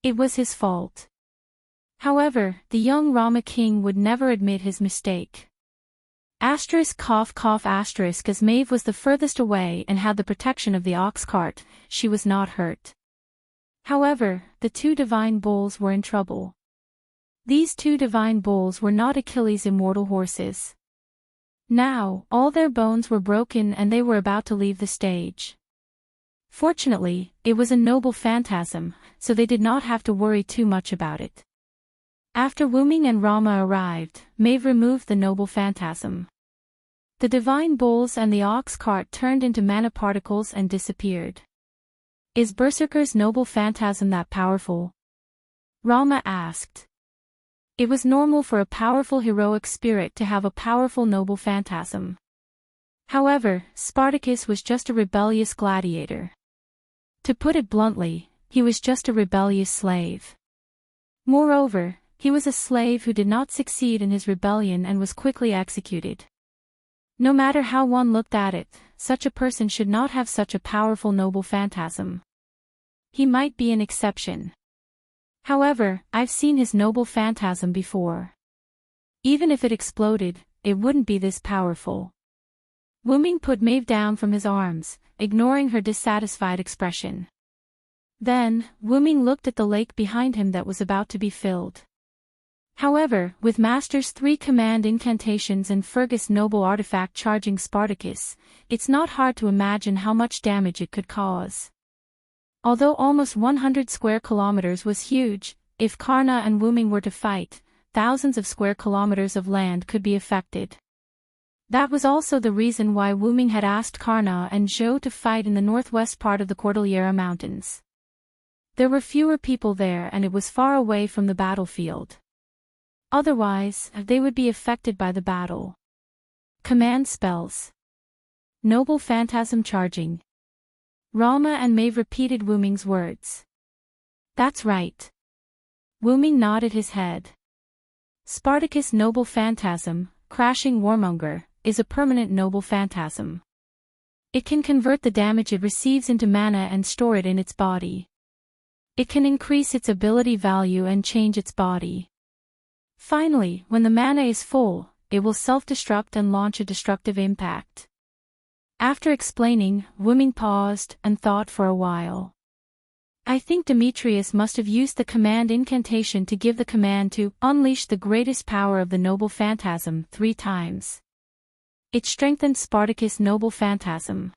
It was his fault. However, the young Rama king would never admit his mistake. Asterisk cough cough asterisk as Maeve was the furthest away and had the protection of the ox cart, she was not hurt. However, the two divine bulls were in trouble. These two divine bulls were not Achilles' immortal horses. Now, all their bones were broken and they were about to leave the stage. Fortunately, it was a noble phantasm, so they did not have to worry too much about it. After Wuming and Rama arrived, Maeve removed the noble phantasm. The divine bulls and the ox cart turned into mana particles and disappeared. Is Berserker's noble phantasm that powerful? Rama asked. It was normal for a powerful heroic spirit to have a powerful noble phantasm. However, Spartacus was just a rebellious gladiator. To put it bluntly, he was just a rebellious slave. Moreover, he was a slave who did not succeed in his rebellion and was quickly executed. No matter how one looked at it, such a person should not have such a powerful noble phantasm. He might be an exception. However, I've seen his noble phantasm before. Even if it exploded, it wouldn't be this powerful. Wuming put Maeve down from his arms, ignoring her dissatisfied expression. Then, Wuming looked at the lake behind him that was about to be filled. However, with Master's 3 command incantations and Fergus' noble artifact charging Spartacus, it's not hard to imagine how much damage it could cause. Although almost 100 square kilometers was huge, if Karna and Wuming were to fight, thousands of square kilometers of land could be affected. That was also the reason why Wuming had asked Karna and Zhou to fight in the northwest part of the Cordillera Mountains. There were fewer people there and it was far away from the battlefield. Otherwise, they would be affected by the battle. Command spells. Noble phantasm charging. Rama and Maeve repeated Wuming's words. That's right. Wuming nodded his head. Spartacus' noble phantasm, crashing warmonger, is a permanent noble phantasm. It can convert the damage it receives into mana and store it in its body. It can increase its ability value and change its body. Finally, when the mana is full, it will self-destruct and launch a destructive impact. After explaining, Wuming paused and thought for a while. I think Demetrius must have used the command incantation to give the command to unleash the greatest power of the noble phantasm 3 times. It strengthened Spartacus' noble phantasm.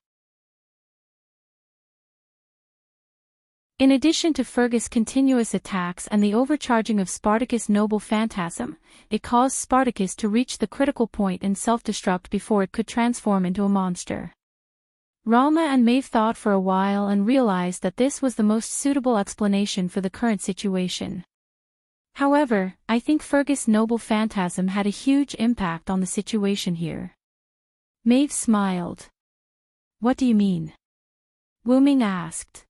In addition to Fergus' continuous attacks and the overcharging of Spartacus' noble phantasm, it caused Spartacus to reach the critical point and self-destruct before it could transform into a monster. Rama and Maeve thought for a while and realized that this was the most suitable explanation for the current situation. However, I think Fergus' noble phantasm had a huge impact on the situation here. Maeve smiled. What do you mean? Wuming asked.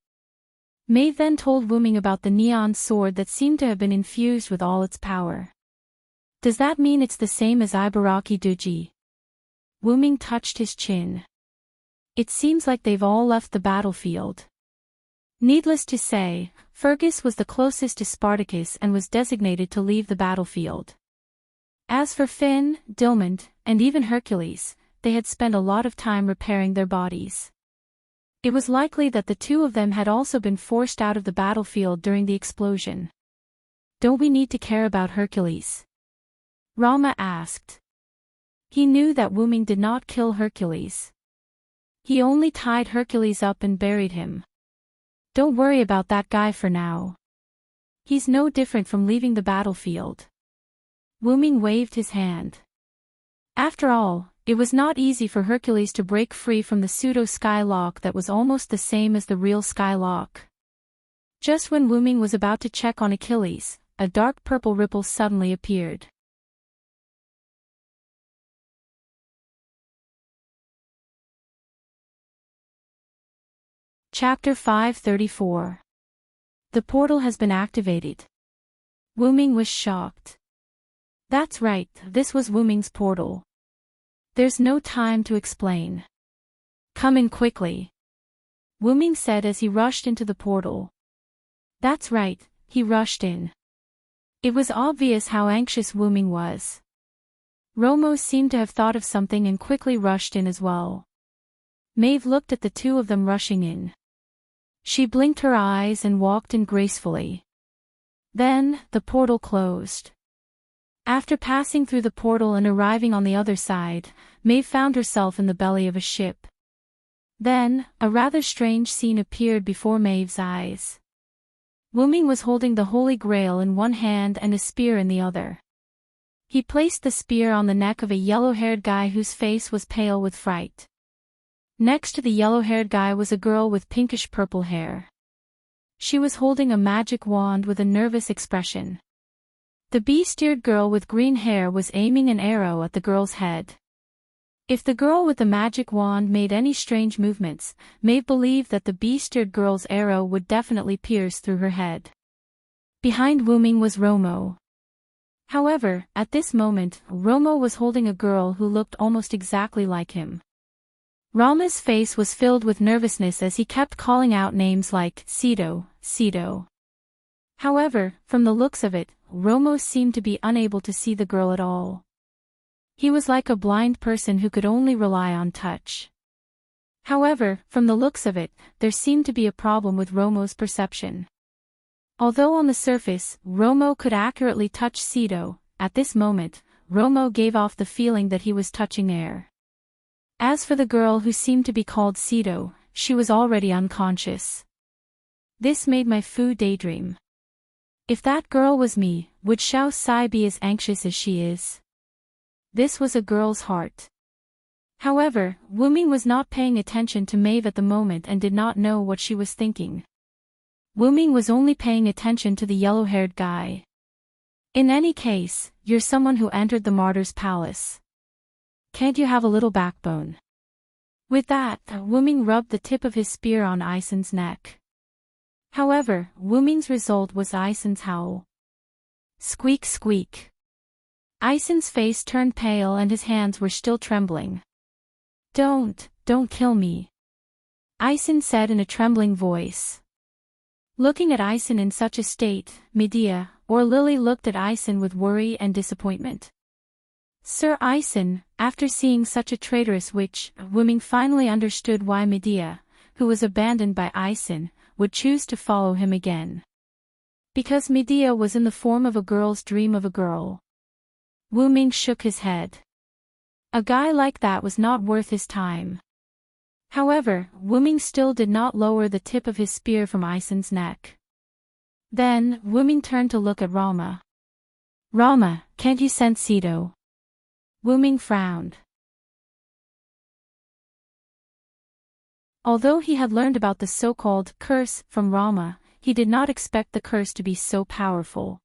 Maeve then told Wuming about the neon sword that seemed to have been infused with all its power. Does that mean it's the same as Ibaraki Duji? Wuming touched his chin. It seems like they've all left the battlefield. Needless to say, Fergus was the closest to Spartacus and was designated to leave the battlefield. As for Finn, Dilmund, and even Hercules, they had spent a lot of time repairing their bodies. It was likely that the 2 of them had also been forced out of the battlefield during the explosion. Don't we need to care about Hercules? Rama asked. He knew that Wuming did not kill Hercules. He only tied Hercules up and buried him. Don't worry about that guy for now. He's no different from leaving the battlefield. Wuming waved his hand. After all, it was not easy for Hercules to break free from the pseudo-sky lock that was almost the same as the real sky lock. Just when Wuming was about to check on Achilles, a dark purple ripple suddenly appeared. Chapter 534. The portal has been activated. Wuming was shocked. That's right, this was Wuming's portal. There's no time to explain. Come in quickly. Wuming said as he rushed into the portal. That's right, he rushed in. It was obvious how anxious Wu Ming was. Romo seemed to have thought of something and quickly rushed in as well. Maeve looked at the two of them rushing in. She blinked her eyes and walked in gracefully. Then, the portal closed. After passing through the portal and arriving on the other side, Maeve found herself in the belly of a ship. Then, a rather strange scene appeared before Maeve's eyes. Wu Ming was holding the Holy Grail in one hand and a spear in the other. He placed the spear on the neck of a yellow-haired guy whose face was pale with fright. Next to the yellow-haired guy was a girl with pinkish-purple hair. She was holding a magic wand with a nervous expression. The beast-eared girl with green hair was aiming an arrow at the girl's head. If the girl with the magic wand made any strange movements, Maeve believed that the beast-eared girl's arrow would definitely pierce through her head. Behind Wu Ming was Romo. However, at this moment, Romo was holding a girl who looked almost exactly like him. Rama's face was filled with nervousness as he kept calling out names like Cedo, Cedo. However, from the looks of it, Romo seemed to be unable to see the girl at all. He was like a blind person who could only rely on touch. However, from the looks of it, there seemed to be a problem with Romo's perception. Although on the surface, Romo could accurately touch Cedo, at this moment, Romo gave off the feeling that he was touching air. As for the girl who seemed to be called Cedo, she was already unconscious. This made my Fu daydream. If that girl was me, would Xiao Sai be as anxious as she is? This was a girl's heart. However, Wu Ming was not paying attention to Maeve at the moment and did not know what she was thinking. Wu Ming was only paying attention to the yellow-haired guy. In any case, you're someone who entered the martyr's palace. Can't you have a little backbone? With that, Wu Ming rubbed the tip of his spear on Aisen's neck. However, Wu Ming's result was Aisen's howl. Squeak squeak. Aisen's face turned pale and his hands were still trembling. Don't kill me, Aisen said in a trembling voice. Looking at Aisen in such a state, Medea, or Lily looked at Aisen with worry and disappointment. Sir Aisen, after seeing such a traitorous witch, Wu Ming finally understood why Medea, who was abandoned by Aisen, would choose to follow him again. Because Medea was in the form of a girl's dream of a girl. Wu Ming shook his head. A guy like that was not worth his time. However, Wu Ming still did not lower the tip of his spear from Aisen's neck. Then, Wu Ming turned to look at Rama. Rama, can't you sense Cedo? Wu Ming frowned. Although he had learned about the so-called curse from Rama, he did not expect the curse to be so powerful.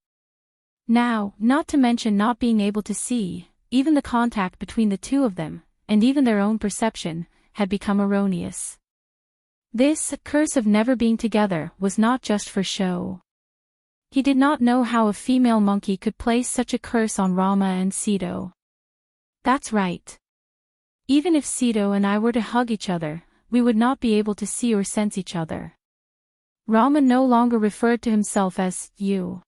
Now, not to mention not being able to see, even the contact between the two of them, and even their own perception, had become erroneous. This curse of never being together was not just for show. He did not know how a female monkey could place such a curse on Rama and Cedo. That's right. Even if Cedo and I were to hug each other, we would not be able to see or sense each other. Rama no longer referred to himself as you.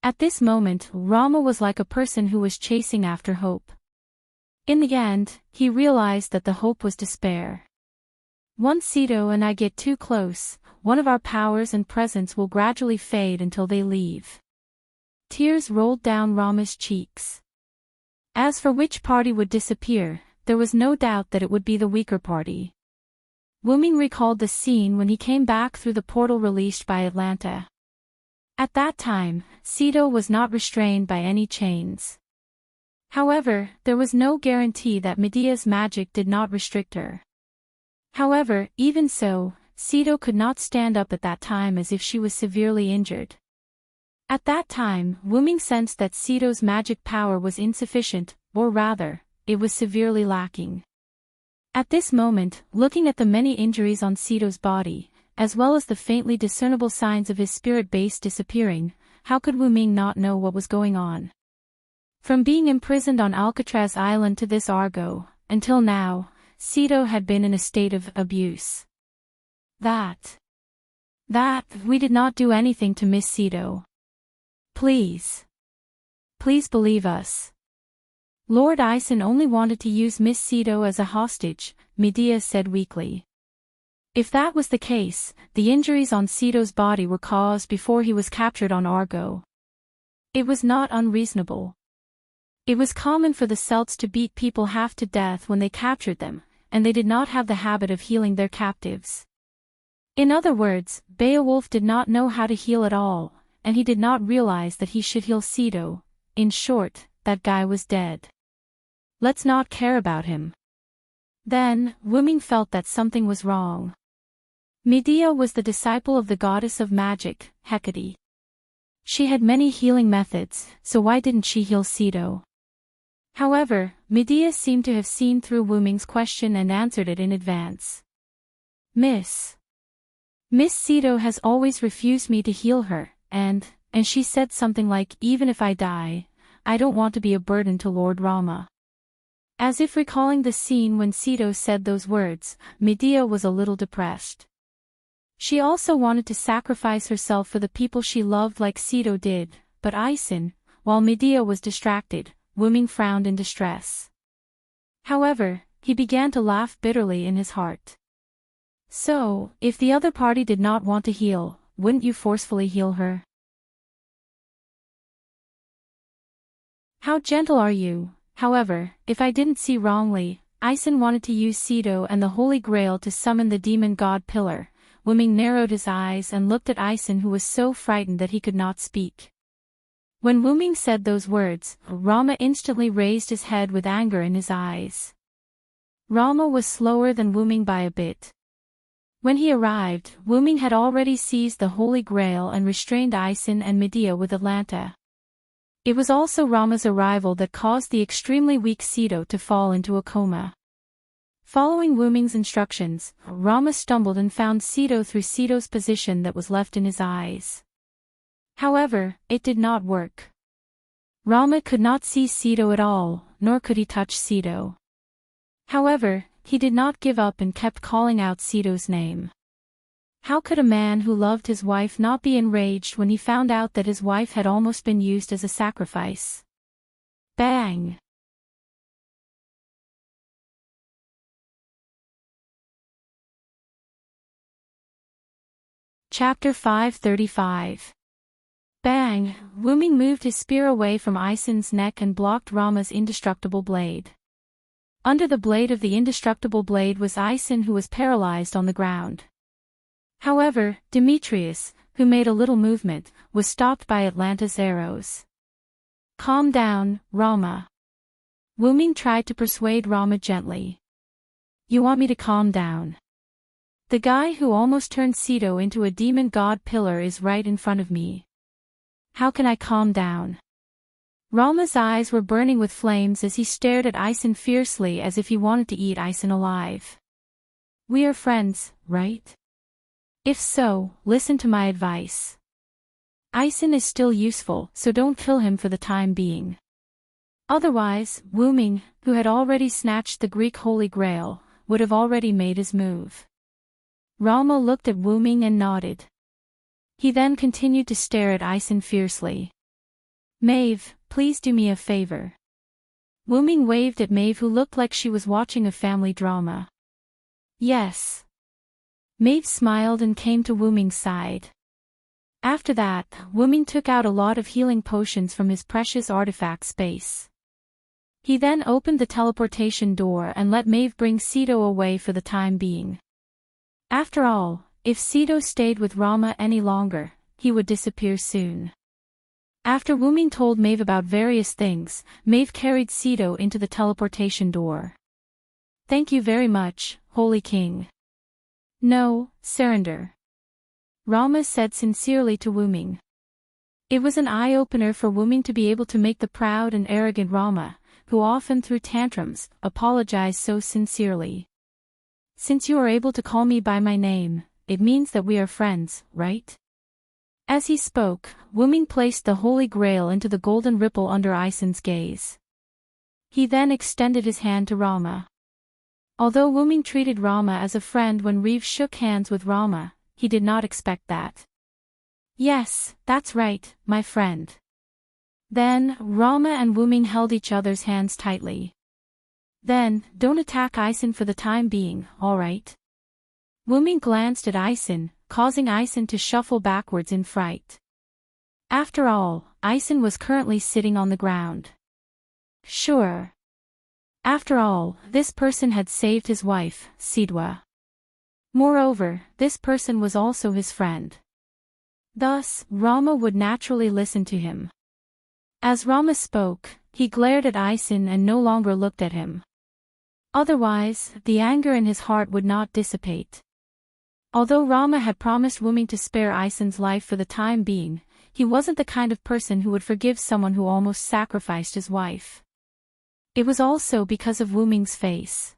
At this moment, Rama was like a person who was chasing after hope. In the end, he realized that the hope was despair. Once Cedo and I get too close, one of our powers and presence will gradually fade until they leave. Tears rolled down Rama's cheeks. As for which party would disappear, there was no doubt that it would be the weaker party. Wu Ming recalled the scene when he came back through the portal released by Atlanta. At that time, Cedo was not restrained by any chains. However, there was no guarantee that Medea's magic did not restrict her. However, even so, Cedo could not stand up at that time as if she was severely injured. At that time, Wu Ming sensed that Cedo's magic power was insufficient, or rather, it was severely lacking. At this moment, looking at the many injuries on Cedo's body, as well as the faintly discernible signs of his spirit base disappearing, how could Wu Ming not know what was going on? From being imprisoned on Alcatraz Island to this Argo, until now, Cedo had been in a state of abuse. That we did not do anything to Miss Cedo. Please. Please believe us. Lord Ison only wanted to use Miss Cedo as a hostage, Medea said weakly. If that was the case, the injuries on Cedo's body were caused before he was captured on Argo. It was not unreasonable. It was common for the Celts to beat people half to death when they captured them, and they did not have the habit of healing their captives. In other words, Beowulf did not know how to heal at all, and he did not realize that he should heal Cedo. In short, that guy was dead. Let's not care about him. Then, Wuming felt that something was wrong. Medea was the disciple of the goddess of magic, Hecate. She had many healing methods, so why didn't she heal Cedo? However, Medea seemed to have seen through Wuming's question and answered it in advance. Miss Cedo has always refused me to heal her, and she said something like, even if I die, I don't want to be a burden to Lord Rama. As if recalling the scene when Cedo said those words, Medea was a little depressed. She also wanted to sacrifice herself for the people she loved like Cedo did, but Ison, while Medea was distracted, Wuming frowned in distress. However, he began to laugh bitterly in his heart. So, if the other party did not want to heal, wouldn't you forcefully heal her? How gentle are you? However, if I didn't see wrongly, Ison wanted to use Cedo and the Holy Grail to summon the demon god Pillar. Wuming narrowed his eyes and looked at Ison, who was so frightened that he could not speak. When Wuming said those words, Rama instantly raised his head with anger in his eyes. Rama was slower than Wuming by a bit. When he arrived, Wuming had already seized the Holy Grail and restrained Ison and Medea with Atlanta. It was also Rama's arrival that caused the extremely weak Cedo to fall into a coma. Following Wuming's instructions, Rama stumbled and found Cedo through Cedo's position that was left in his eyes. However, it did not work. Rama could not see Cedo at all, nor could he touch Cedo. However, he did not give up and kept calling out Cedo's name. How could a man who loved his wife not be enraged when he found out that his wife had almost been used as a sacrifice? Bang! Chapter 535. Bang! Wuming moved his spear away from Ison's neck and blocked Rama's indestructible blade. Under the blade of the indestructible blade was Ison, who was paralyzed on the ground. However, Demetrius, who made a little movement, was stopped by Atlanta's arrows. Calm down, Rama. Wuming tried to persuade Rama gently. You want me to calm down? The guy who almost turned Cedo into a demon god pillar is right in front of me. How can I calm down? Rama's eyes were burning with flames as he stared at Ison fiercely, as if he wanted to eat Ison alive. We are friends, right? If so, listen to my advice. Ison is still useful, so don't kill him for the time being. Otherwise, Wuming, who had already snatched the Greek Holy Grail, would have already made his move. Rama looked at Wuming and nodded. He then continued to stare at Ison fiercely. Maeve, please do me a favor. Wuming waved at Maeve, who looked like she was watching a family drama. Yes. Maeve smiled and came to Wuming's side. After that, Wuming took out a lot of healing potions from his precious artifact space. He then opened the teleportation door and let Maeve bring Cedo away for the time being. After all, if Cedo stayed with Rama any longer, he would disappear soon. After Wuming told Maeve about various things, Maeve carried Cedo into the teleportation door. Thank you very much, Holy King. No, surrender. Rama said sincerely to Wuming. It was an eye-opener for Wuming to be able to make the proud and arrogant Rama, who often threw tantrums, apologize so sincerely. Since you are able to call me by my name, it means that we are friends, right? As he spoke, Wuming placed the Holy Grail into the golden ripple under Ison's gaze. He then extended his hand to Rama. Although Wuming treated Rama as a friend when Reeve shook hands with Rama, he did not expect that. Yes, that's right, my friend. Then, Rama and Wuming held each other's hands tightly. Then, don't attack Ison for the time being, alright? Wuming glanced at Ison, causing Ison to shuffle backwards in fright. After all, Ison was currently sitting on the ground. Sure. After all, this person had saved his wife, Sidwa. Moreover, this person was also his friend. Thus, Rama would naturally listen to him. As Rama spoke, he glared at Ison and no longer looked at him. Otherwise, the anger in his heart would not dissipate. Although Rama had promised Wuming to spare Ison's life for the time being, he wasn't the kind of person who would forgive someone who almost sacrificed his wife. It was also because of Wuming's face.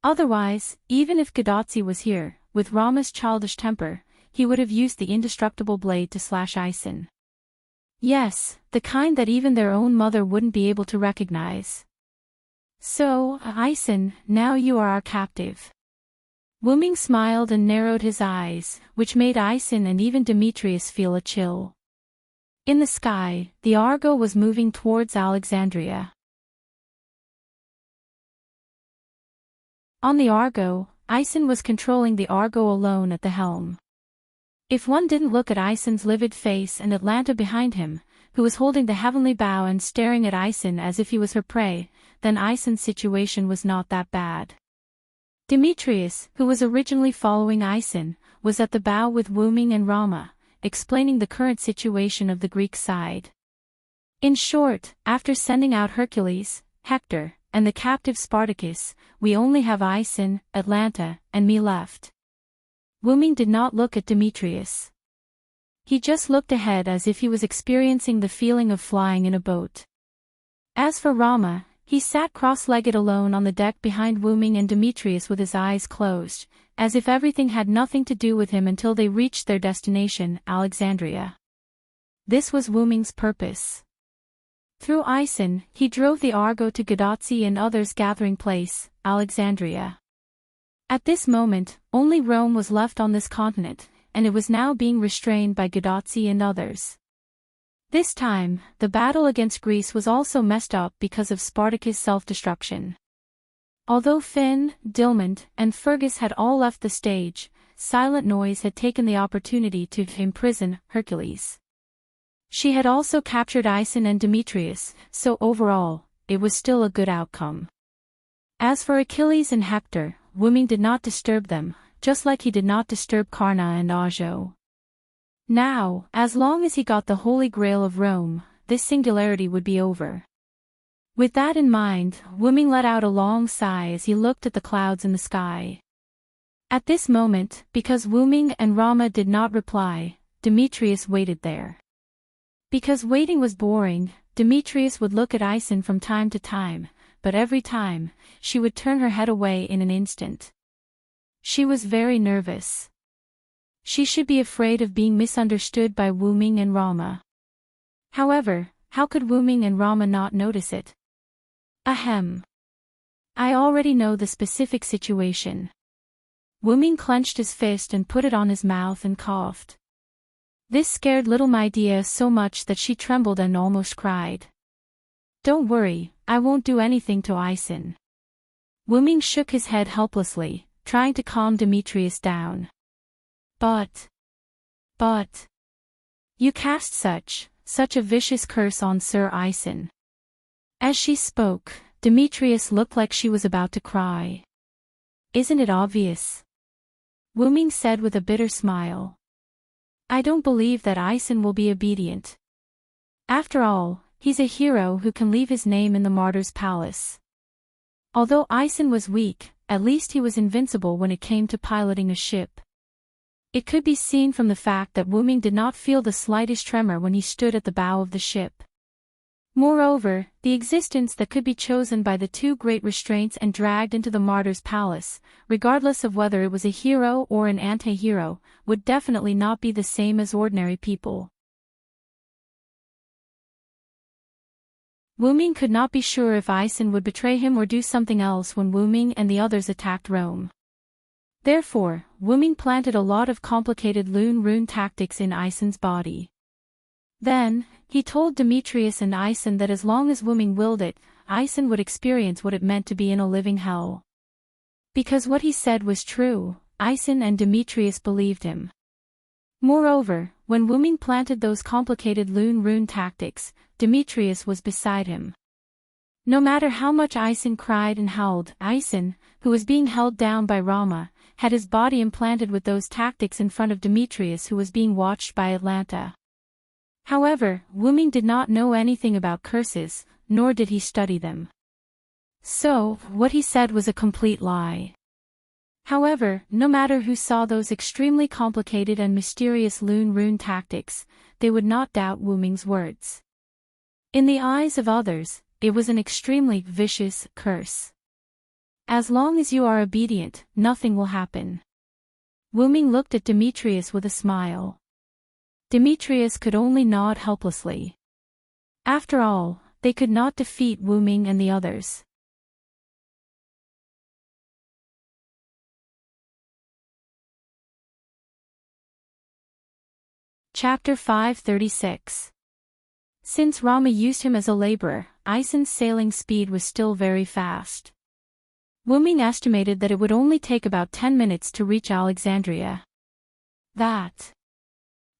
Otherwise, even if Gadotsi was here, with Rama's childish temper, he would have used the indestructible blade to slash Ison. Yes, the kind that even their own mother wouldn't be able to recognize. So, Ison, now you are our captive. Wuming smiled and narrowed his eyes, which made Ison and even Demetrius feel a chill. In the sky, the Argo was moving towards Alexandria. On the Argo, Ison was controlling the Argo alone at the helm. If one didn't look at Ison's livid face and Atlanta behind him, who was holding the heavenly bow and staring at Ison as if he was her prey, then Ison's situation was not that bad. Demetrius, who was originally following Ison, was at the bow with Wuming and Rama, explaining the current situation of the Greek side. In short, after sending out Hercules, Hector, and the captive Spartacus, we only have Ison, Atlanta, and me left. Wuming did not look at Demetrius. He just looked ahead as if he was experiencing the feeling of flying in a boat. As for Rama, he sat cross-legged alone on the deck behind Wuming and Demetrius with his eyes closed, as if everything had nothing to do with him until they reached their destination, Alexandria. This was Wuming's purpose. Through Ison, he drove the Argo to Gadotsi and others' gathering place, Alexandria. At this moment, only Rome was left on this continent, and it was now being restrained by Gadotsi and others. This time, the battle against Greece was also messed up because of Spartacus' self-destruction. Although Finn, Dilmund, and Fergus had all left the stage, Silent Noise had taken the opportunity to imprison Hercules. She had also captured Ison and Demetrius, so overall, it was still a good outcome. As for Achilles and Hector, Wuming did not disturb them, just like he did not disturb Karna and Ajo. Now, as long as he got the Holy Grail of Rome, this singularity would be over. With that in mind, Wuming let out a long sigh as he looked at the clouds in the sky. At this moment, because Wuming and Rama did not reply, Demetrius waited there. Because waiting was boring, Demetrius would look at Ison from time to time, but every time, she would turn her head away in an instant. She was very nervous. She should be afraid of being misunderstood by Wuming and Rama. However, how could Wuming and Rama not notice it? Ahem. I already know the specific situation. Wuming clenched his fist and put it on his mouth and coughed. This scared little Medea so much that she trembled and almost cried. Don't worry, I won't do anything to Ison. Wuming shook his head helplessly, trying to calm Demetrius down. But, you cast such a vicious curse on Sir Ison. As she spoke, Demetrius looked like she was about to cry. Isn't it obvious? Wuming said with a bitter smile. I don't believe that Ison will be obedient. After all, he's a hero who can leave his name in the martyr's palace. Although Ison was weak, at least he was invincible when it came to piloting a ship. It could be seen from the fact that Wuming did not feel the slightest tremor when he stood at the bow of the ship. Moreover, the existence that could be chosen by the two great restraints and dragged into the martyr's palace, regardless of whether it was a hero or an anti-hero, would definitely not be the same as ordinary people. Wuming could not be sure if Ison would betray him or do something else when Wuming and the others attacked Rome. Therefore, Wuming planted a lot of complicated rune tactics in Ison's body. Then, He told Demetrius and Ison that as long as Wuming willed it, Ison would experience what it meant to be in a living hell. Because what he said was true, Ison and Demetrius believed him. Moreover, when Wuming planted those complicated rune tactics, Demetrius was beside him. No matter how much Ison cried and howled, Ison, who was being held down by Rama, had his body implanted with those tactics in front of Demetrius, who was being watched by Atlanta. However, Wuming did not know anything about curses, nor did he study them. So, what he said was a complete lie. However, no matter who saw those extremely complicated and mysterious rune tactics, they would not doubt Wuming's words. In the eyes of others, it was an extremely vicious curse. As long as you are obedient, nothing will happen. Wuming looked at Demetrius with a smile. Demetrius could only nod helplessly. After all, they could not defeat Wuming and the others. Chapter 536. Since Rama used him as a laborer, Ison's sailing speed was still very fast. Wuming estimated that it would only take about 10 minutes to reach Alexandria. That.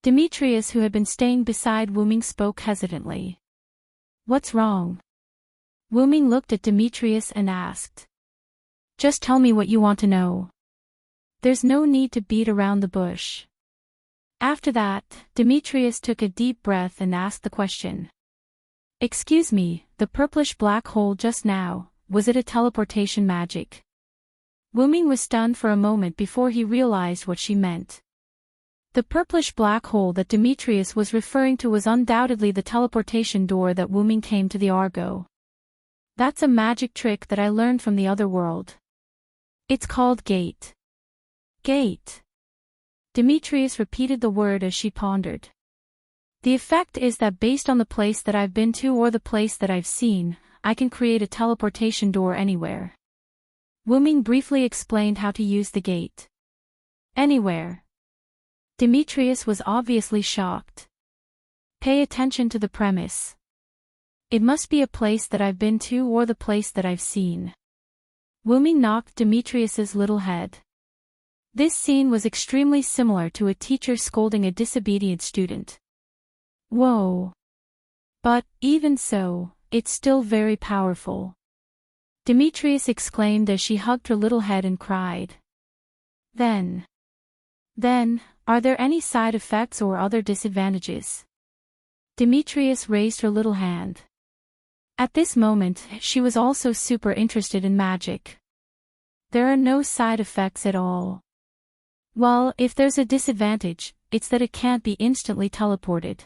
Demetrius, who had been staying beside Wuming, spoke hesitantly. What's wrong? Wuming looked at Demetrius and asked. Just tell me what you want to know. There's no need to beat around the bush. After that, Demetrius took a deep breath and asked the question. Excuse me, the purplish black hole just now, was it a teleportation magic? Wuming was stunned for a moment before he realized what she meant. The purplish black hole that Demetrius was referring to was undoubtedly the teleportation door that Wuming came to the Argo. That's a magic trick that I learned from the other world. It's called gate. Gate. Demetrius repeated the word as she pondered. The effect is that based on the place that I've been to or the place that I've seen, I can create a teleportation door anywhere. Wuming briefly explained how to use the gate. Anywhere. Demetrius was obviously shocked. Pay attention to the premise. It must be a place that I've been to or the place that I've seen. Wuming knocked Demetrius's little head. This scene was extremely similar to a teacher scolding a disobedient student. Whoa. But, even so, it's still very powerful. Demetrius exclaimed as she hugged her little head and cried. Then, are there any side effects or other disadvantages? Demetrius raised her little hand. At this moment, she was also super interested in magic. There are no side effects at all. Well, if there's a disadvantage, it's that it can't be instantly teleported.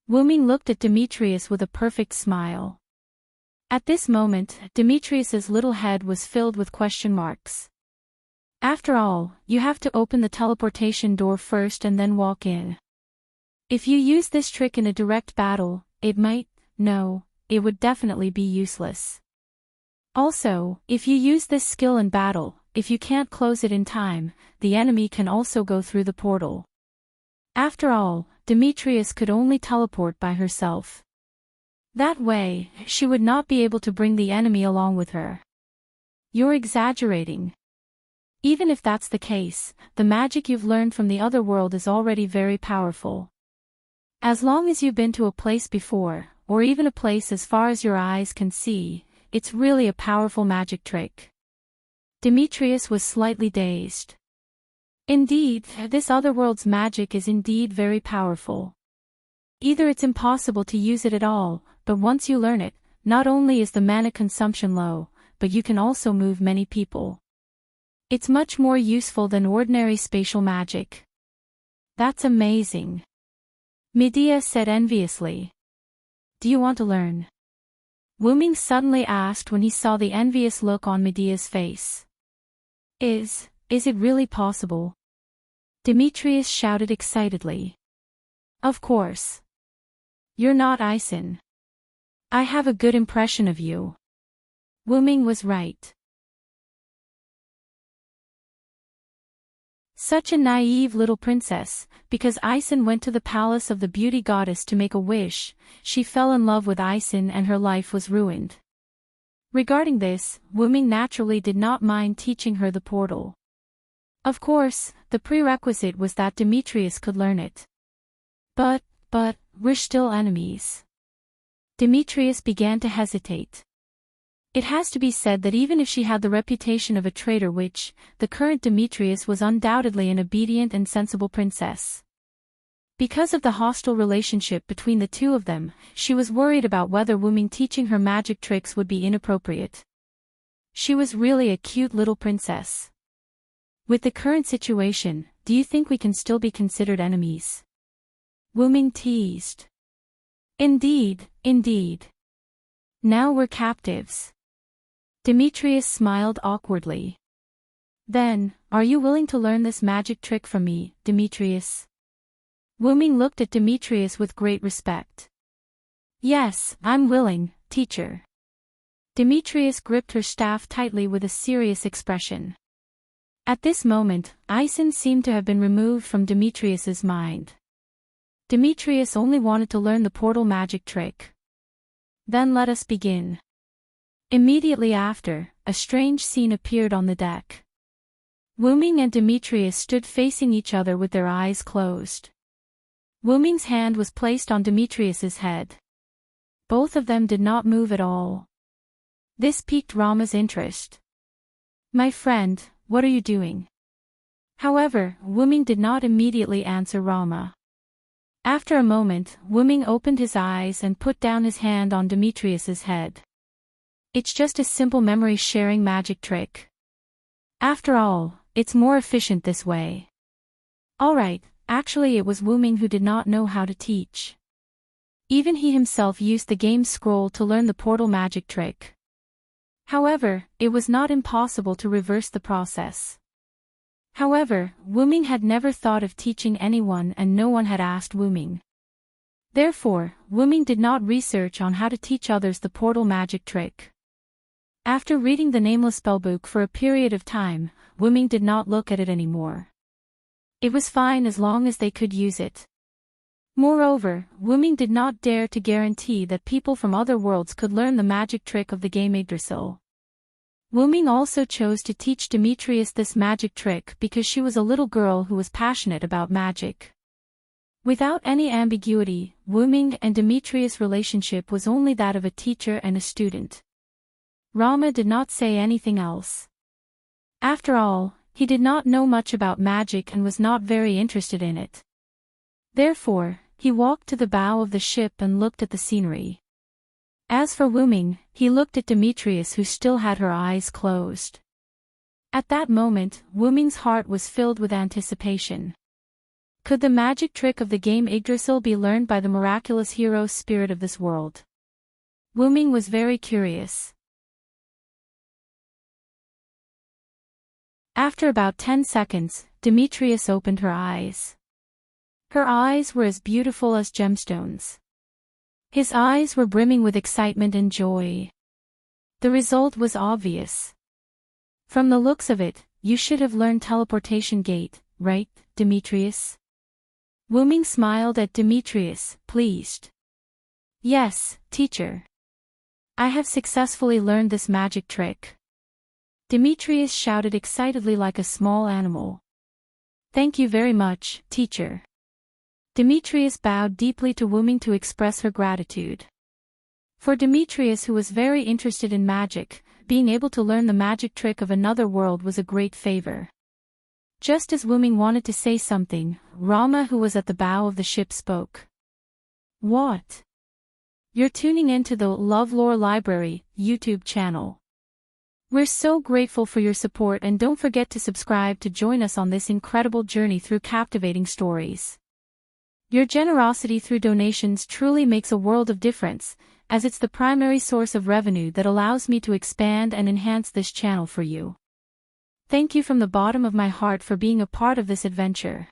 Wuming looked at Demetrius with a perfect smile. At this moment, Demetrius's little head was filled with question marks. After all, you have to open the teleportation door first and then walk in. If you use this trick in a direct battle, it would definitely be useless. Also, if you use this skill in battle, if you can't close it in time, the enemy can also go through the portal. After all, Demetrius could only teleport by herself. That way, she would not be able to bring the enemy along with her. You're exaggerating. Even if that's the case, the magic you've learned from the other world is already very powerful. As long as you've been to a place before, or even a place as far as your eyes can see, it's really a powerful magic trick. Demetrius was slightly dazed. Indeed, this other world's magic is indeed very powerful. Either it's impossible to use it at all, but once you learn it, not only is the mana consumption low, but you can also move many people. It's much more useful than ordinary spatial magic. That's amazing. Medea said enviously. Do you want to learn? Wuming suddenly asked when he saw the envious look on Medea's face. Is it really possible? Demetrius shouted excitedly. Of course. You're not Ison. I have a good impression of you. Wuming was right. Such a naive little princess, because Ison went to the palace of the beauty goddess to make a wish, she fell in love with Ison and her life was ruined. Regarding this, Wuming naturally did not mind teaching her the portal. Of course, the prerequisite was that Demetrius could learn it. But, we're still enemies. Demetrius began to hesitate. It has to be said that even if she had the reputation of a traitor, which, the current Demetrius was undoubtedly an obedient and sensible princess. Because of the hostile relationship between the two of them, she was worried about whether Wuming teaching her magic tricks would be inappropriate. She was really a cute little princess. With the current situation, do you think we can still be considered enemies? Wuming teased. Indeed. Now we're captives. Demetrius smiled awkwardly. Then, are you willing to learn this magic trick from me, Demetrius? Wuming looked at Demetrius with great respect. Yes, I'm willing, teacher. Demetrius gripped her staff tightly with a serious expression. At this moment, Ison seemed to have been removed from Demetrius's mind. Demetrius only wanted to learn the portal magic trick. Then let us begin. Immediately after, a strange scene appeared on the deck. Wuming and Demetrius stood facing each other with their eyes closed. Wuming's hand was placed on Demetrius's head. Both of them did not move at all. This piqued Rama's interest. My friend, what are you doing? However, Wuming did not immediately answer Rama. After a moment, Wuming opened his eyes and put down his hand on Demetrius's head. It's just a simple memory-sharing magic trick. After all, it's more efficient this way. Alright, actually it was Wuming who did not know how to teach. Even he himself used the game scroll to learn the portal magic trick. However, it was not impossible to reverse the process. However, Wuming had never thought of teaching anyone and no one had asked Wuming. Therefore, Wuming did not research on how to teach others the portal magic trick. After reading the nameless spellbook for a period of time, Wuming did not look at it anymore. It was fine as long as they could use it. Moreover, Wuming did not dare to guarantee that people from other worlds could learn the magic trick of the game Yggdrasil. Wuming also chose to teach Demetrius this magic trick because she was a little girl who was passionate about magic. Without any ambiguity, Wuming and Demetrius' relationship was only that of a teacher and a student. Rama did not say anything else. After all, he did not know much about magic and was not very interested in it. Therefore, he walked to the bow of the ship and looked at the scenery. As for Wuming, he looked at Demetrius who still had her eyes closed. At that moment, Wuming's heart was filled with anticipation. Could the magic trick of the game Yggdrasil be learned by the miraculous hero spirit of this world? Wuming was very curious. After about 10 seconds, Demetrius opened her eyes. Her eyes were as beautiful as gemstones. His eyes were brimming with excitement and joy. The result was obvious. From the looks of it, you should have learned teleportation gate, right, Demetrius? Wuming smiled at Demetrius, pleased. Yes, teacher. I have successfully learned this magic trick. Demetrius shouted excitedly like a small animal. Thank you very much, teacher. Demetrius bowed deeply to Wuming to express her gratitude. For Demetrius, who was very interested in magic, being able to learn the magic trick of another world was a great favor. Just as Wuming wanted to say something, Rama, who was at the bow of the ship, spoke. What? You're tuning in to the LoveLore Library YouTube channel. We're so grateful for your support and don't forget to subscribe to join us on this incredible journey through captivating stories. Your generosity through donations truly makes a world of difference, as it's the primary source of revenue that allows me to expand and enhance this channel for you. Thank you from the bottom of my heart for being a part of this adventure.